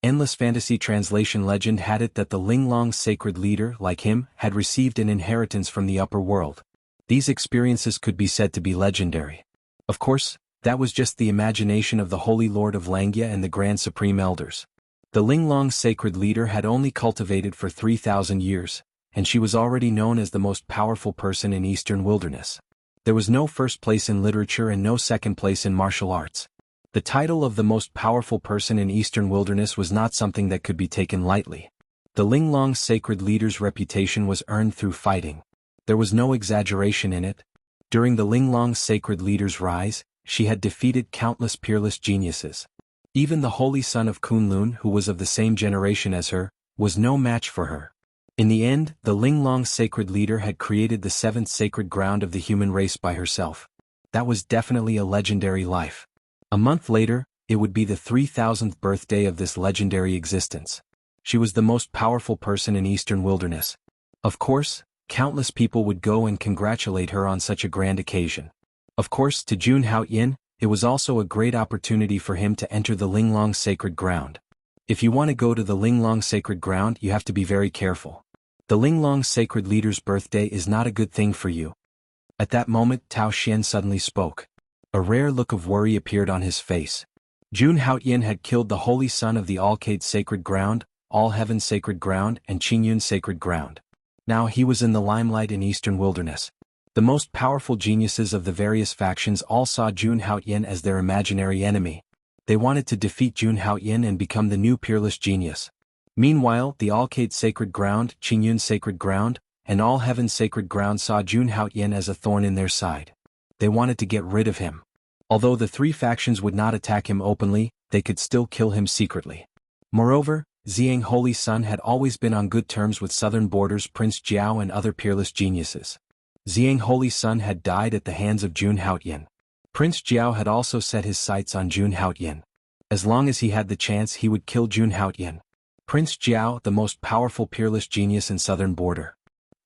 Endless Fantasy Translation legend had it that the Linglong sacred leader, like him, had received an inheritance from the upper world. These experiences could be said to be legendary. Of course, that was just the imagination of the Holy Lord of Langya and the Grand Supreme Elders. The Linglong sacred leader had only cultivated for 3,000 years, and she was already known as the most powerful person in eastern wilderness. There was no first place in literature and no second place in martial arts. The title of the most powerful person in eastern wilderness was not something that could be taken lightly. The Linglong sacred leader's reputation was earned through fighting. There was no exaggeration in it. During the Linglong sacred leader's rise, she had defeated countless peerless geniuses. Even the holy son of Kunlun, who was of the same generation as her, was no match for her. In the end, the Linglong sacred leader had created the seventh sacred ground of the human race by herself. That was definitely a legendary life. A month later, it would be the 3,000th birthday of this legendary existence. She was the most powerful person in eastern wilderness. Of course, countless people would go and congratulate her on such a grand occasion. Of course, to Jun Haoyin, it was also a great opportunity for him to enter the Linglong sacred ground. If you want to go to the Linglong sacred ground, you have to be very careful. The Linglong sacred leader's birthday is not a good thing for you. At that moment, Tao Xian suddenly spoke. A rare look of worry appeared on his face. Jun Haoyin had killed the holy son of the Alcade sacred ground, All Heaven sacred ground and Qingyun sacred ground. Now he was in the limelight in eastern wilderness. The most powerful geniuses of the various factions all saw Jun Haoyin as their imaginary enemy. They wanted to defeat Jun Haoyin and become the new peerless genius. Meanwhile, the Alcade sacred ground, Qingyun sacred ground, and All Heaven sacred ground saw Jun Haoyin as a thorn in their side. They wanted to get rid of him. Although the three factions would not attack him openly, they could still kill him secretly. Moreover, Ziyang Holy Sun had always been on good terms with southern borders Prince Jiao and other peerless geniuses. Ziyang Holy Sun had died at the hands of Jun Haoyin. Prince Jiao had also set his sights on Jun Haoyin. As long as he had the chance, he would kill Jun Haoyin. Prince Jiao, the most powerful peerless genius in southern border.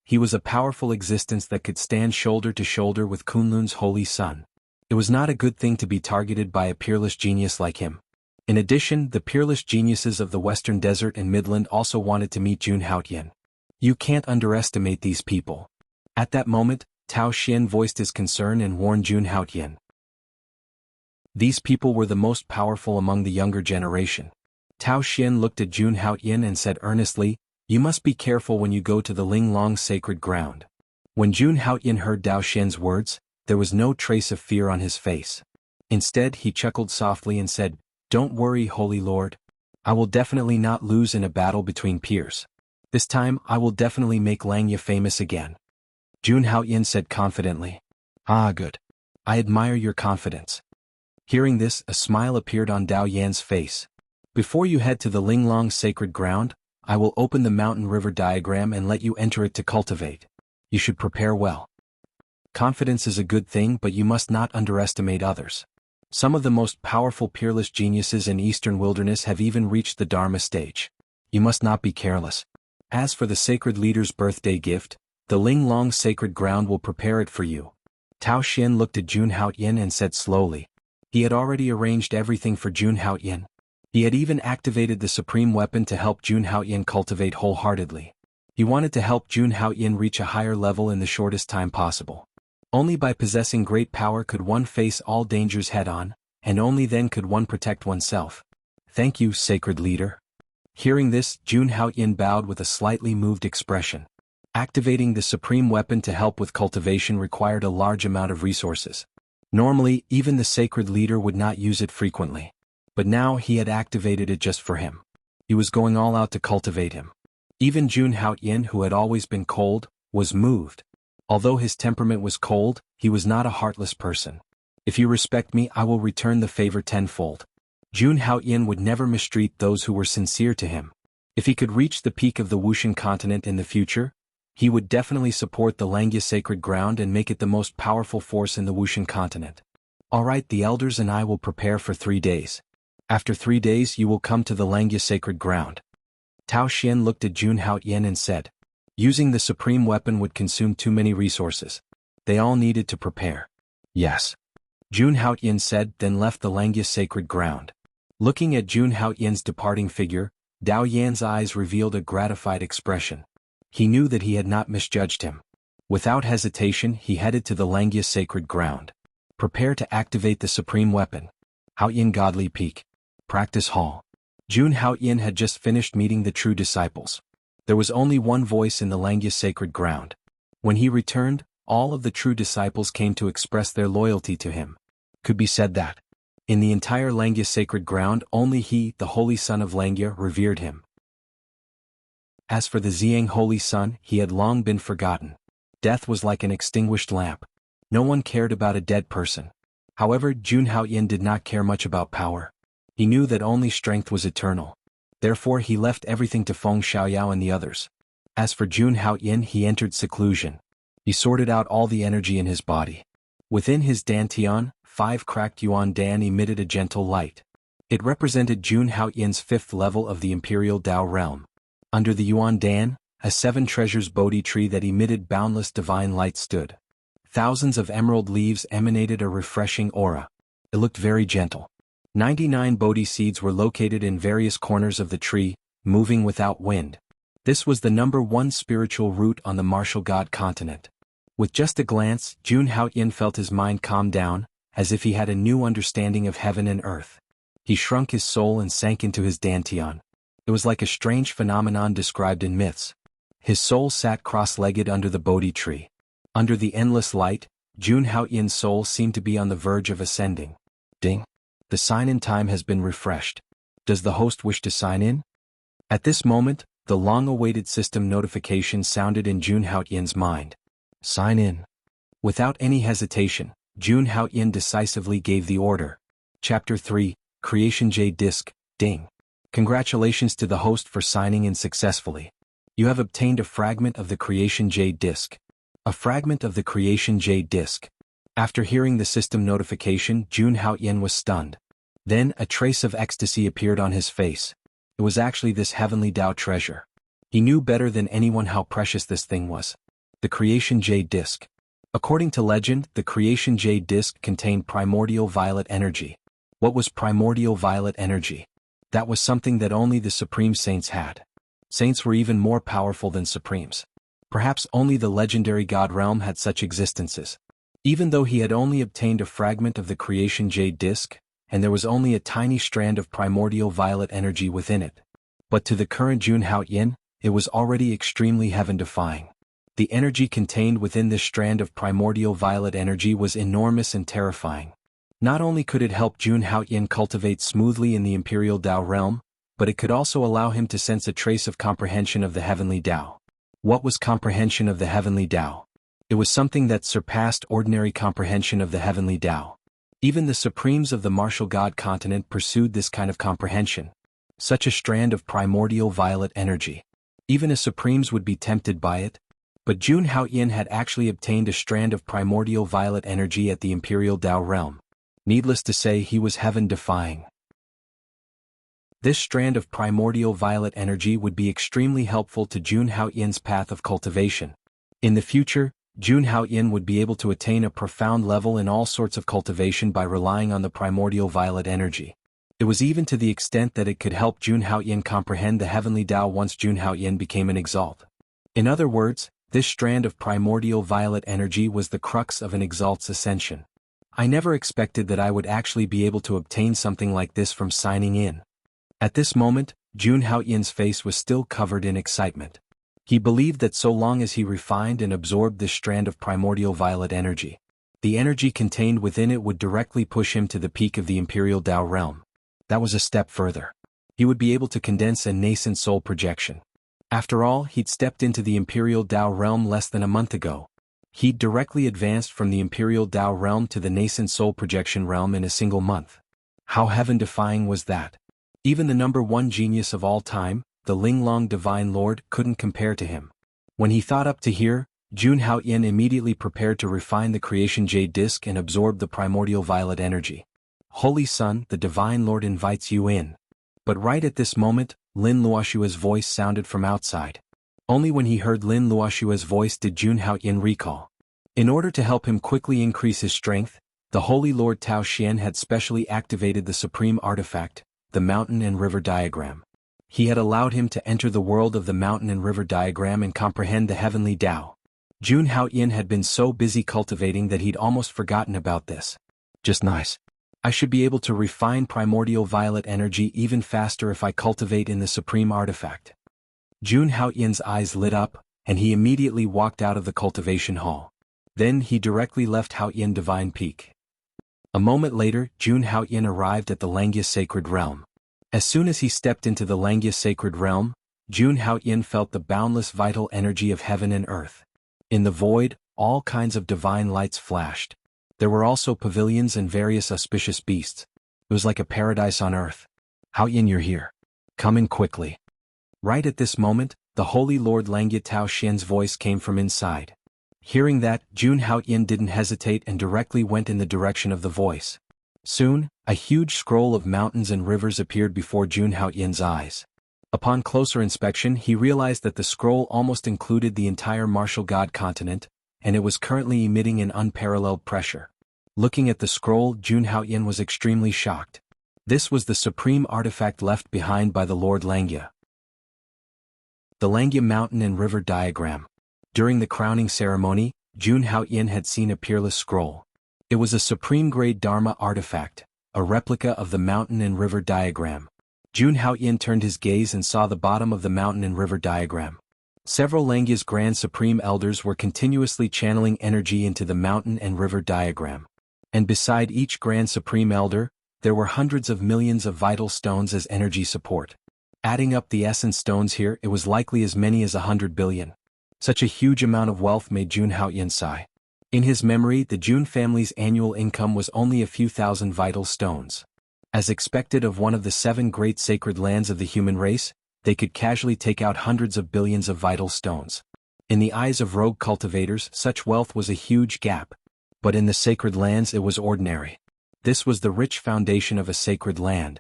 He was a powerful existence that could stand shoulder to shoulder with Kunlun's holy son. It was not a good thing to be targeted by a peerless genius like him. In addition, the peerless geniuses of the Western Desert and Midland also wanted to meet Jun Haoyin. You can't underestimate these people. At that moment, Tao Xian voiced his concern and warned Jun Haoyin. These people were the most powerful among the younger generation. Tao Xian looked at Jun Haoyin and said earnestly, "You must be careful when you go to the Linglong sacred ground." When Jun Haoyin heard Tao Xian's words, there was no trace of fear on his face. Instead, he chuckled softly and said, "Don't worry, Holy Lord. I will definitely not lose in a battle between peers. This time, I will definitely make Langya famous again." Jun Haoyin said confidently. "Ah, good. I admire your confidence." Hearing this, a smile appeared on Dao Yan's face. "Before you head to the Linglong sacred ground, I will open the mountain river diagram and let you enter it to cultivate. You should prepare well. Confidence is a good thing, but you must not underestimate others. Some of the most powerful peerless geniuses in eastern wilderness have even reached the Dharma stage. You must not be careless. As for the sacred leader's birthday gift, the Linglong sacred ground will prepare it for you." Tao Xian looked at Jun Haoyin and said slowly. He had already arranged everything for Jun Haoyin. He had even activated the supreme weapon to help Jun Haoyin cultivate wholeheartedly. He wanted to help Jun Haoyin reach a higher level in the shortest time possible. Only by possessing great power could one face all dangers head-on, and only then could one protect oneself. "Thank you, sacred leader." Hearing this, Jun Haoyin bowed with a slightly moved expression. Activating the supreme weapon to help with cultivation required a large amount of resources. Normally, even the sacred leader would not use it frequently. But now he had activated it just for him. He was going all out to cultivate him. Even Jun Haoyin, who had always been cold, was moved. Although his temperament was cold, he was not a heartless person. If you respect me, I will return the favor tenfold. Jun Haoyin would never mistreat those who were sincere to him. If he could reach the peak of the Wuxian continent in the future, he would definitely support the Langya sacred ground and make it the most powerful force in the Wuxian continent. Alright, the elders and I will prepare for 3 days. After 3 days you will come to the Langya sacred ground. Tao Xian looked at Jun Haoyin and said, using the supreme weapon would consume too many resources. They all needed to prepare. Yes. Jun Haoyin said, then left the Langya sacred ground. Looking at Jun Haoyin's departing figure, Dao Yan's eyes revealed a gratified expression. He knew that he had not misjudged him. Without hesitation, he headed to the Langya sacred ground. Prepare to activate the supreme weapon. Haoyin Godly Peak. Practice Hall. Jun Haoyin had just finished meeting the true disciples. There was only one voice in the Langya sacred ground. When he returned, all of the true disciples came to express their loyalty to him. Could be said that, in the entire Langya sacred ground, only he, the Holy Son of Langya, revered him. As for the Ziyang Holy Son, he had long been forgotten. Death was like an extinguished lamp. No one cared about a dead person. However, Jun Haoyin did not care much about power. He knew that only strength was eternal. Therefore he left everything to Feng Xiaoyao and the others. As for Jun Haoyin, he entered seclusion. He sorted out all the energy in his body. Within his dantian, 5 cracked yuan dan emitted a gentle light. It represented Jun Haoyin's 5th level of the Imperial Dao realm. Under the yuan dan, a 7 treasures Bodhi tree that emitted boundless divine light stood. Thousands of emerald leaves emanated a refreshing aura. It looked very gentle. 99 Bodhi seeds were located in various corners of the tree, moving without wind. This was the number 1 spiritual root on the martial god continent. With just a glance, Jun Haoyin felt his mind calm down, as if he had a new understanding of heaven and earth. He shrunk his soul and sank into his dantian. It was like a strange phenomenon described in myths. His soul sat cross-legged under the Bodhi tree. Under the endless light, Jun Haoyin's soul seemed to be on the verge of ascending. Ding! The sign-in time has been refreshed. Does the host wish to sign in? At this moment, the long-awaited system notification sounded in Jun Haoyin's mind. Sign in. Without any hesitation, Jun Haoyin decisively gave the order. Chapter 3, Creation Jade Disc, Ding. Congratulations to the host for signing in successfully. You have obtained a fragment of the Creation Jade Disc. A fragment of the Creation Jade Disc. After hearing the system notification, Jun Haoyin was stunned. Then a trace of ecstasy appeared on his face. It was actually this heavenly Dao treasure. He knew better than anyone how precious this thing was. The Creation Jade Disc. According to legend, the Creation Jade Disc contained primordial violet energy. What was primordial violet energy? That was something that only the Supreme Saints had. Saints were even more powerful than Supremes. Perhaps only the legendary God realm had such existences. Even though he had only obtained a fragment of the Creation Jade Disc, and there was only a tiny strand of primordial violet energy within it. But to the current Jun Haoyin, it was already extremely heaven-defying. The energy contained within this strand of primordial violet energy was enormous and terrifying. Not only could it help Jun Haoyin cultivate smoothly in the Imperial Dao realm, but it could also allow him to sense a trace of comprehension of the heavenly Dao. What was comprehension of the heavenly Dao? It was something that surpassed ordinary comprehension of the heavenly Dao. Even the Supremes of the martial god continent pursued this kind of comprehension. Such a strand of primordial violet energy. Even a Supremes would be tempted by it. But Jun Haoyin had actually obtained a strand of primordial violet energy at the Imperial Dao realm. Needless to say, he was heaven-defying. This strand of primordial violet energy would be extremely helpful to Jun Haoyin's path of cultivation. In the future, Jun Haoyin would be able to attain a profound level in all sorts of cultivation by relying on the primordial violet energy. It was even to the extent that it could help Jun Haoyin comprehend the heavenly Dao once Jun Haoyin became an exalt. In other words, this strand of primordial violet energy was the crux of an exalt's ascension. I never expected that I would actually be able to obtain something like this from signing in. At this moment, Jun Haoyin's face was still covered in excitement. He believed that so long as he refined and absorbed this strand of primordial violet energy, the energy contained within it would directly push him to the peak of the Imperial Tao realm. That was a step further. He would be able to condense a nascent soul projection. After all, he'd stepped into the Imperial Tao realm less than a month ago. He'd directly advanced from the Imperial Tao realm to the nascent soul projection realm in a single month. How heaven-defying was that? Even the number one genius of all time, the Linglong Divine Lord, couldn't compare to him. When he thought up to here, Jun Haoyin immediately prepared to refine the creation jade disc and absorb the primordial violet energy. Holy Son, the Divine Lord invites you in. But right at this moment, Lin Luoshua's voice sounded from outside. Only when he heard Lin Luoshua's voice did Jun Haoyin recall. In order to help him quickly increase his strength, the Holy Lord Tao Xian had specially activated the supreme artifact, the mountain and river diagram. He had allowed him to enter the world of the mountain and river diagram and comprehend the heavenly Tao. Jun Haoyin had been so busy cultivating that he'd almost forgotten about this. Just nice. I should be able to refine primordial violet energy even faster if I cultivate in the supreme artifact. Jun Haoyin's eyes lit up, and he immediately walked out of the cultivation hall. Then he directly left Haoyin Divine Peak. A moment later, Jun Haoyin arrived at the Langya Sacred Realm. As soon as he stepped into the Langya Sacred Realm, Jun Haoyin felt the boundless vital energy of heaven and earth. In the void, all kinds of divine lights flashed. There were also pavilions and various auspicious beasts. It was like a paradise on earth. Haoyin, you're here. Come in quickly. Right at this moment, the Holy Lord Langya Tao Xian's voice came from inside. Hearing that, Jun Haoyin didn't hesitate and directly went in the direction of the voice. Soon, a huge scroll of mountains and rivers appeared before Jun Haoyin's eyes. Upon closer inspection, he realized that the scroll almost included the entire martial god continent, and it was currently emitting an unparalleled pressure. Looking at the scroll, Jun Haoyin was extremely shocked. This was the supreme artifact left behind by the Lord Langya. The Langya Mountain and River Diagram. During the crowning ceremony, Jun Haoyin had seen a peerless scroll. It was a supreme-grade Dharma artifact, a replica of the mountain and river diagram. Jun Haoyin turned his gaze and saw the bottom of the mountain and river diagram. Several Langya's Grand Supreme Elders were continuously channeling energy into the mountain and river diagram. And beside each Grand Supreme Elder, there were hundreds of millions of vital stones as energy support. Adding up the essence stones here, it was likely as many as 100 billion. Such a huge amount of wealth made Jun Haoyin sigh. In his memory, the Jun family's annual income was only a few thousand vital stones. As expected of one of the 7 great sacred lands of the human race, they could casually take out hundreds of billions of vital stones. In the eyes of rogue cultivators, such wealth was a huge gap. But in the sacred lands it was ordinary. This was the rich foundation of a sacred land.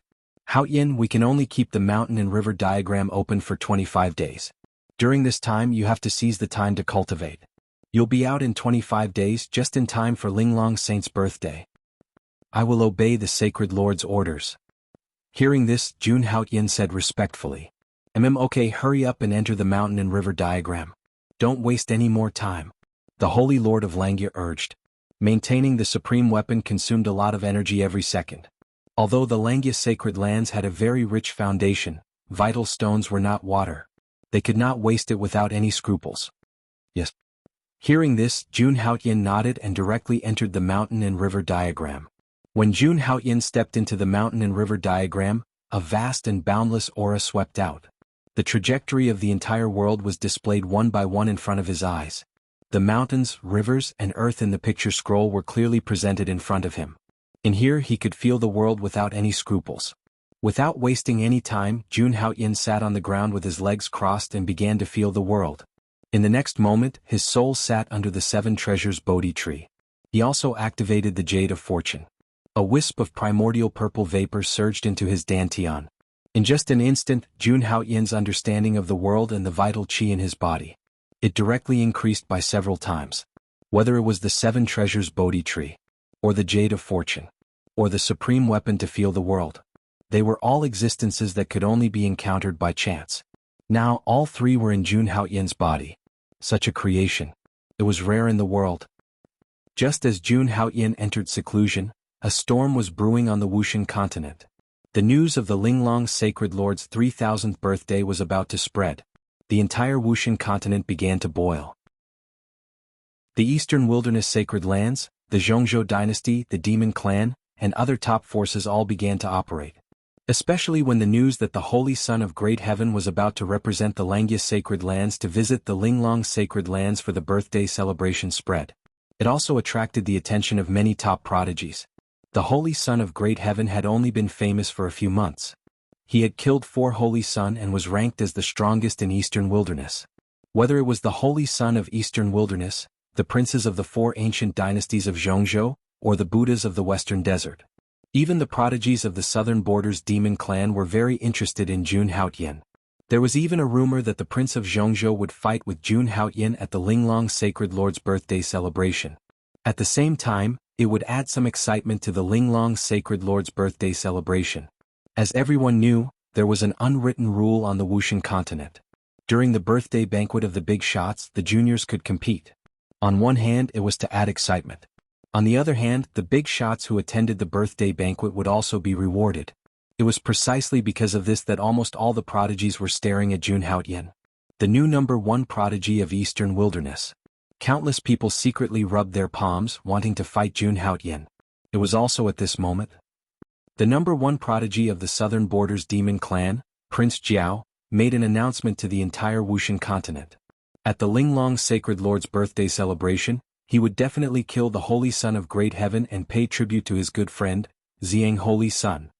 Haoyin, we can only keep the mountain and river diagram open for 25 days. During this time you have to seize the time to cultivate. You'll be out in 25 days, just in time for Linglong Saint's birthday. I will obey the sacred lord's orders. Hearing this, Jun Haoyin said respectfully. Okay, hurry up and enter the mountain and river diagram. Don't waste any more time. The Holy Lord of Langya urged. Maintaining the supreme weapon consumed a lot of energy every second. Although the Langya sacred lands had a very rich foundation, vital stones were not water. They could not waste it without any scruples. Yes. Hearing this, Jun Haoyin nodded and directly entered the mountain and river diagram. When Jun Haoyin stepped into the mountain and river diagram, a vast and boundless aura swept out. The trajectory of the entire world was displayed one by one in front of his eyes. The mountains, rivers, and earth in the picture scroll were clearly presented in front of him. In here he could feel the world without any scruples. Without wasting any time, Jun Haoyin sat on the ground with his legs crossed and began to feel the world. In the next moment, his soul sat under the 7 treasures Bodhi tree. He also activated the Jade of Fortune. A wisp of primordial purple vapor surged into his dantian. In just an instant, Jun Haoyin's understanding of the world and the vital qi in his body. It directly increased by several times. Whether it was the 7 treasures Bodhi tree, or the Jade of Fortune, or the supreme weapon to feel the world. They were all existences that could only be encountered by chance. Now all 3 were in Jun Haoyin's body. Such a creation. It was rare in the world. Just as Jun Haoyin entered seclusion, a storm was brewing on the Wuxian continent. The news of the Linglong Sacred Lord's 3000th birthday was about to spread. the entire Wuxian continent began to boil. The Eastern Wilderness Sacred Lands, the Zhongzhou dynasty, the Demon Clan, and other top forces all began to operate. Especially when the news that the Holy Son of Great Heaven was about to represent the Langya Sacred Lands to visit the Linglong Sacred Lands for the birthday celebration spread. It also attracted the attention of many top prodigies. The Holy Son of Great Heaven had only been famous for a few months. He had killed 4 Holy Sun and was ranked as the strongest in Eastern Wilderness. Whether it was the Holy Son of Eastern Wilderness, the princes of the 4 ancient dynasties of Zhongzhou, or the Buddhas of the Western Desert. Even the prodigies of the Southern Borders Demon Clan were very interested in Jun Haotian. There was even a rumor that the Prince of Zhongzhou would fight with Jun Haotian at the Linglong Sacred Lord's birthday celebration. At the same time, it would add some excitement to the Linglong Sacred Lord's birthday celebration. As everyone knew, there was an unwritten rule on the Wuxian continent. During the birthday banquet of the big shots, the juniors could compete. On one hand, it was to add excitement. On the other hand, the big shots who attended the birthday banquet would also be rewarded. It was precisely because of this that almost all the prodigies were staring at Jun Haotian, the new #1 prodigy of Eastern Wilderness. Countless people secretly rubbed their palms, wanting to fight Jun Haotian. It was also at this moment the #1 prodigy of the Southern Borders Demon Clan, Prince Jiao, made an announcement to the entire Wuxian continent. At the Linglong Sacred Lord's birthday celebration, he would definitely kill the Holy Son of Great Heaven and pay tribute to his good friend, Xiang Holy Sun.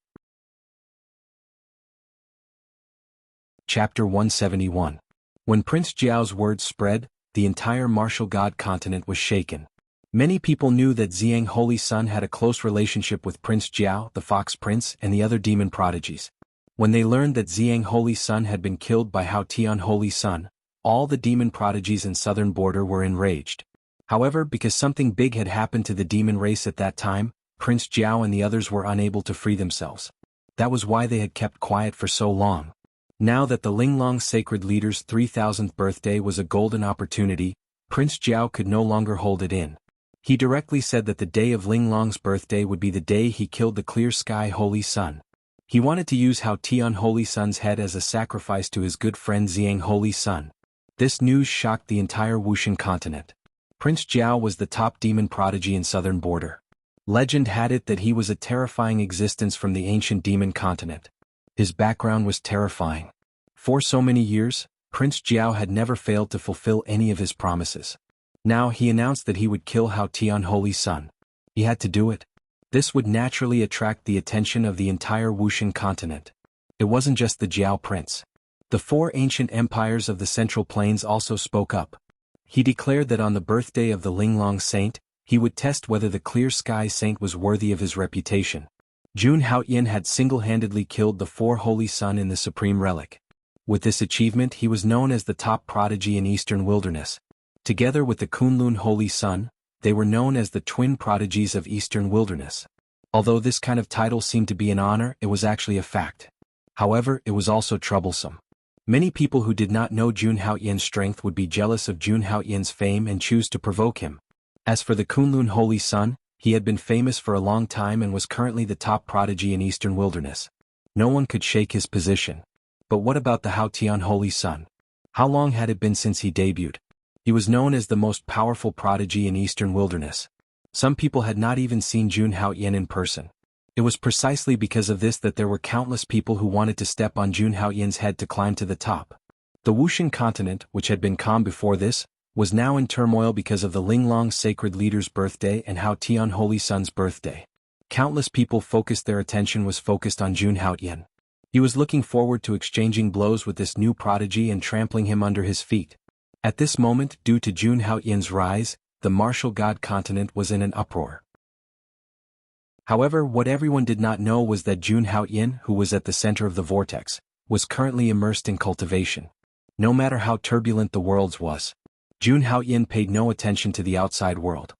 Chapter 171. When Prince Jiao's words spread, the entire martial god continent was shaken. Many people knew that Xiang Holy Sun had a close relationship with Prince Jiao, the Fox Prince, and the other demon prodigies. When they learned that Xiang Holy Sun had been killed by Hao Tian Holy Sun, all the demon prodigies in Southern Border were enraged. However, because something big had happened to the demon race at that time, Prince Jiao and the others were unable to free themselves. That was why they had kept quiet for so long. Now that the Linglong Sacred Leader's 3000th birthday was a golden opportunity, Prince Jiao could no longer hold it in. He directly said that the day of Linglong's birthday would be the day he killed the Clear Sky Holy Sun. He wanted to use Hao Tian Holy Sun's head as a sacrifice to his good friend Xiang Holy Sun. This news shocked the entire Wuxian continent. Prince Jiao was the top demon prodigy in Southern Border. Legend had it that he was a terrifying existence from the ancient demon continent. His background was terrifying. For so many years, Prince Jiao had never failed to fulfill any of his promises. Now he announced that he would kill Hao Tian Holy Sun. He had to do it. This would naturally attract the attention of the entire Wuxian continent. It wasn't just the Jiao Prince. The 4 ancient empires of the Central Plains also spoke up. He declared that on the birthday of the Linglong Saint, he would test whether the Clear Sky Saint was worthy of his reputation. Jun Haotian had single-handedly killed the 4 Holy Sun in the Supreme Relic. With this achievement he was known as the top prodigy in Eastern Wilderness. Together with the Kunlun Holy Sun, they were known as the twin prodigies of Eastern Wilderness. Although this kind of title seemed to be an honor, it was actually a fact. However, it was also troublesome. Many people who did not know Jun Haotian's strength would be jealous of Jun Haotian's fame and choose to provoke him. As for the Kunlun Holy Sun, he had been famous for a long time and was currently the top prodigy in Eastern Wilderness. No one could shake his position. But what about the Hao Tian Holy Sun? How long had it been since he debuted? He was known as the most powerful prodigy in Eastern Wilderness. Some people had not even seen Jun Haotian in person. It was precisely because of this that there were countless people who wanted to step on Jun Haotian's head to climb to the top. The Wuxian continent, which had been calm before this, was now in turmoil because of the Linglong Sacred Leader's birthday and Hao Tian Holy Sun's birthday. Countless people their attention was focused on Jun Haotian. He was looking forward to exchanging blows with this new prodigy and trampling him under his feet. At this moment, due to Jun Haotian's rise, the martial god continent was in an uproar. However, what everyone did not know was that Jun Haotian, who was at the center of the vortex, was currently immersed in cultivation. No matter how turbulent the world was, Jun Haotian paid no attention to the outside world.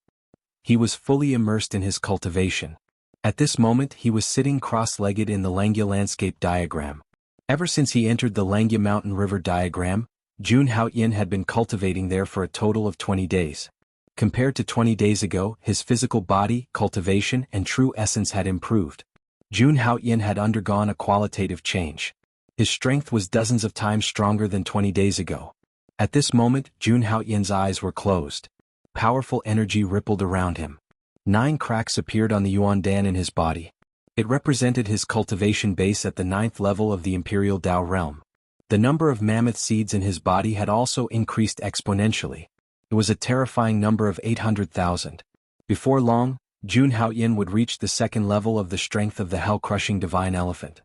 He was fully immersed in his cultivation. At this moment he was sitting cross-legged in the Langya landscape diagram. Ever since he entered the Langya mountain river diagram, Jun Haotian had been cultivating there for a total of 20 days. Compared to 20 days ago, his physical body, cultivation, and true essence had improved. Jun Haotian had undergone a qualitative change. His strength was dozens of times stronger than 20 days ago. At this moment, Jun Haoyin's eyes were closed. Powerful energy rippled around him. 9 cracks appeared on the Yuandan in his body. It represented his cultivation base at the 9th level of the Imperial Dao realm. The number of mammoth seeds in his body had also increased exponentially. It was a terrifying number of 800,000. Before long, Jun Haoyin would reach the 2nd level of the strength of the hell-crushing divine elephant.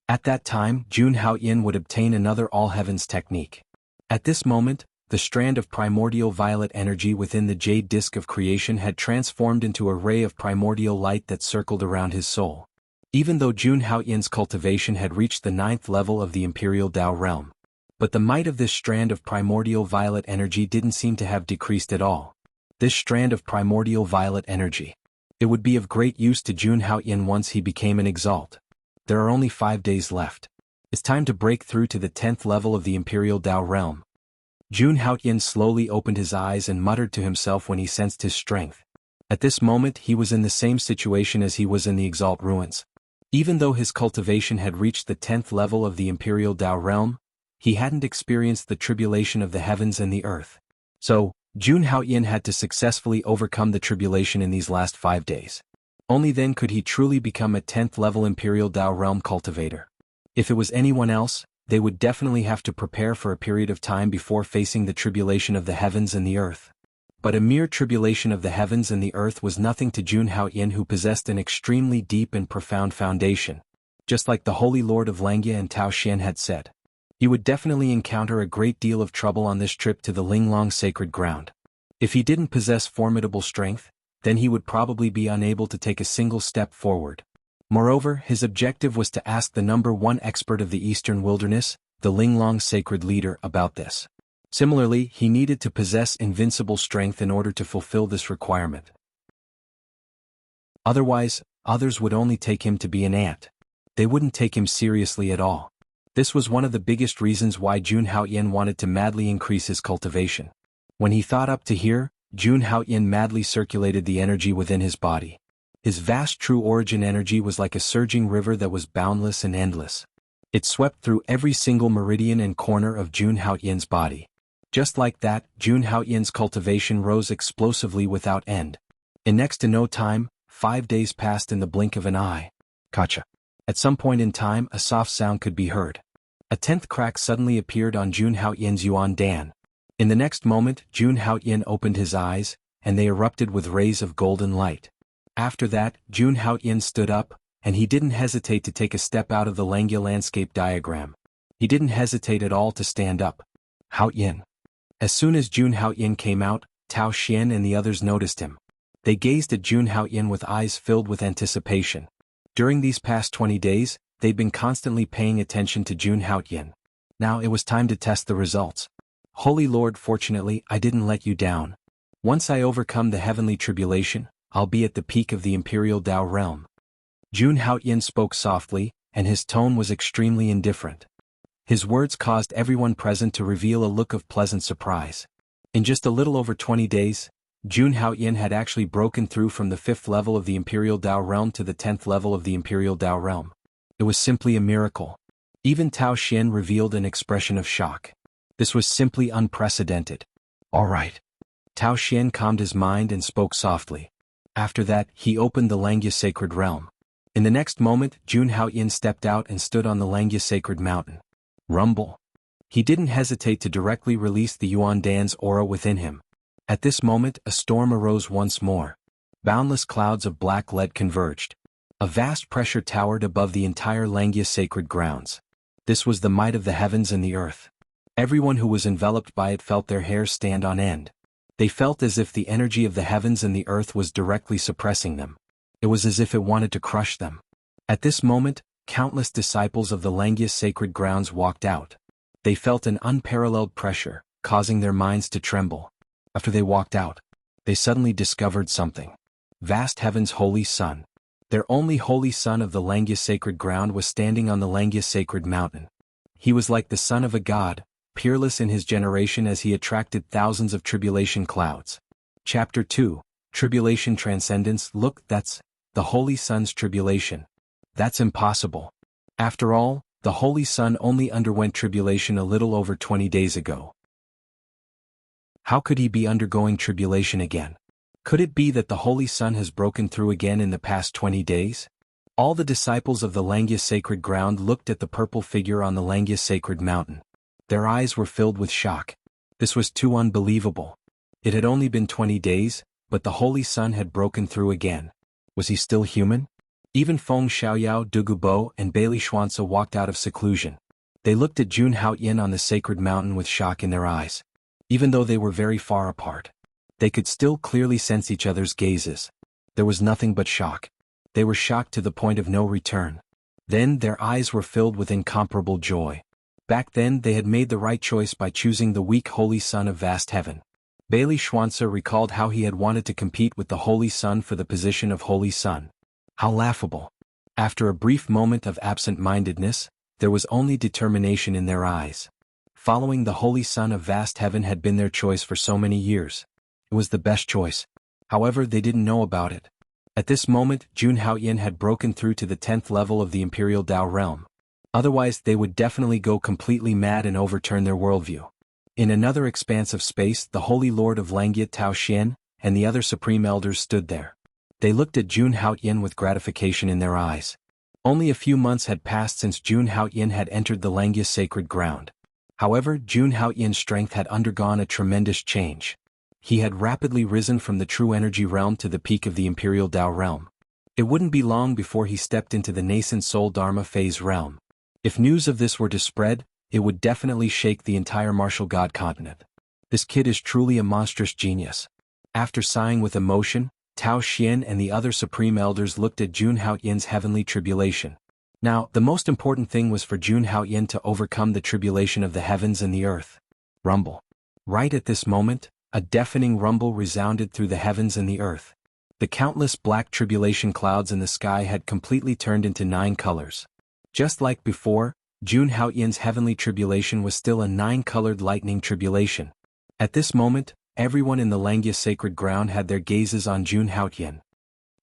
At that time, Jun Haoyin would obtain another all-heavens technique. At this moment, the strand of primordial violet energy within the jade disk of creation had transformed into a ray of primordial light that circled around his soul. Even though Jun Haoyin's cultivation had reached the 9th level of the Imperial Dao realm. But the might of this strand of primordial violet energy didn't seem to have decreased at all. This strand of primordial violet energy. It would be of great use to Jun Haoyin once he became an exalt. There are only 5 days left. It's time to break through to the 10th level of the Imperial Dao realm. Jun Haoyin slowly opened his eyes and muttered to himself when he sensed his strength. At this moment he was in the same situation as he was in the Exalt ruins. Even though his cultivation had reached the 10th level of the Imperial Dao realm, he hadn't experienced the tribulation of the heavens and the earth. So, Jun Haoyin had to successfully overcome the tribulation in these last 5 days. Only then could he truly become a 10th level Imperial Dao realm cultivator. If it was anyone else, they would definitely have to prepare for a period of time before facing the tribulation of the heavens and the earth. But a mere tribulation of the heavens and the earth was nothing to Jun Haoyin, who possessed an extremely deep and profound foundation. Just like the Holy Lord of Langya and Tao Xian had said. He would definitely encounter a great deal of trouble on this trip to the Linglong sacred ground. If he didn't possess formidable strength, then he would probably be unable to take a single step forward. Moreover, his objective was to ask the #1 expert of the Eastern Wilderness, the Linglong sacred leader, about this. Similarly, he needed to possess invincible strength in order to fulfill this requirement. Otherwise, others would only take him to be an ant. They wouldn't take him seriously at all. This was one of the biggest reasons why Jun Haoyin wanted to madly increase his cultivation. When he thought up to here, Jun Haoyin madly circulated the energy within his body. His vast true origin energy was like a surging river that was boundless and endless. It swept through every single meridian and corner of Jun Haoyin's body. Just like that, Jun Haoyin's cultivation rose explosively without end. In next to no time, 5 days passed in the blink of an eye. Gotcha. At some point in time, a soft sound could be heard. A 10th crack suddenly appeared on Jun Haoyin's Yuan Dan. In the next moment, Jun Haoyin opened his eyes, and they erupted with rays of golden light. After that, Jun Haoyin stood up, and he didn't hesitate to take a step out of the Langya landscape diagram. He didn't hesitate at all to stand up. Haoyin. As soon as Jun Haoyin came out, Tao Xian and the others noticed him. They gazed at Jun Haoyin with eyes filled with anticipation. During these past 20 days, they'd been constantly paying attention to Jun Haoyin. Now it was time to test the results. Holy Lord, fortunately, I didn't let you down. Once I overcome the heavenly tribulation, I'll be at the peak of the Imperial Dao realm. Jun Haoyin spoke softly, and his tone was extremely indifferent. His words caused everyone present to reveal a look of pleasant surprise. In just a little over 20 days, Jun Haoyin had actually broken through from the 5th level of the Imperial Dao realm to the 10th level of the Imperial Dao realm. It was simply a miracle. Even Tao Xian revealed an expression of shock. This was simply unprecedented. All right. Tao Xian calmed his mind and spoke softly. After that, he opened the Langya sacred realm. In the next moment, Jun Haoyin stepped out and stood on the Langya sacred mountain. Rumble. He didn't hesitate to directly release the Yuan Dan's aura within him. At this moment, a storm arose once more. Boundless clouds of black lead converged. A vast pressure towered above the entire Langya sacred grounds. This was the might of the heavens and the earth. Everyone who was enveloped by it felt their hair stand on end. They felt as if the energy of the heavens and the earth was directly suppressing them. It was as if it wanted to crush them. At this moment, countless disciples of the Langya sacred grounds walked out. They felt an unparalleled pressure, causing their minds to tremble. After they walked out, they suddenly discovered something. Vast heaven's holy sun. Their only holy son of the Langya sacred ground was standing on the Langya sacred mountain. He was like the son of a god, peerless in his generation as he attracted thousands of tribulation clouds. Chapter 2, Tribulation Transcendence. Look, that's the Holy Sun's tribulation. That's impossible. After all, The Holy Sun only underwent tribulation a little over 20 days ago. How could he be undergoing tribulation again? Could it be that the Holy Sun has broken through again in the past 20 days? All the disciples of the Langya sacred ground looked at the purple figure on the Langya sacred mountain. Their eyes were filled with shock. This was too unbelievable. It had only been 20 days, but the Holy Sun had broken through again. Was he still human? Even Feng Xiaoyao, Dugubo, and Bailey Xuanzi walked out of seclusion. They looked at Jun Haoyin on the sacred mountain with shock in their eyes. Even though they were very far apart, they could still clearly sense each other's gazes. There was nothing but shock. They were shocked to the point of no return. Then their eyes were filled with incomparable joy. Back then they had made the right choice by choosing the weak Holy Sun of vast heaven. Bailey Xuanzi recalled how he had wanted to compete with the Holy Sun for the position of Holy Sun. How laughable. After a brief moment of absent-mindedness, there was only determination in their eyes. Following the Holy Sun of vast heaven had been their choice for so many years. It was the best choice. However, they didn't know about it. At this moment, Jun Haoyin had broken through to the 10th level of the Imperial Dao realm. Otherwise, they would definitely go completely mad and overturn their worldview. In another expanse of space, the Holy Lord of Langya Tao Xian and the other Supreme Elders stood there. They looked at Jun Haoyin with gratification in their eyes. Only a few months had passed since Jun Haoyin had entered the Langya sacred ground. However, Jun Haoyin's strength had undergone a tremendous change. He had rapidly risen from the true energy realm to the peak of the Imperial Dao realm. It wouldn't be long before he stepped into the nascent Soul Dharma phase realm. If news of this were to spread, it would definitely shake the entire martial god continent. This kid is truly a monstrous genius. After sighing with emotion, Tao Xian and the other Supreme Elders looked at Jun Haoyin's heavenly tribulation. Now, the most important thing was for Jun Haoyin to overcome the tribulation of the heavens and the earth. Rumble. Right at this moment, a deafening rumble resounded through the heavens and the earth. The countless black tribulation clouds in the sky had completely turned into 9 colors. Just like before, Jun Haoyin's heavenly tribulation was still a 9-colored lightning tribulation. At this moment, everyone in the Langya sacred ground had their gazes on Jun Haoyin.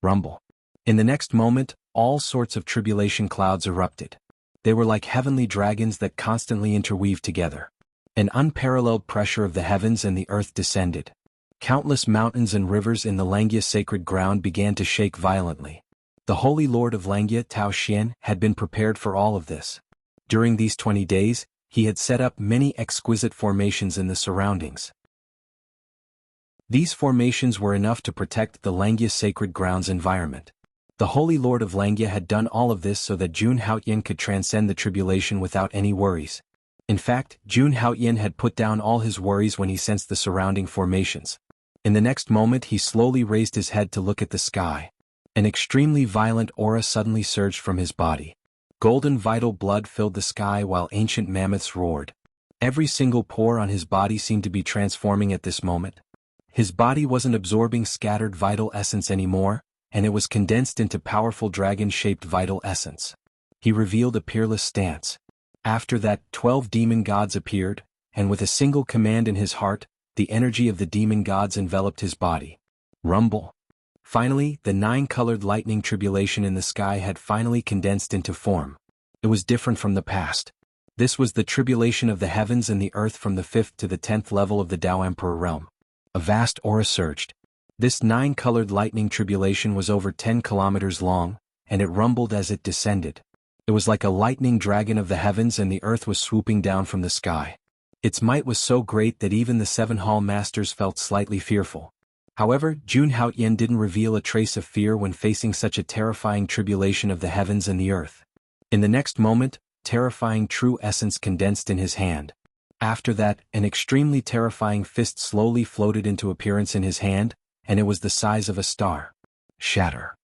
Rumble. In the next moment, all sorts of tribulation clouds erupted. They were like heavenly dragons that constantly interweave together. An unparalleled pressure of the heavens and the earth descended. Countless mountains and rivers in the Langya sacred ground began to shake violently. The Holy Lord of Langya Tao Xian had been prepared for all of this. During these 20 days, he had set up many exquisite formations in the surroundings. These formations were enough to protect the Langya sacred ground's environment. The Holy Lord of Langya had done all of this so that Jun Haoyin could transcend the tribulation without any worries. In fact, Jun Haoyin had put down all his worries when he sensed the surrounding formations. In the next moment he slowly raised his head to look at the sky. An extremely violent aura suddenly surged from his body. Golden vital blood filled the sky while ancient mammoths roared. Every single pore on his body seemed to be transforming at this moment. His body wasn't absorbing scattered vital essence anymore, and it was condensed into powerful dragon-shaped vital essence. He revealed a peerless stance. After that, 12 demon gods appeared, and with a single command in his heart, the energy of the demon gods enveloped his body. Rumble. Finally, the 9-colored lightning tribulation in the sky had finally condensed into form. It was different from the past. This was the tribulation of the heavens and the earth from the 5th to the 10th level of the Tao Emperor realm. A vast aura surged. This 9-colored lightning tribulation was over 10 kilometers long, and it rumbled as it descended. It was like a lightning dragon of the heavens and the earth was swooping down from the sky. Its might was so great that even the 7 hall masters felt slightly fearful. However, Jun Haoyin didn't reveal a trace of fear when facing such a terrifying tribulation of the heavens and the earth. In the next moment, terrifying true essence condensed in his hand. After that, an extremely terrifying fist slowly floated into appearance in his hand, and it was the size of a star. Shatter.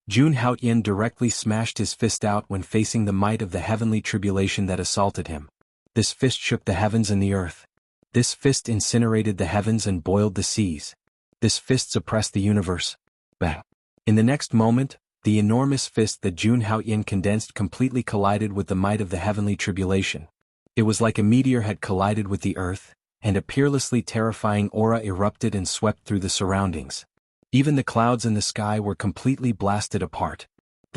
Jun Haoyin directly smashed his fist out when facing the might of the heavenly tribulation that assaulted him. This fist shook the heavens and the earth. This fist incinerated the heavens and boiled the seas. This fist suppressed the universe. Bang. In the next moment, the enormous fist that Jun Haoyin condensed completely collided with the might of the heavenly tribulation. It was like a meteor had collided with the earth, and a peerlessly terrifying aura erupted and swept through the surroundings. Even the clouds in the sky were completely blasted apart.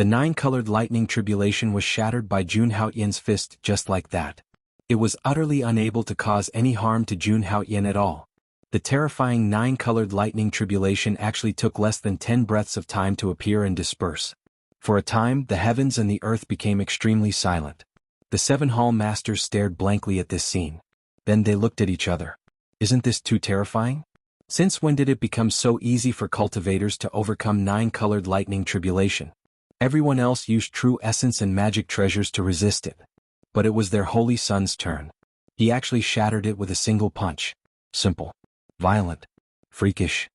The 9-colored lightning tribulation was shattered by Jun Haoyin's fist just like that. It was utterly unable to cause any harm to Jun Haoyin at all. The terrifying 9-colored lightning tribulation actually took less than 10 breaths of time to appear and disperse. For a time, the heavens and the earth became extremely silent. The 7 hall masters stared blankly at this scene. Then they looked at each other. Isn't this too terrifying? Since when did it become so easy for cultivators to overcome 9-colored lightning tribulation? Everyone else used true essence and magic treasures to resist it. But it was their holy son's turn. He actually shattered it with a single punch. Simple. Violent. Freakish.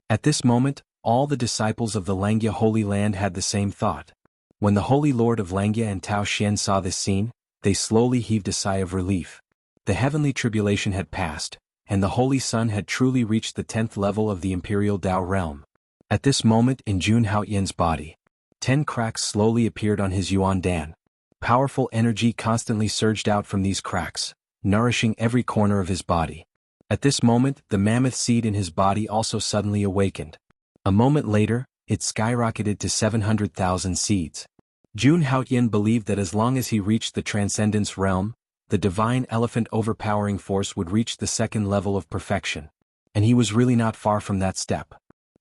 At this moment, all the disciples of the Langya Holy Land had the same thought. When the Holy Lord of Langya and Tao Xian saw this scene, they slowly heaved a sigh of relief. The heavenly tribulation had passed, and the Holy Son had truly reached the 10th level of the Imperial Tao realm. At this moment in Jun Haoyin's body, 10 cracks slowly appeared on his Yuan Dan. Powerful energy constantly surged out from these cracks, nourishing every corner of his body. At this moment, the mammoth seed in his body also suddenly awakened. A moment later, it skyrocketed to 700,000 seeds. Jun Haoyin believed that as long as he reached the Transcendence realm, the divine elephant overpowering force would reach the 2nd level of perfection. And he was really not far from that step.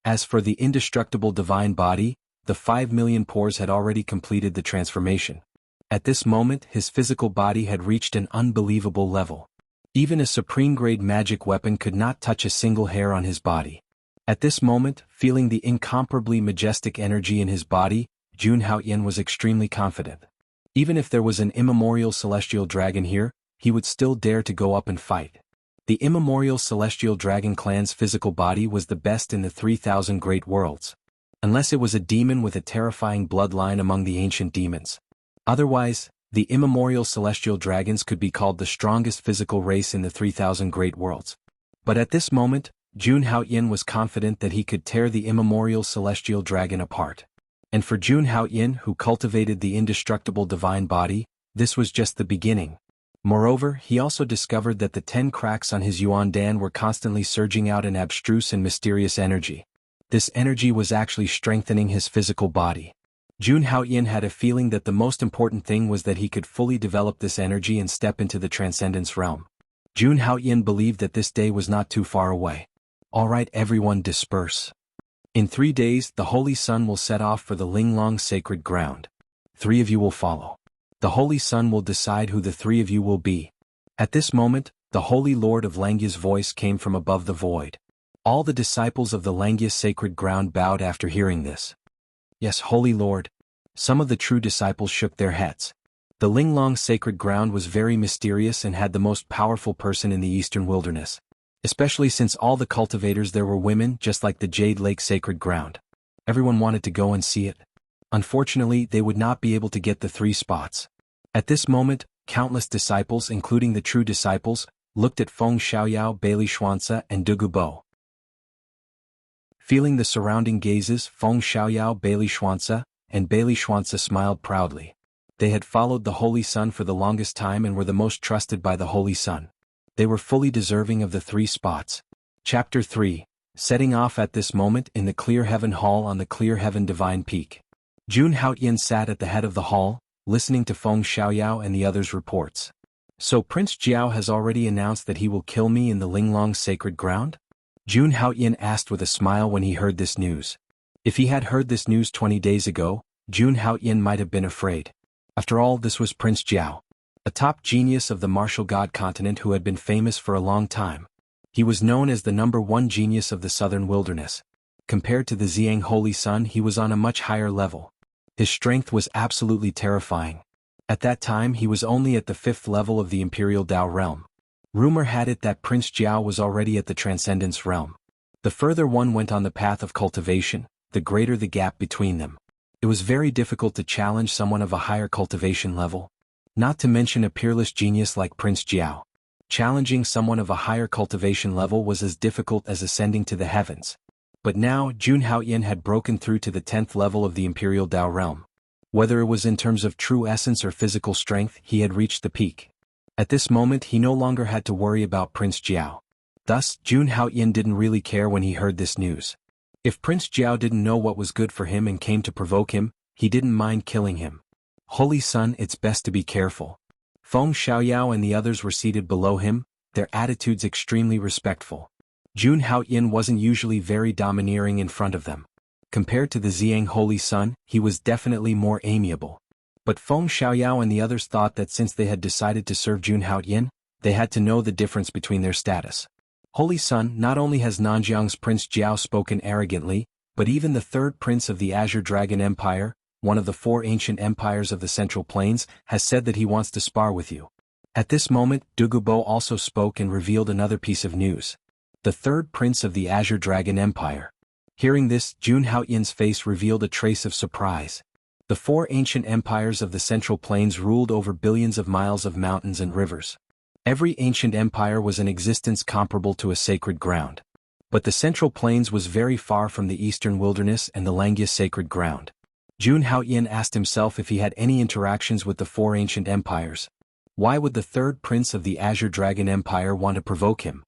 As for the indestructible divine body, the 5 million pores had already completed the transformation. At this moment, his physical body had reached an unbelievable level. Even a supreme-grade magic weapon could not touch a single hair on his body. At this moment, feeling the incomparably majestic energy in his body, Jun Haoyin was extremely confident. Even if there was an immemorial celestial dragon here, he would still dare to go up and fight. The immemorial celestial dragon clan's physical body was the best in the 3,000 great worlds. Unless it was a demon with a terrifying bloodline among the ancient demons. Otherwise, the immemorial celestial dragons could be called the strongest physical race in the 3,000 great worlds. But at this moment, Jun Haoyin was confident that he could tear the immemorial celestial dragon apart. And for Jun Haoyin, who cultivated the indestructible divine body, this was just the beginning. Moreover, he also discovered that the 10 cracks on his Yuan Dan were constantly surging out an abstruse and mysterious energy. This energy was actually strengthening his physical body. Jun Haoyin had a feeling that the most important thing was that he could fully develop this energy and step into the Transcendence realm. Jun Haoyin believed that this day was not too far away. Alright, everyone, disperse. In 3 days, the Holy Sun will set off for the Linglong sacred ground. 3 of you will follow. The Holy Sun will decide who the 3 of you will be. At this moment, the Holy Lord of Langya's voice came from above the void. All the disciples of the Langya sacred ground bowed after hearing this. Yes, Holy Lord. Some of the true disciples shook their heads. The Linglong sacred ground was very mysterious and had the most powerful person in the eastern wilderness. Especially since all the cultivators there were women, just like the Jade Lake sacred ground. Everyone wanted to go and see it. Unfortunately, they would not be able to get the 3 spots. At this moment, countless disciples, including the true disciples, looked at Feng Xiaoyao, Bailey Xuanzi, and Dugu Bo. Feeling the surrounding gazes, Feng Xiaoyao, Bailey Xuanzi, and Bailey Xuanzi smiled proudly. They had followed the Holy Sun for the longest time and were the most trusted by the Holy Sun. They were fully deserving of the 3 spots. Chapter 3. Setting off at this moment in the Clear Heaven Hall on the Clear Heaven Divine Peak. Jun Haoyin sat at the head of the hall, listening to Feng Xiaoyao and the others' reports. So Prince Jiao has already announced that he will kill me in the Linglong sacred ground? Jun Haoyin asked with a smile when he heard this news. If he had heard this news 20 days ago, Jun Haoyin might have been afraid. After all, this was Prince Jiao, a top genius of the martial god continent who had been famous for a long time. He was known as the #1 genius of the southern wilderness. Compared to the Xiang Holy Sun, he was on a much higher level. His strength was absolutely terrifying. At that time, he was only at the 5th level of the Imperial Tao realm. Rumor had it that Prince Jiao was already at the Transcendence realm. The further one went on the path of cultivation, the greater the gap between them. It was very difficult to challenge someone of a higher cultivation level. Not to mention a peerless genius like Prince Jiao. Challenging someone of a higher cultivation level was as difficult as ascending to the heavens. But now, Jun Haoyin had broken through to the 10th level of the Imperial Tao realm. Whether it was in terms of true essence or physical strength, he had reached the peak. At this moment, he no longer had to worry about Prince Jiao. Thus, Jun Haoyin didn't really care when he heard this news. If Prince Jiao didn't know what was good for him and came to provoke him, he didn't mind killing him. Holy Son, it's best to be careful. Feng Xiaoyao and the others were seated below him, their attitudes extremely respectful. Jun Haoyin wasn't usually very domineering in front of them. Compared to the Xiang Holy Son, he was definitely more amiable. But Feng Xiaoyao and the others thought that since they had decided to serve Jun Haoyin, they had to know the difference between their status. Holy Son, not only has Nanjiang's Prince Jiao spoken arrogantly, but even the third prince of the Azure Dragon Empire, one of the 4 ancient empires of the Central Plains, has said that he wants to spar with you. At this moment, Dugubo also spoke and revealed another piece of news. The third prince of the Azure Dragon Empire. Hearing this, Jun Haoyin's face revealed a trace of surprise. The 4 ancient empires of the Central Plains ruled over billions of miles of mountains and rivers. Every ancient empire was in existence comparable to a sacred ground. But the Central Plains was very far from the Eastern Wilderness and the Langya sacred ground. Jun Haoyin asked himself if he had any interactions with the 4 ancient empires. Why would the third prince of the Azure Dragon Empire want to provoke him?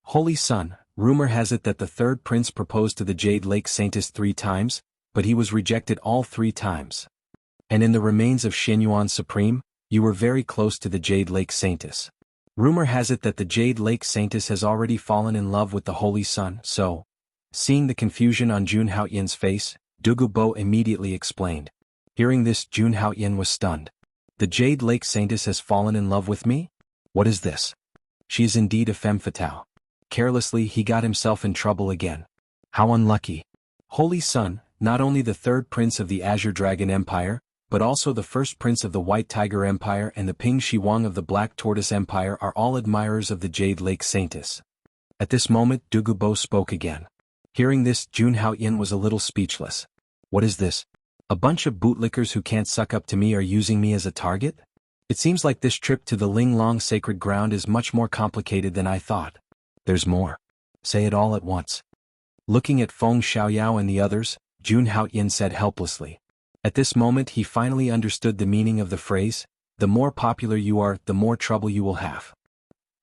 Holy Son, rumor has it that the third prince proposed to the Jade Lake Saintess 3 times, but he was rejected all 3 times. And in the remains of Xinyuan Supreme, you were very close to the Jade Lake Saintess. Rumor has it that the Jade Lake Saintess has already fallen in love with the Holy Son, so... Seeing the confusion on Jun Haoyin's face, Dugubo immediately explained. Hearing this, Jun Haoyin was stunned. The Jade Lake Saintess has fallen in love with me? What is this? She is indeed a femme fatale. Carelessly, he got himself in trouble again. How unlucky. Holy Son, not only the third prince of the Azure Dragon Empire, but also the first prince of the White Tiger Empire and the Ping Shi Huang of the Black Tortoise Empire are all admirers of the Jade Lake Saintess. At this moment, Dugubo spoke again. Hearing this, Jun Haoyin was a little speechless. What is this? A bunch of bootlickers who can't suck up to me are using me as a target? It seems like this trip to the Linglong sacred ground is much more complicated than I thought. There's more. Say it all at once. Looking at Feng Xiaoyao and the others, Jun Haoyin said helplessly. At this moment he finally understood the meaning of the phrase, the more popular you are, the more trouble you will have.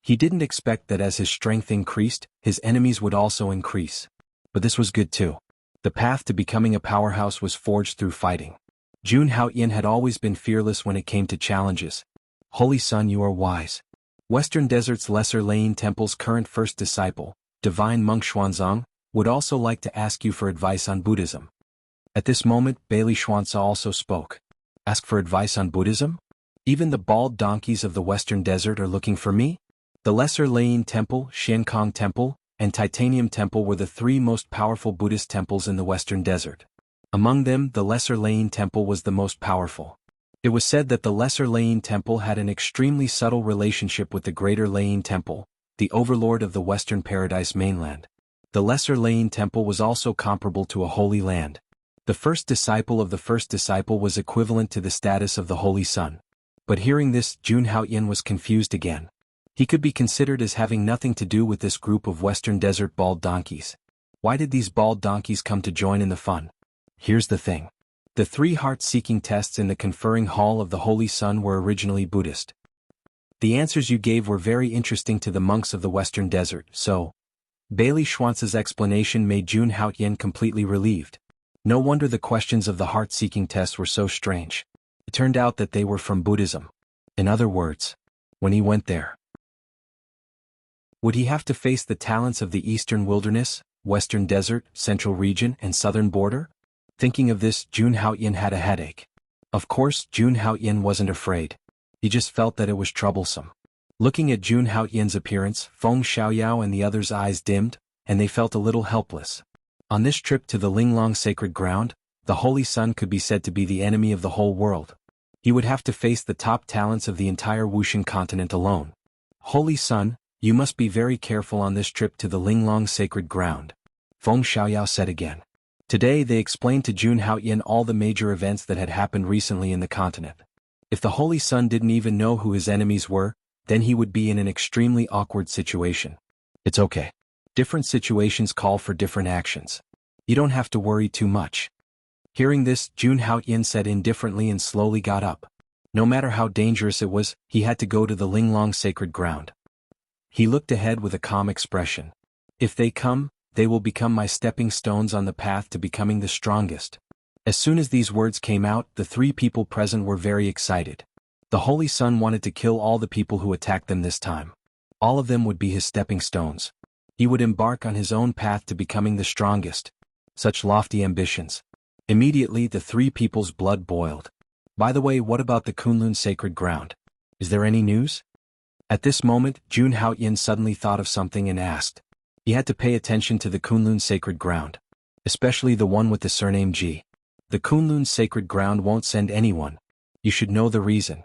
He didn't expect that as his strength increased, his enemies would also increase. But this was good too. The path to becoming a powerhouse was forged through fighting. Jun Haoyin had always been fearless when it came to challenges. Holy Son, you are wise. Western Desert's Lesser Lane Temple's current first disciple, Divine Monk Xuanzang, would also like to ask you for advice on Buddhism. At this moment, Bailey Xuanza also spoke. Ask for advice on Buddhism? Even the bald donkeys of the Western Desert are looking for me? The Lesser Lane Temple, Xiankong Temple, and Titanium Temple were the 3 most powerful Buddhist temples in the Western Desert. Among them, the Lesser Lane Temple was the most powerful. It was said that the Lesser Lane Temple had an extremely subtle relationship with the Greater Lane Temple, the overlord of the Western Paradise mainland. The Lesser Lane Temple was also comparable to a holy land. The first disciple of the first disciple was equivalent to the status of the Holy Son. But hearing this, Jun Haoyin was confused again. He could be considered as having nothing to do with this group of Western Desert bald donkeys. Why did these bald donkeys come to join in the fun? Here's the thing. The 3 heart-seeking tests in the conferring hall of the Holy Son were originally Buddhist. The answers you gave were very interesting to the monks of the Western Desert, so... Bailey Xuanza's explanation made Jun Haoyin completely relieved. No wonder the questions of the heart-seeking tests were so strange. It turned out that they were from Buddhism. In other words, when he went there, would he have to face the talents of the Eastern Wilderness, Western Desert, Central Region, and Southern Border? Thinking of this, Jun Haoyin had a headache. Of course, Jun Haoyin wasn't afraid. He just felt that it was troublesome. Looking at Jun Haoyin's appearance, Feng Xiaoyao and the others' eyes dimmed, and they felt a little helpless. On this trip to the Linglong sacred ground, the Holy Son could be said to be the enemy of the whole world. He would have to face the top talents of the entire Wuxian continent alone. Holy Son, you must be very careful on this trip to the Linglong sacred ground. Feng Xiaoyao said again. Today they explained to Jun Haoyin all the major events that had happened recently in the continent. If the Holy Son didn't even know who his enemies were, then he would be in an extremely awkward situation. It's okay. Different situations call for different actions. You don't have to worry too much. Hearing this, Jun Haoyin said indifferently and slowly got up. No matter how dangerous it was, he had to go to the Linglong sacred ground. He looked ahead with a calm expression. If they come, they will become my stepping stones on the path to becoming the strongest. As soon as these words came out, the 3 people present were very excited. The Holy Sun wanted to kill all the people who attacked them this time. All of them would be his stepping stones. He would embark on his own path to becoming the strongest. Such lofty ambitions. Immediately the 3 people's blood boiled. By the way, what about the Kunlun sacred ground? Is there any news? At this moment, Jun Haoyin suddenly thought of something and asked. He had to pay attention to the Kunlun sacred ground. Especially the one with the surname Ji. The Kunlun sacred ground won't send anyone. You should know the reason.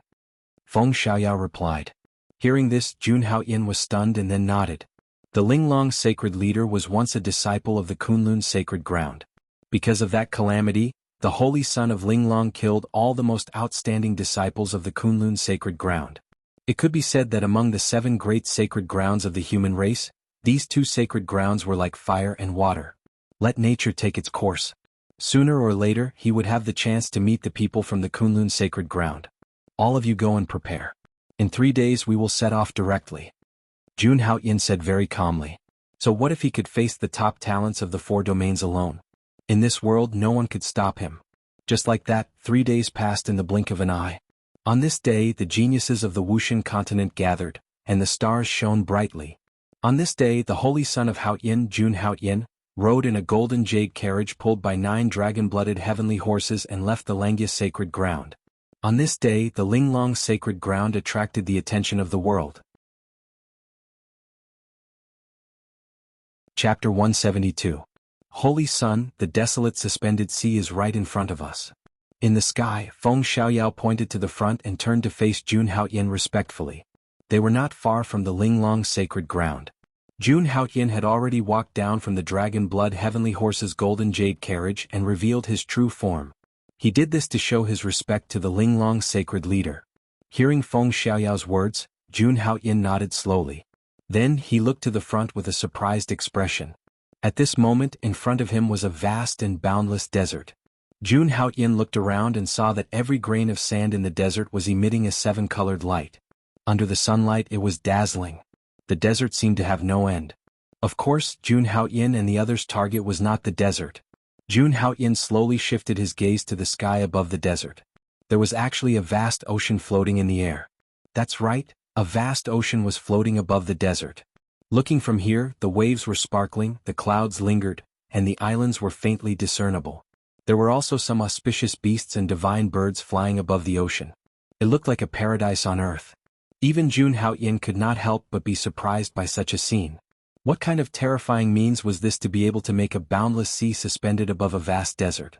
Feng Xiaoyao replied. Hearing this, Jun Haoyin was stunned and then nodded. The Linglong sacred leader was once a disciple of the Kunlun sacred ground. Because of that calamity, the Holy Sun of Linglong killed all the most outstanding disciples of the Kunlun sacred ground. It could be said that among the 7 great sacred grounds of the human race, these 2 sacred grounds were like fire and water. Let nature take its course. Sooner or later, he would have the chance to meet the people from the Kunlun sacred ground. All of you go and prepare. In 3 days we will set off directly. Jun Haoyin said very calmly. So what if he could face the top talents of the 4 domains alone? In this world no one could stop him. Just like that, 3 days passed in the blink of an eye. On this day the geniuses of the Wuxian continent gathered, and the stars shone brightly. On this day the holy son of Haoyin, Jun Haoyin, rode in a golden jade carriage pulled by 9 dragon-blooded heavenly horses and left the Langya sacred ground. On this day the Linglong sacred ground attracted the attention of the world. Chapter 172. Holy Sun, the desolate suspended sea is right in front of us. In the sky, Feng Xiaoyao pointed to the front and turned to face Jun Haoyin respectfully. They were not far from the Linglong sacred ground. Jun Haoyin had already walked down from the dragon blood heavenly horse's golden jade carriage and revealed his true form. He did this to show his respect to the Linglong sacred leader. Hearing Feng Xiaoyao's words, Jun Haoyin nodded slowly. Then he looked to the front with a surprised expression. At this moment, in front of him was a vast and boundless desert. Jun Haoyin looked around and saw that every grain of sand in the desert was emitting a 7-colored light. Under the sunlight it was dazzling. The desert seemed to have no end. Of course, Jun Haoyin and the others' target was not the desert. Jun Haoyin slowly shifted his gaze to the sky above the desert. There was actually a vast ocean floating in the air. That's right, a vast ocean was floating above the desert. Looking from here, the waves were sparkling, the clouds lingered, and the islands were faintly discernible. There were also some auspicious beasts and divine birds flying above the ocean. It looked like a paradise on earth. Even Jun Haoyin could not help but be surprised by such a scene. What kind of terrifying means was this to be able to make a boundless sea suspended above a vast desert?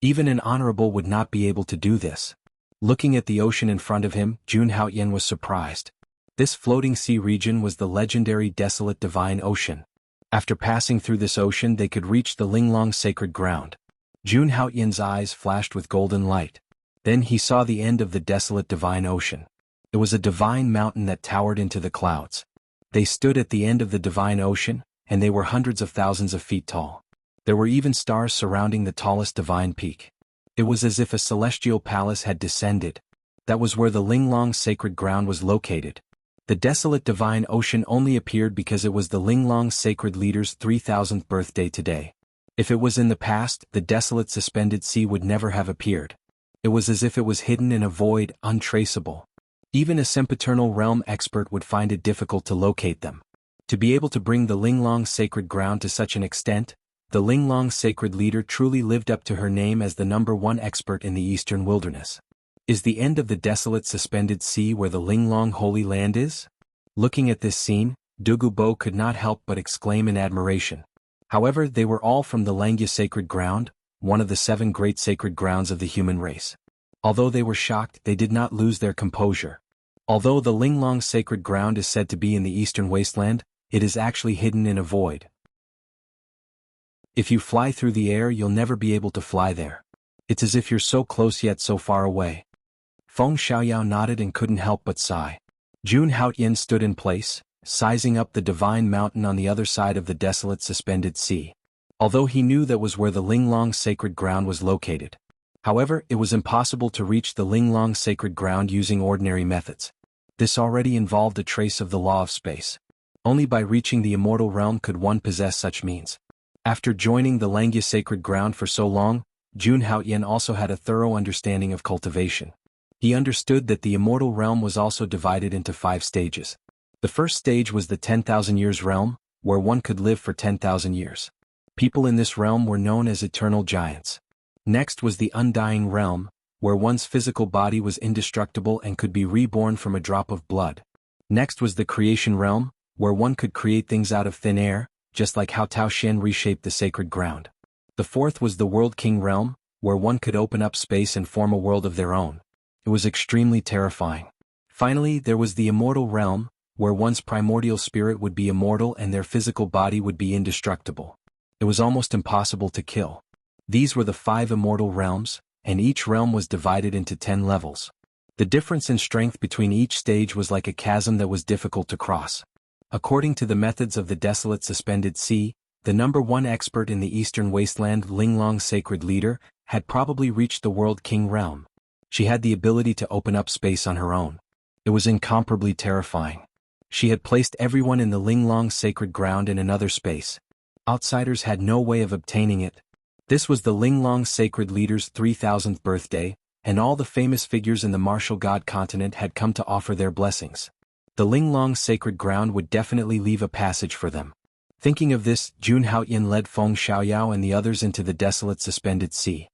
Even an honorable would not be able to do this. Looking at the ocean in front of him, Jun Haoyin was surprised. This floating sea region was the legendary desolate divine ocean. After passing through this ocean they could reach the Linglong sacred ground. Jun Haoyin's eyes flashed with golden light. Then he saw the end of the desolate divine ocean. It was a divine mountain that towered into the clouds. They stood at the end of the divine ocean, and they were hundreds of thousands of feet tall. There were even stars surrounding the tallest divine peak. It was as if a celestial palace had descended. That was where the Linglong sacred ground was located. The desolate divine ocean only appeared because it was the Linglong sacred leader's 3000th birthday today. If it was in the past, the desolate suspended sea would never have appeared. It was as if it was hidden in a void, untraceable. Even a sempiternal realm expert would find it difficult to locate them. To be able to bring the Linglong sacred ground to such an extent, the Linglong sacred leader truly lived up to her name as the #1 expert in the eastern wilderness. Is the end of the desolate suspended sea where the Linglong holy land is? Looking at this scene, Dugu Bo could not help but exclaim in admiration. However, they were all from the Langya sacred ground, one of the 7 great sacred grounds of the human race. Although they were shocked, they did not lose their composure. Although the Linglong sacred ground is said to be in the eastern wasteland, it is actually hidden in a void. If you fly through the air you'll never be able to fly there. It's as if you're so close yet so far away. Feng Xiaoyao nodded and couldn't help but sigh. Jun Haoyin stood in place, sizing up the divine mountain on the other side of the desolate suspended sea. Although he knew that was where the Linglong sacred ground was located. However, it was impossible to reach the Linglong sacred ground using ordinary methods. This already involved a trace of the law of space. Only by reaching the immortal realm could one possess such means. After joining the Langya sacred ground for so long, Jun Haoyan also had a thorough understanding of cultivation. He understood that the immortal realm was also divided into 5 stages. The first stage was the 10,000 years realm, where one could live for 10,000 years. People in this realm were known as eternal giants. Next was the undying realm, where one's physical body was indestructible and could be reborn from a drop of blood. Next was the creation realm, where one could create things out of thin air, just like how Tao Xian reshaped the sacred ground. The fourth was the World King realm, where one could open up space and form a world of their own. It was extremely terrifying. Finally, there was the immortal realm, where one's primordial spirit would be immortal and their physical body would be indestructible. It was almost impossible to kill. These were the 5 immortal realms, and each realm was divided into 10 levels. The difference in strength between each stage was like a chasm that was difficult to cross. According to the methods of the desolate suspended sea, the number 1 expert in the eastern wasteland, Linglong Sacred Leader, had probably reached the World King realm. She had the ability to open up space on her own. It was incomparably terrifying. She had placed everyone in the Linglong sacred ground in another space. Outsiders had no way of obtaining it. This was the Linglong Sacred Leader's 3000th birthday, and all the famous figures in the martial god continent had come to offer their blessings. The Linglong sacred ground would definitely leave a passage for them. Thinking of this, Jun Haoyan led Feng Xiaoyao and the others into the desolate suspended sea.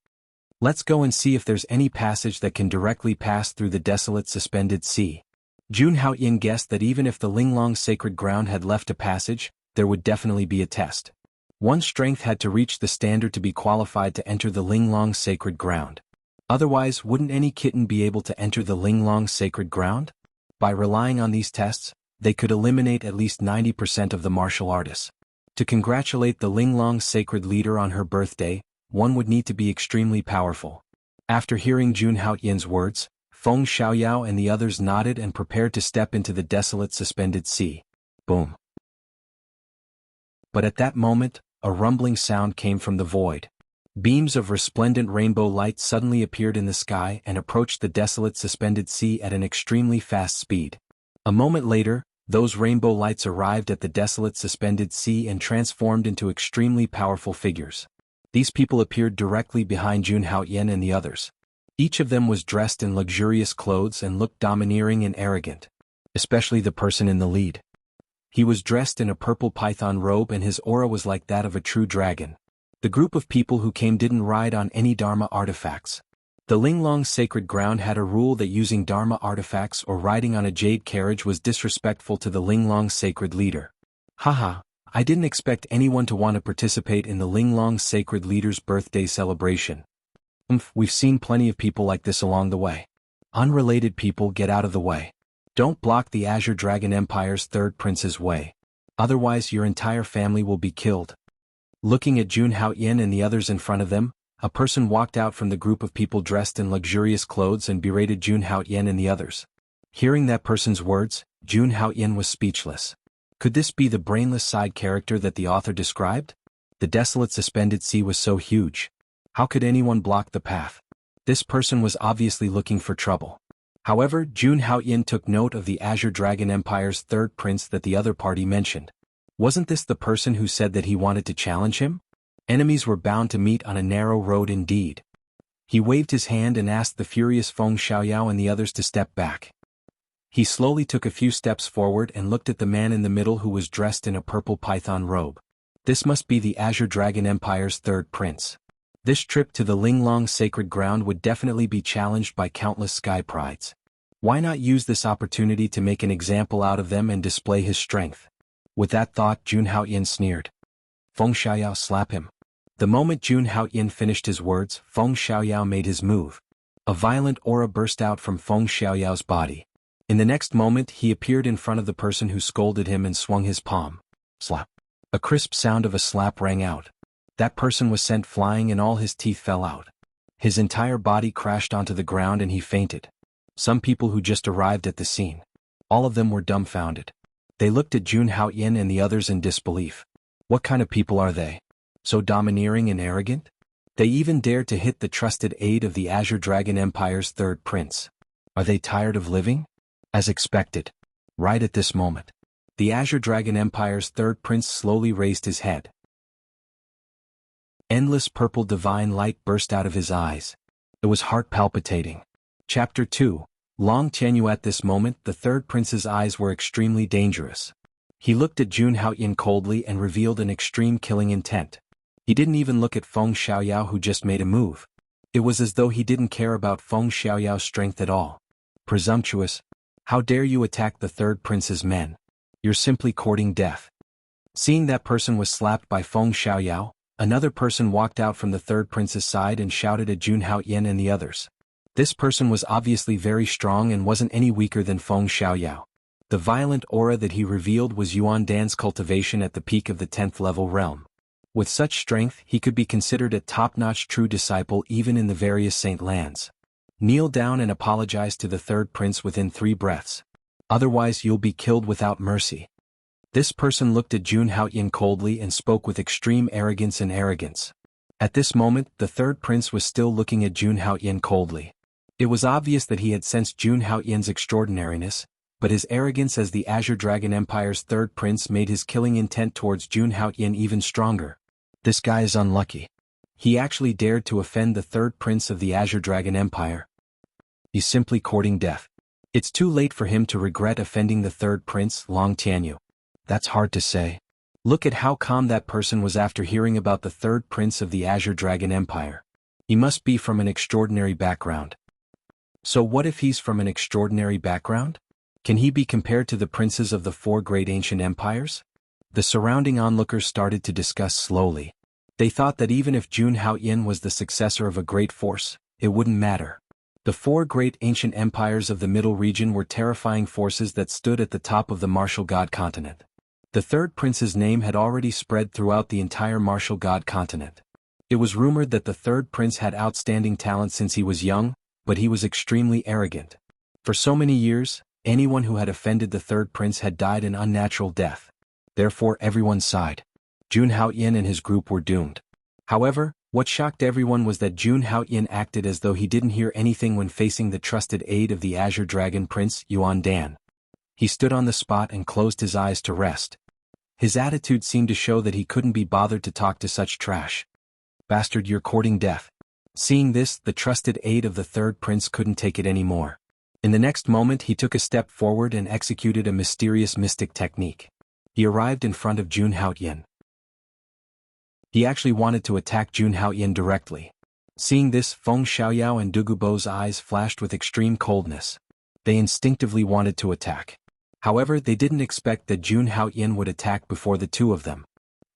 Let's go and see if there's any passage that can directly pass through the desolate suspended sea. Jun Haoyan guessed that even if the Linglong sacred ground had left a passage, there would definitely be a test. One's strength had to reach the standard to be qualified to enter the Linglong sacred ground. Otherwise, wouldn't any kitten be able to enter the Linglong sacred ground? By relying on these tests, they could eliminate at least 90% of the martial artists. To congratulate the Linglong sacred leader on her birthday, one would need to be extremely powerful. After hearing Jun Haoyan's words, Feng Xiaoyao and the others nodded and prepared to step into the desolate suspended sea. Boom. But at that moment, a rumbling sound came from the void. Beams of resplendent rainbow light suddenly appeared in the sky and approached the desolate suspended sea at an extremely fast speed. A moment later, those rainbow lights arrived at the desolate suspended sea and transformed into extremely powerful figures. These people appeared directly behind Jun Haoyan and the others. Each of them was dressed in luxurious clothes and looked domineering and arrogant. Especially the person in the lead. He was dressed in a purple python robe and his aura was like that of a true dragon. The group of people who came didn't ride on any Dharma artifacts. The Linglong sacred ground had a rule that using Dharma artifacts or riding on a jade carriage was disrespectful to the Linglong sacred leader. Haha, I didn't expect anyone to want to participate in the Linglong sacred leader's birthday celebration. We've seen plenty of people like this along the way. Unrelated people, get out of the way. Don't block the Azure Dragon Empire's 3rd prince's way. Otherwise your entire family will be killed. Looking at Jun Haoyan and the others in front of them, a person walked out from the group of people dressed in luxurious clothes and berated Jun Haoyan and the others. Hearing that person's words, Jun Haoyan was speechless. Could this be the brainless side character that the author described? The desolate suspended sea was so huge. How could anyone block the path? This person was obviously looking for trouble. However, Jun Haoyan took note of the Azure Dragon Empire's 3rd prince that the other party mentioned. Wasn't this the person who said that he wanted to challenge him? Enemies were bound to meet on a narrow road indeed. He waved his hand and asked the furious Feng Xiaoyao and the others to step back. He slowly took a few steps forward and looked at the man in the middle who was dressed in a purple python robe. This must be the Azure Dragon Empire's 3rd prince. This trip to the Linglong sacred ground would definitely be challenged by countless sky prides. Why not use this opportunity to make an example out of them and display his strength? With that thought, Jun Haoyan sneered. Feng Xiaoyao, slap him. The moment Jun Haoyan finished his words, Feng Xiaoyao made his move. A violent aura burst out from Feng Xiaoyao's body. In the next moment, he appeared in front of the person who scolded him and swung his palm. Slap. A crisp sound of a slap rang out. That person was sent flying and all his teeth fell out. His entire body crashed onto the ground and he fainted. Some people who just arrived at the scene. All of them were dumbfounded. They looked at Jun Haoyan and the others in disbelief. What kind of people are they? So domineering and arrogant? They even dared to hit the trusted aide of the Azure Dragon Empire's 3rd prince. Are they tired of living? As expected. Right at this moment. The Azure Dragon Empire's 3rd prince slowly raised his head. Endless purple divine light burst out of his eyes. It was heart palpitating. Chapter 2. Long Tianyu. At this moment the third prince's eyes were extremely dangerous. He looked at Jun Haoyin coldly and revealed an extreme killing intent. He didn't even look at Feng Xiaoyao, who just made a move. It was as though he didn't care about Feng Xiaoyao's strength at all. Presumptuous. How dare you attack the third prince's men? You're simply courting death. Seeing that person was slapped by Feng Xiaoyao, another person walked out from the third prince's side and shouted at Jun Haoyin and the others. This person was obviously very strong and wasn't any weaker than Feng Xiaoyao. The violent aura that he revealed was Yuan Dan's cultivation at the peak of the 10th level realm. With such strength he could be considered a top-notch true disciple even in the various saint lands. Kneel down and apologize to the third prince within 3 breaths. Otherwise you'll be killed without mercy. This person looked at Jun Haoyin coldly and spoke with extreme arrogance and arrogance. At this moment the third prince was still looking at Jun Haoyin coldly. It was obvious that he had sensed Jun Haoyin's extraordinariness, but his arrogance as the Azure Dragon Empire's third prince made his killing intent towards Jun Haoyin even stronger. This guy is unlucky. He actually dared to offend the third prince of the Azure Dragon Empire. He's simply courting death. It's too late for him to regret offending the third prince, Long Tianyu. That's hard to say. Look at how calm that person was after hearing about the third prince of the Azure Dragon Empire. He must be from an extraordinary background. So what if he's from an extraordinary background? Can he be compared to the princes of the 4 great ancient empires? The surrounding onlookers started to discuss slowly. They thought that even if Jun Haoyin was the successor of a great force, it wouldn't matter. The 4 great ancient empires of the Middle region were terrifying forces that stood at the top of the martial god continent. The third prince's name had already spread throughout the entire martial god continent. It was rumored that the third prince had outstanding talent since he was young, but he was extremely arrogant. For so many years, anyone who had offended the third prince had died an unnatural death. Therefore everyone sighed. Jun Haoyin and his group were doomed. However, what shocked everyone was that Jun Haoyin acted as though he didn't hear anything when facing the trusted aide of the Azure Dragon Prince, Yuan Dan. He stood on the spot and closed his eyes to rest. His attitude seemed to show that he couldn't be bothered to talk to such trash. Bastard, you're courting death. Seeing this, the trusted aide of the third prince couldn't take it anymore. In the next moment he took a step forward and executed a mysterious mystic technique. He arrived in front of Jun Haoyin. He actually wanted to attack Jun Haoyin directly. Seeing this, Feng Xiaoyao and Dugubo's eyes flashed with extreme coldness. They instinctively wanted to attack. However, they didn't expect that Jun Haoyin would attack before the two of them.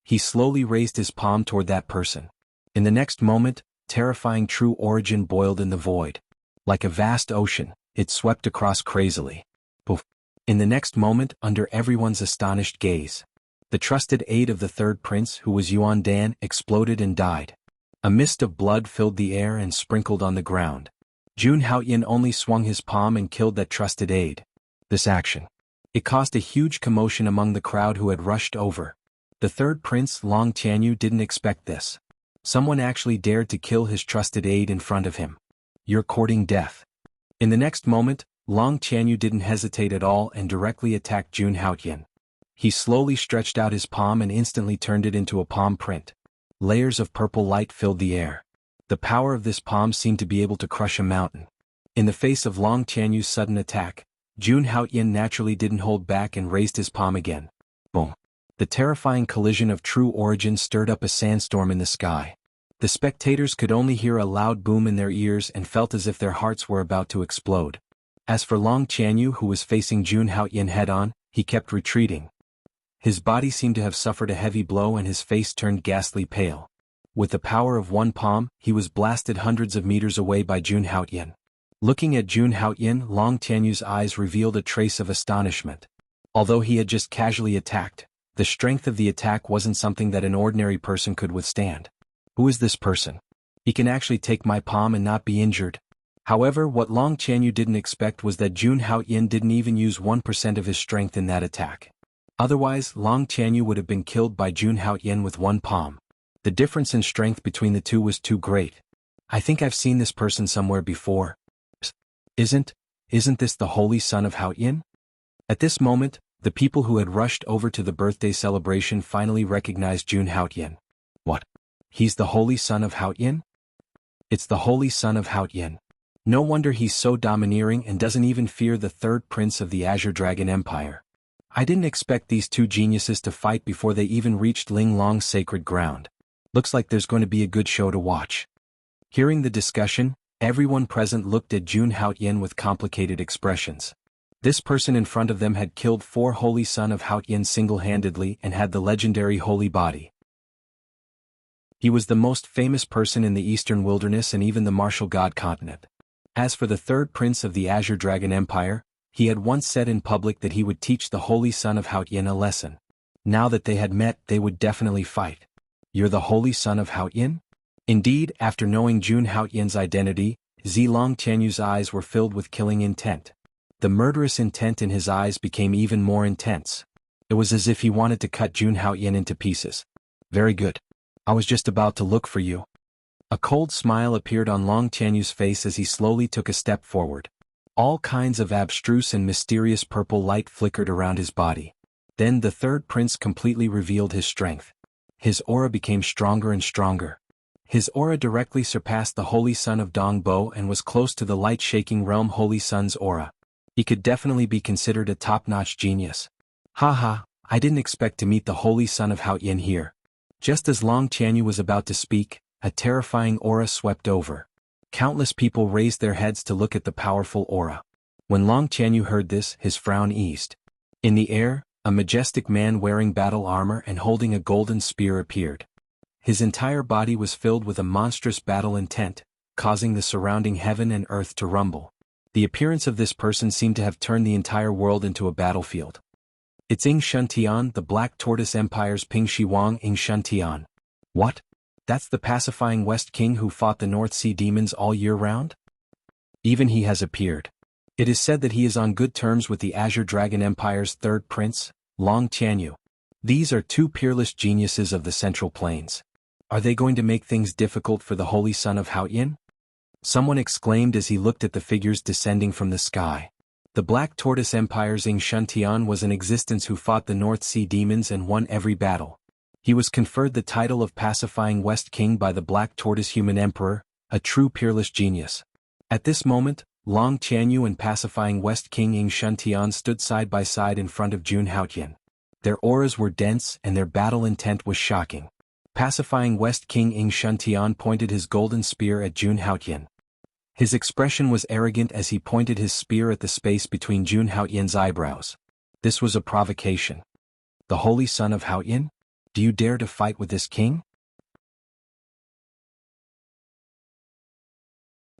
He slowly raised his palm toward that person. In the next moment, terrifying true origin boiled in the void. Like a vast ocean, it swept across crazily. Poof. In the next moment, under everyone's astonished gaze, the trusted aide of the third prince, who was Yuan Dan, exploded and died. A mist of blood filled the air and sprinkled on the ground. Jun Haoyin only swung his palm and killed that trusted aide. This action. It caused a huge commotion among the crowd who had rushed over. The third prince, Long Tianyu, didn't expect this. Someone actually dared to kill his trusted aide in front of him. You're courting death. In the next moment, Long Tianyu didn't hesitate at all and directly attacked Jun Haoyin. He slowly stretched out his palm and instantly turned it into a palm print. Layers of purple light filled the air. The power of this palm seemed to be able to crush a mountain. In the face of Long Tianyu's sudden attack, Jun Haoyin naturally didn't hold back and raised his palm again. Boom. The terrifying collision of true origin stirred up a sandstorm in the sky. The spectators could only hear a loud boom in their ears and felt as if their hearts were about to explode. As for Long Tianyu, who was facing Jun Haoyin head-on, he kept retreating. His body seemed to have suffered a heavy blow and his face turned ghastly pale. With the power of one palm, he was blasted hundreds of meters away by Jun Haoyin. Looking at Jun Haoyin, Long Tianyu's eyes revealed a trace of astonishment. Although he had just casually attacked, the strength of the attack wasn't something that an ordinary person could withstand. Who is this person? He can actually take my palm and not be injured. However, what Long Tianyu didn't expect was that Jun Haoyin didn't even use 1% of his strength in that attack. Otherwise, Long Tianyu would have been killed by Jun Haoyin with one palm. The difference in strength between the two was too great. I think I've seen this person somewhere before. Isn't this the holy son of Haoyin? At this moment, the people who had rushed over to the birthday celebration finally recognized Jun Haoyin. What? He's the holy son of Haoyin? It's the holy son of Haoyin. No wonder he's so domineering and doesn't even fear the third prince of the Azure Dragon Empire. I didn't expect these two geniuses to fight before they even reached Ling Long's sacred ground. Looks like there's going to be a good show to watch. Hearing the discussion, everyone present looked at Jun Haoyin with complicated expressions. This person in front of them had killed 4 holy son of Haoyin single-handedly and had the legendary holy body. He was the most famous person in the Eastern Wilderness and even the martial god continent. As for the third prince of the Azure Dragon Empire, he had once said in public that he would teach the holy son of Haoyin a lesson. Now that they had met, they would definitely fight. You're the holy son of Haoyin? Indeed, after knowing Jun Haoyin's identity, Zilong Tianyu's eyes were filled with killing intent. The murderous intent in his eyes became even more intense. It was as if he wanted to cut Jun Haoyin into pieces. Very good. I was just about to look for you. A cold smile appeared on Long Tianyu's face as he slowly took a step forward. All kinds of abstruse and mysterious purple light flickered around his body. Then the third prince completely revealed his strength. His aura became stronger and stronger. His aura directly surpassed the Holy Son of Dongbo and was close to the light-shaking realm Holy Sun's aura. He could definitely be considered a top-notch genius. Haha, I didn't expect to meet the Holy Son of Haoyin here. Just as Long Tianyu was about to speak, a terrifying aura swept over. Countless people raised their heads to look at the powerful aura. When Long Tianyu heard this, his frown eased. In the air, a majestic man wearing battle armor and holding a golden spear appeared. His entire body was filled with a monstrous battle intent, causing the surrounding heaven and earth to rumble. The appearance of this person seemed to have turned the entire world into a battlefield. It's Ying Shuntian, the Black Tortoise Empire's Ping Shiwang Ying Shuntian. What? That's the pacifying West King who fought the North Sea demons all year round? Even he has appeared. It is said that he is on good terms with the Azure Dragon Empire's third prince, Long Tianyu. These are 2 peerless geniuses of the Central Plains. Are they going to make things difficult for the Holy Son of Haoyin? Someone exclaimed as he looked at the figures descending from the sky. The Black Tortoise Empire's Ying Shuntian was in existence who fought the North Sea demons and won every battle. He was conferred the title of Pacifying West King by the Black Tortoise Human Emperor, a true peerless genius. At this moment, Long Tianyu and Pacifying West King Ying Shuntian stood side by side in front of Jun Haoyin. Their auras were dense and their battle intent was shocking. Pacifying West King Ying Shuntian pointed his golden spear at Jun Haoyin. His expression was arrogant as he pointed his spear at the space between Jun Haoyin's eyebrows. This was a provocation. The Holy Son of Haoyin? Do you dare to fight with this king?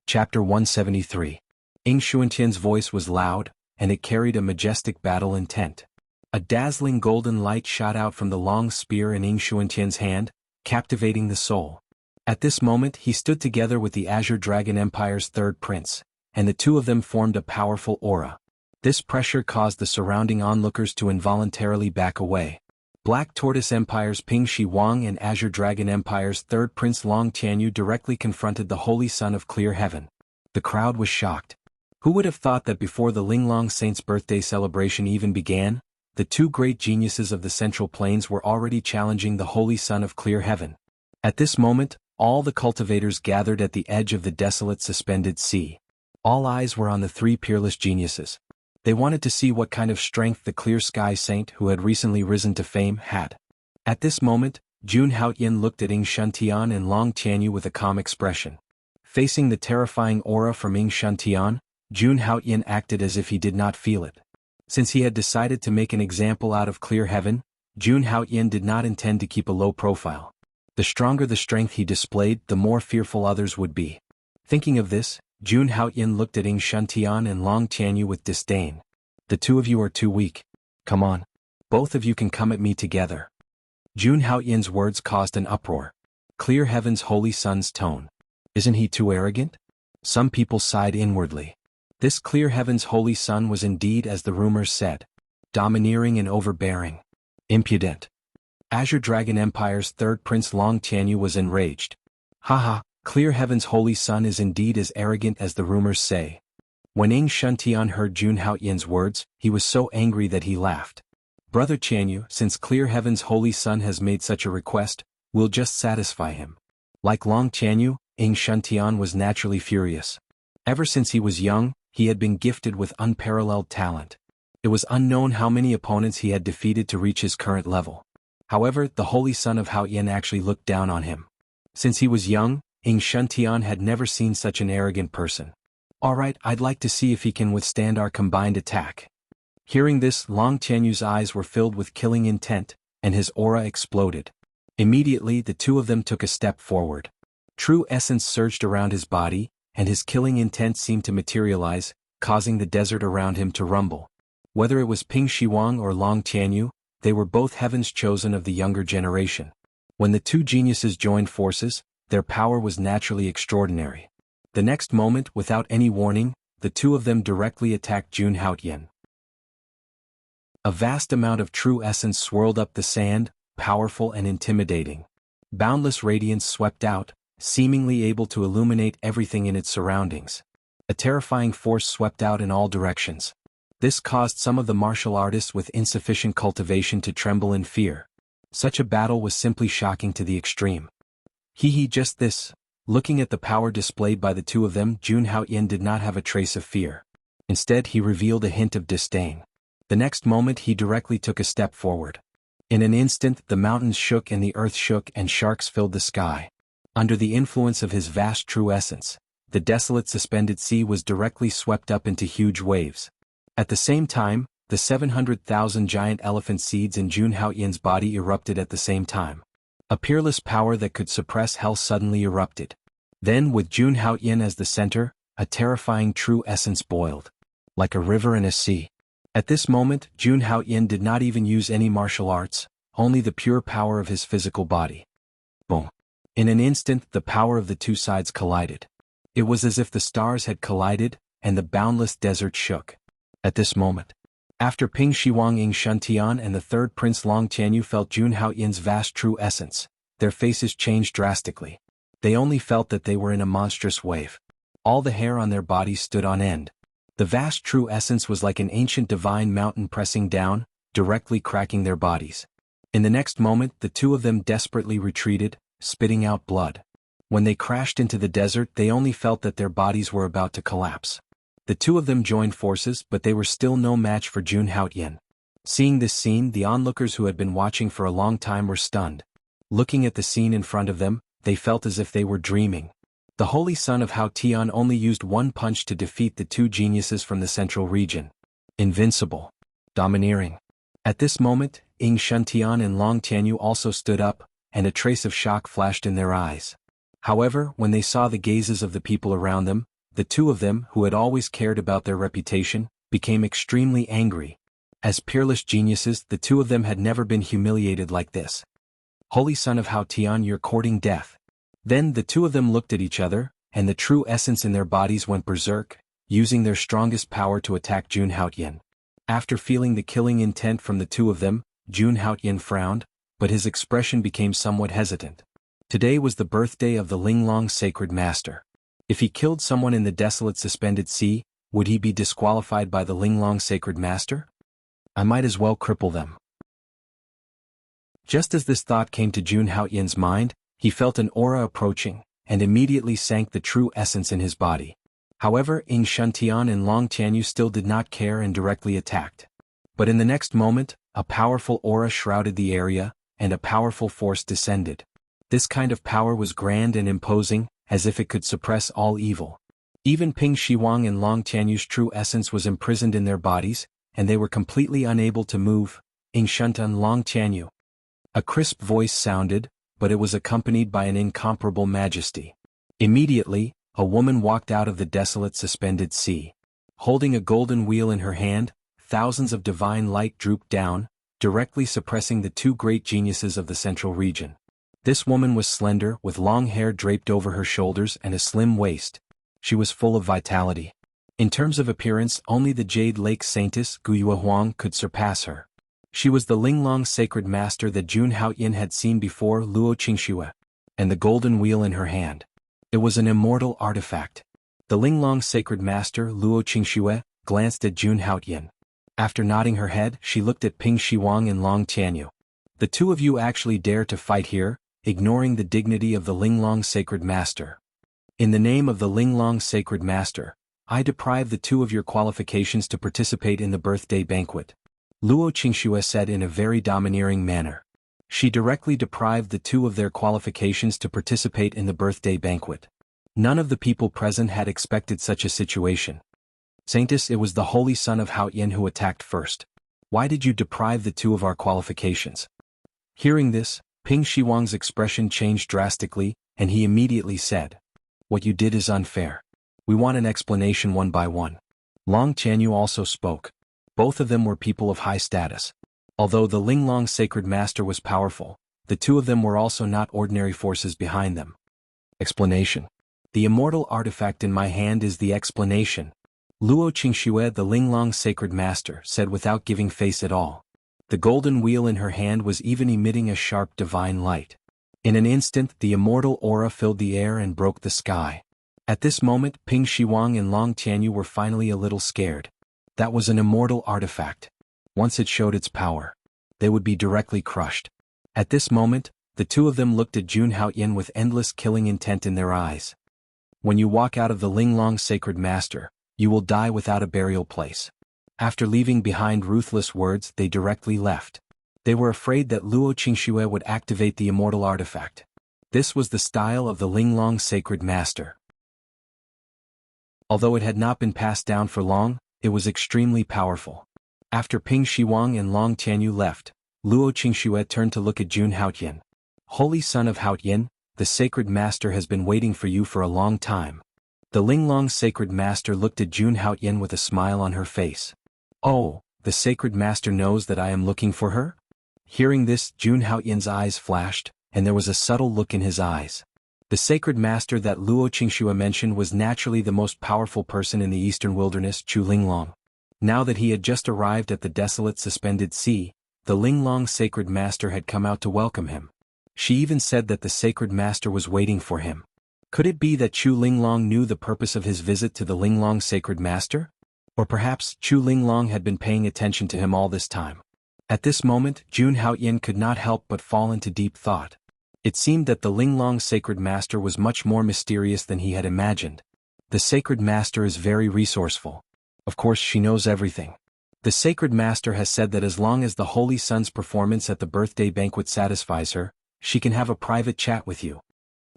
Chapter 173. Ying Shuntian's voice was loud, and it carried a majestic battle intent. A dazzling golden light shot out from the long spear in Ying Shuntian's hand, captivating the soul. At this moment he stood together with the Azure Dragon Empire's third prince, and the two of them formed a powerful aura. This pressure caused the surrounding onlookers to involuntarily back away. Black Tortoise Empire's Ping Shiwang and Azure Dragon Empire's third prince Long Tianyu directly confronted the Holy Son of Clear Heaven. The crowd was shocked. Who would have thought that before the Linglong Saint's birthday celebration even began, the 2 great geniuses of the Central Plains were already challenging the Holy Son of Clear Heaven? At this moment, all the cultivators gathered at the edge of the desolate suspended sea. All eyes were on the 3 peerless geniuses. They wanted to see what kind of strength the Clear Sky Saint who had recently risen to fame had. At this moment, Jun Haoyin looked at Ying Shuntian and Long Tianyu with a calm expression. Facing the terrifying aura from Ying Shuntian, Jun Haoyin acted as if he did not feel it. Since he had decided to make an example out of Clear Heaven, Jun Haoyin did not intend to keep a low profile. The stronger the strength he displayed, the more fearful others would be. Thinking of this, Jun Haoyin looked at Ying Shuntian and Long Tianyu with disdain. The 2 of you are too weak. Come on. Both of you can come at me together. Jun Haoyin's words caused an uproar. Clear Heaven's Holy Son's tone. Isn't he too arrogant? Some people sighed inwardly. This Clear Heaven's Holy Son was indeed, as the rumors said, domineering and overbearing. Impudent. Azure Dragon Empire's third prince Long Tianyu was enraged. Haha. Clear Heaven's Holy Son is indeed as arrogant as the rumors say. When Ying Shuntian heard Jun Haoyin's words, he was so angry that he laughed. Brother Tianyu, since Clear Heaven's Holy Son has made such a request, we'll just satisfy him. Like Long Qianyu, Ying Shuntian was naturally furious. Ever since he was young, he had been gifted with unparalleled talent. It was unknown how many opponents he had defeated to reach his current level. However, the holy son of Hao Yin actually looked down on him. Since he was young, Ying Shuntian had never seen such an arrogant person. "Alright, I'd like to see if he can withstand our combined attack." Hearing this, Long Qianyu's eyes were filled with killing intent, and his aura exploded. Immediately, the two of them took a step forward. True essence surged around his body, and his killing intent seemed to materialize, causing the desert around him to rumble. Whether it was Ping Shiwang or Long Qianyu, they were both heaven's chosen of the younger generation. When the two geniuses joined forces, their power was naturally extraordinary. The next moment, without any warning, the two of them directly attacked Jun Haotian. A vast amount of true essence swirled up the sand, powerful and intimidating. Boundless radiance swept out, seemingly able to illuminate everything in its surroundings. A terrifying force swept out in all directions. This caused some of the martial artists with insufficient cultivation to tremble in fear. Such a battle was simply shocking to the extreme. Just this. Looking at the power displayed by the two of them, Jun Haotian did not have a trace of fear. Instead, he revealed a hint of disdain. The next moment he directly took a step forward. In an instant, the mountains shook and the earth shook and sharks filled the sky. Under the influence of his vast true essence, the desolate suspended sea was directly swept up into huge waves. At the same time, the 700,000 giant elephant seeds in Jun Haotian's body erupted at the same time. A peerless power that could suppress hell suddenly erupted. Then, with Jun Haotian as the center, a terrifying true essence boiled. Like a river in a sea. At this moment, Jun Haotian did not even use any martial arts, only the pure power of his physical body. Boom. In an instant, the power of the two sides collided. It was as if the stars had collided, and the boundless desert shook. At this moment, after Ping Shiwang Ying Shuntian and the third prince Long Qianyu felt Jun Haotian's vast true essence, their faces changed drastically. They only felt that they were in a monstrous wave. All the hair on their bodies stood on end. The vast true essence was like an ancient divine mountain pressing down, directly cracking their bodies. In the next moment, the two of them desperately retreated, spitting out blood. When they crashed into the desert, they only felt that their bodies were about to collapse. The two of them joined forces, but they were still no match for Jun Haotian. Seeing this scene, the onlookers who had been watching for a long time were stunned. Looking at the scene in front of them, they felt as if they were dreaming. The holy son of Hao Tian only used one punch to defeat the two geniuses from the central region. Invincible. Domineering. At this moment, Ying Shuntian and Long Qianyu also stood up, and a trace of shock flashed in their eyes. However, when they saw the gazes of the people around them, the two of them, who had always cared about their reputation, became extremely angry. As peerless geniuses, the two of them had never been humiliated like this. "Holy son of Hao Tian, you're courting death." Then the two of them looked at each other, and the true essence in their bodies went berserk, using their strongest power to attack Jun Haotian. After feeling the killing intent from the two of them, Jun Haotian frowned, but his expression became somewhat hesitant. Today was the birthday of the Linglong Sacred Master. If he killed someone in the desolate suspended sea, would he be disqualified by the Linglong Sacred Master? I might as well cripple them. Just as this thought came to Jun Haotian's mind, he felt an aura approaching, and immediately sank the true essence in his body. However, Ying Shuntian and Long Qianyu still did not care and directly attacked. But in the next moment, a powerful aura shrouded the area, and a powerful force descended. This kind of power was grand and imposing, as if it could suppress all evil. Even Ping Shiwang and Long Qianyu's true essence was imprisoned in their bodies, and they were completely unable to move. Ying Shuntian Long Qianyu. A crisp voice sounded, but it was accompanied by an incomparable majesty. Immediately, a woman walked out of the desolate suspended sea. Holding a golden wheel in her hand, thousands of divine light drooped down, directly suppressing the two great geniuses of the central region. This woman was slender, with long hair draped over her shoulders and a slim waist. She was full of vitality. In terms of appearance, only the Jade Lake Saintess Guyue Huang could surpass her. She was the Linglong Sacred Master that Jun Haotian had seen before, Luo Qingxue, and the golden wheel in her hand. It was an immortal artifact. The Linglong Sacred Master, Luo Qingxue, glanced at Jun Haotian. After nodding her head, she looked at Ping Shiwang and Long Qianyu. "The two of you actually dare to fight here?" ignoring the dignity of the Linglong Sacred Master. In the name of the Linglong Sacred Master, I deprive the two of your qualifications to participate in the birthday banquet, Luo Qingxue said in a very domineering manner. She directly deprived the two of their qualifications to participate in the birthday banquet. None of the people present had expected such a situation. Saintus, it was the Holy Son of Haoyan who attacked first. Why did you deprive the two of our qualifications? Hearing this, Ping Shiwang's expression changed drastically, and he immediately said, "What you did is unfair. We want an explanation one by one." Long Tianyu also spoke. Both of them were people of high status. Although the Linglong Sacred Master was powerful, the two of them were also not ordinary forces behind them. Explanation. The immortal artifact in my hand is the explanation, Luo Qingxue, the Linglong Sacred Master, said without giving face at all. The golden wheel in her hand was even emitting a sharp divine light. In an instant the immortal aura filled the air and broke the sky. At this moment Ping Shiwang and Long Tianyu were finally a little scared. That was an immortal artifact. Once it showed its power, they would be directly crushed. At this moment, the two of them looked at Jun Haoyan with endless killing intent in their eyes. When you walk out of the Linglong Sacred Master, you will die without a burial place. After leaving behind ruthless words, they directly left. They were afraid that Luo Qingxue would activate the immortal artifact. This was the style of the Linglong Sacred Master. Although it had not been passed down for long, it was extremely powerful. After Ping Shiwang and Long Tianyu left, Luo Qingxue turned to look at Jun Haoyan. Holy Son of Haoyan, the Sacred Master has been waiting for you for a long time. The Linglong Sacred Master looked at Jun Haoyan with a smile on her face. Oh, the Sacred Master knows that I am looking for her? Hearing this, Jun Haoyan's eyes flashed, and there was a subtle look in his eyes. The Sacred Master that Luo Qingxue mentioned was naturally the most powerful person in the eastern wilderness, Chu Linglong. Now that he had just arrived at the desolate suspended sea, the Linglong Sacred Master had come out to welcome him. She even said that the Sacred Master was waiting for him. Could it be that Chu Linglong knew the purpose of his visit to the Linglong Sacred Master? Or perhaps Chu Linglong had been paying attention to him all this time. At this moment, Jun Haoyan could not help but fall into deep thought. It seemed that the Linglong Sacred Master was much more mysterious than he had imagined. The Sacred Master is very resourceful. Of course, she knows everything. The Sacred Master has said that as long as the Holy Son's performance at the birthday banquet satisfies her, she can have a private chat with you.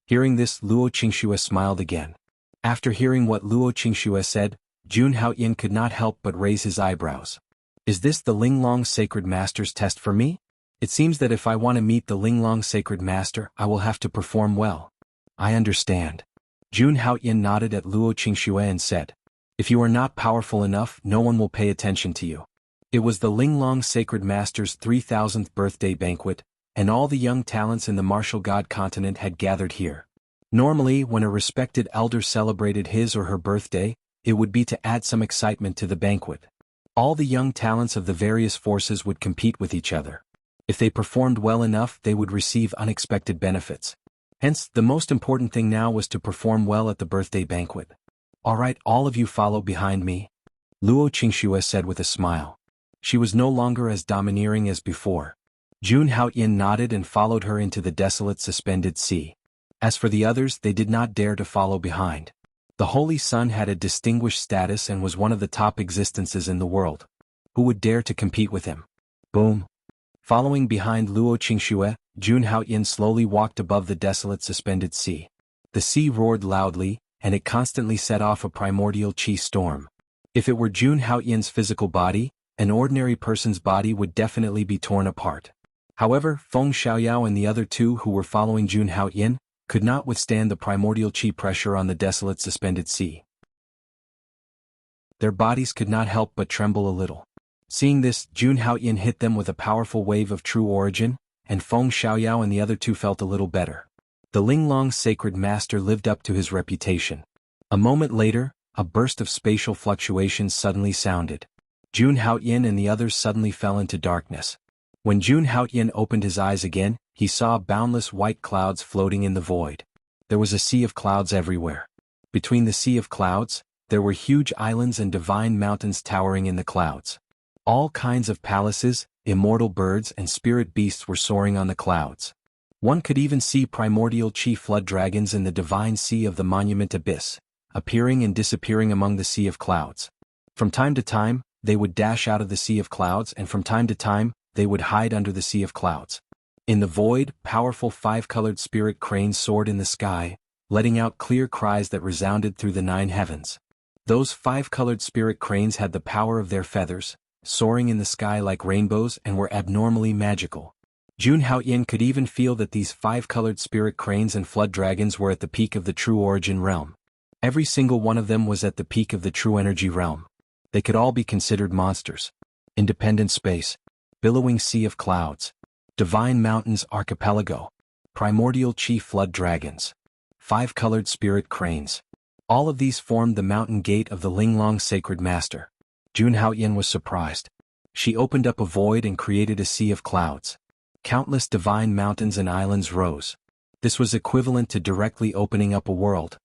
Hearing this, Luo Qingxue smiled again. After hearing what Luo Qingxue said, Jun Haoyan could not help but raise his eyebrows. Is this the Linglong Sacred Master's test for me? It seems that if I want to meet the Linglong Sacred Master, I will have to perform well. I understand. Jun Haoyan nodded at Luo Qingxue and said, if you are not powerful enough, no one will pay attention to you. It was the Linglong Sacred Master's 3000th birthday banquet, and all the young talents in the martial god continent had gathered here. Normally, when a respected elder celebrated his or her birthday, it would be to add some excitement to the banquet. All the young talents of the various forces would compete with each other. If they performed well enough, they would receive unexpected benefits. Hence, the most important thing now was to perform well at the birthday banquet. All right, all of you follow behind me, Luo Qingxue said with a smile. She was no longer as domineering as before. Jun Haoyan nodded and followed her into the desolate suspended sea. As for the others, they did not dare to follow behind. The Holy Son had a distinguished status and was one of the top existences in the world. Who would dare to compete with him? Boom. Following behind Luo Qingxue, Jun Haoyan slowly walked above the desolate suspended sea. The sea roared loudly, and it constantly set off a primordial chi storm. If it were Jun Haoyan's physical body, an ordinary person's body would definitely be torn apart. However, Feng Xiaoyao and the other two who were following Jun Haoyan could not withstand the primordial chi pressure on the desolate suspended sea. Their bodies could not help but tremble a little. Seeing this, Jun Haoyan hit them with a powerful wave of true origin, and Feng Xiaoyao and the other two felt a little better. The Linglong Sacred Master lived up to his reputation. A moment later, a burst of spatial fluctuations suddenly sounded. Jun Haoyan and the others suddenly fell into darkness. When Jun Haoyan opened his eyes again, he saw boundless white clouds floating in the void. There was a sea of clouds everywhere. Between the sea of clouds, there were huge islands and divine mountains towering in the clouds. All kinds of palaces, immortal birds and spirit beasts were soaring on the clouds. One could even see primordial chi flood dragons in the divine sea of the monument abyss, appearing and disappearing among the sea of clouds. From time to time, they would dash out of the sea of clouds, and from time to time, they would hide under the sea of clouds. In the void, powerful five-colored spirit cranes soared in the sky, letting out clear cries that resounded through the 9 heavens. Those five-colored spirit cranes had the power of their feathers, soaring in the sky like rainbows, and were abnormally magical. Jun Haoyin could even feel that these five-colored spirit cranes and flood dragons were at the peak of the true origin realm. Every single one of them was at the peak of the true energy realm. They could all be considered monsters. Independent space, billowing sea of clouds, divine mountains archipelago, primordial chi flood dragons, five-colored spirit cranes. All of these formed the mountain gate of the Linglong sacred master. Jun Haoyin was surprised. She opened up a void and created a sea of clouds. Countless divine mountains and islands rose. This was equivalent to directly opening up a world.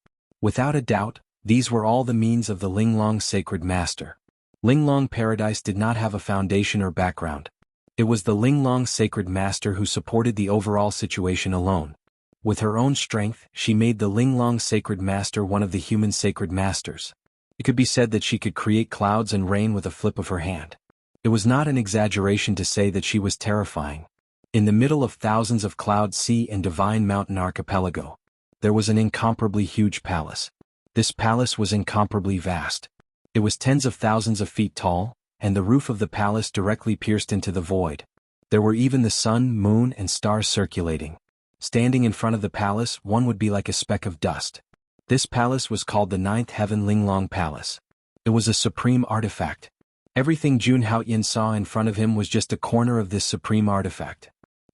Without a doubt, these were all the means of the Linglong sacred master. Linglong paradise did not have a foundation or background. It was the Linglong sacred master who supported the overall situation alone. With her own strength, she made the Linglong sacred master one of the human sacred masters. It could be said that she could create clouds and rain with a flip of her hand. It was not an exaggeration to say that she was terrifying. In the middle of thousands of cloud sea and divine mountain archipelago, there was an incomparably huge palace. This palace was incomparably vast. It was tens of thousands of feet tall, and the roof of the palace directly pierced into the void. There were even the sun, moon, and stars circulating. Standing in front of the palace, one would be like a speck of dust. This palace was called the 9th Heaven Linglong Palace. It was a supreme artifact. Everything Jun Haoyin saw in front of him was just a corner of this supreme artifact.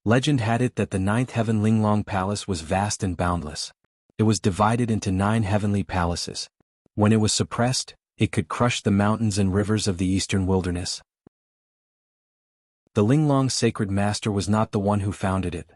Legend had it that the 9th Heaven Linglong Palace was vast and boundless. It was divided into 9 heavenly palaces. When it was suppressed, it could crush the mountains and rivers of the eastern wilderness. The Linglong sacred master was not the one who founded it.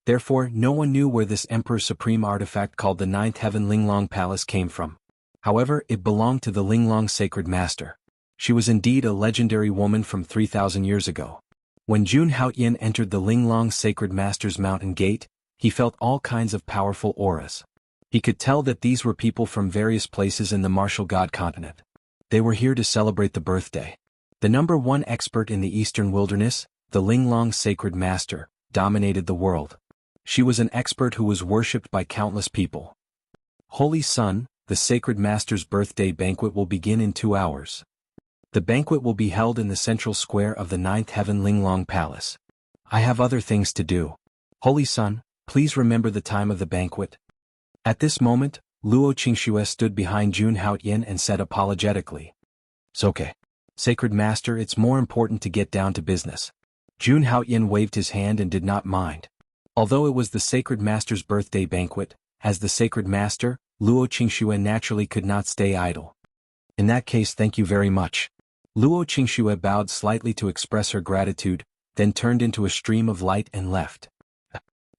Therefore, no one knew where this Emperor's supreme artifact called the 9th Heaven Linglong Palace came from. However, it belonged to the Linglong sacred master. She was indeed a legendary woman from 3,000 years ago. When Jun Haoyin entered the Linglong sacred master's mountain gate, he felt all kinds of powerful auras. He could tell that these were people from various places in the martial god continent. They were here to celebrate the birthday. The #1 expert in the eastern wilderness, the Linglong sacred master, dominated the world. She was an expert who was worshipped by countless people. Holy Sun, the sacred master's birthday banquet will begin in 2 hours. The banquet will be held in the central square of the 9th Heaven Linglong Palace. I have other things to do. Holy Sun, please remember the time of the banquet. At this moment, Luo Qingxue stood behind Jun Haoyin and said apologetically, "It's okay. Sacred Master, it's more important to get down to business." Jun Haoyin waved his hand and did not mind. Although it was the Sacred Master's birthday banquet, as the Sacred Master, Luo Qingxue naturally could not stay idle. "In that case, thank you very much." Luo Qingxue bowed slightly to express her gratitude, then turned into a stream of light and left.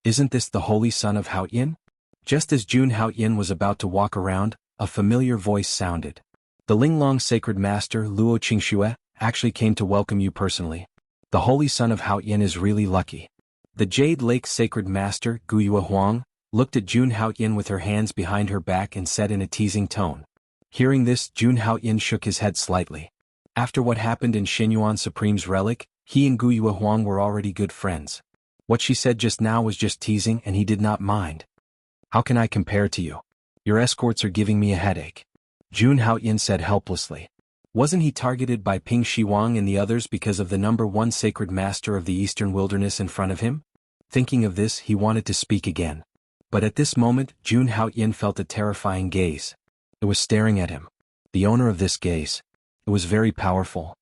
"Isn't this the Holy Son of Haoyin?" Just as Jun Haoyin was about to walk around, a familiar voice sounded. "The Linglong Sacred Master, Luo Qingxue, actually came to welcome you personally. The Holy Son of Haoyin is really lucky." The Jade Lake Sacred Master, Guyue Huang, looked at Jun Haoyin with her hands behind her back and said in a teasing tone. Hearing this, Jun Haoyin shook his head slightly. After what happened in Xinyuan Supreme's relic, he and Guyue Huang were already good friends. What she said just now was just teasing, and he did not mind. "How can I compare to you? Your escorts are giving me a headache," Jun Haoyin said helplessly. Wasn't he targeted by Ping Shiwang and the others because of the #1 sacred master of the eastern wilderness in front of him? Thinking of this, he wanted to speak again. But at this moment, Jun Haoyin felt a terrifying gaze. It was staring at him. The owner of this gaze. It was very powerful.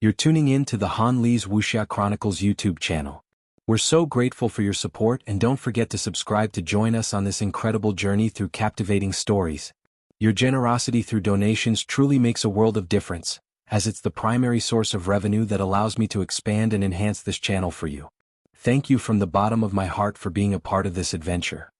You're tuning in to the Han Li's Wuxia Chronicles YouTube channel. We're so grateful for your support, and don't forget to subscribe to join us on this incredible journey through captivating stories. Your generosity through donations truly makes a world of difference, as it's the primary source of revenue that allows me to expand and enhance this channel for you. Thank you from the bottom of my heart for being a part of this adventure.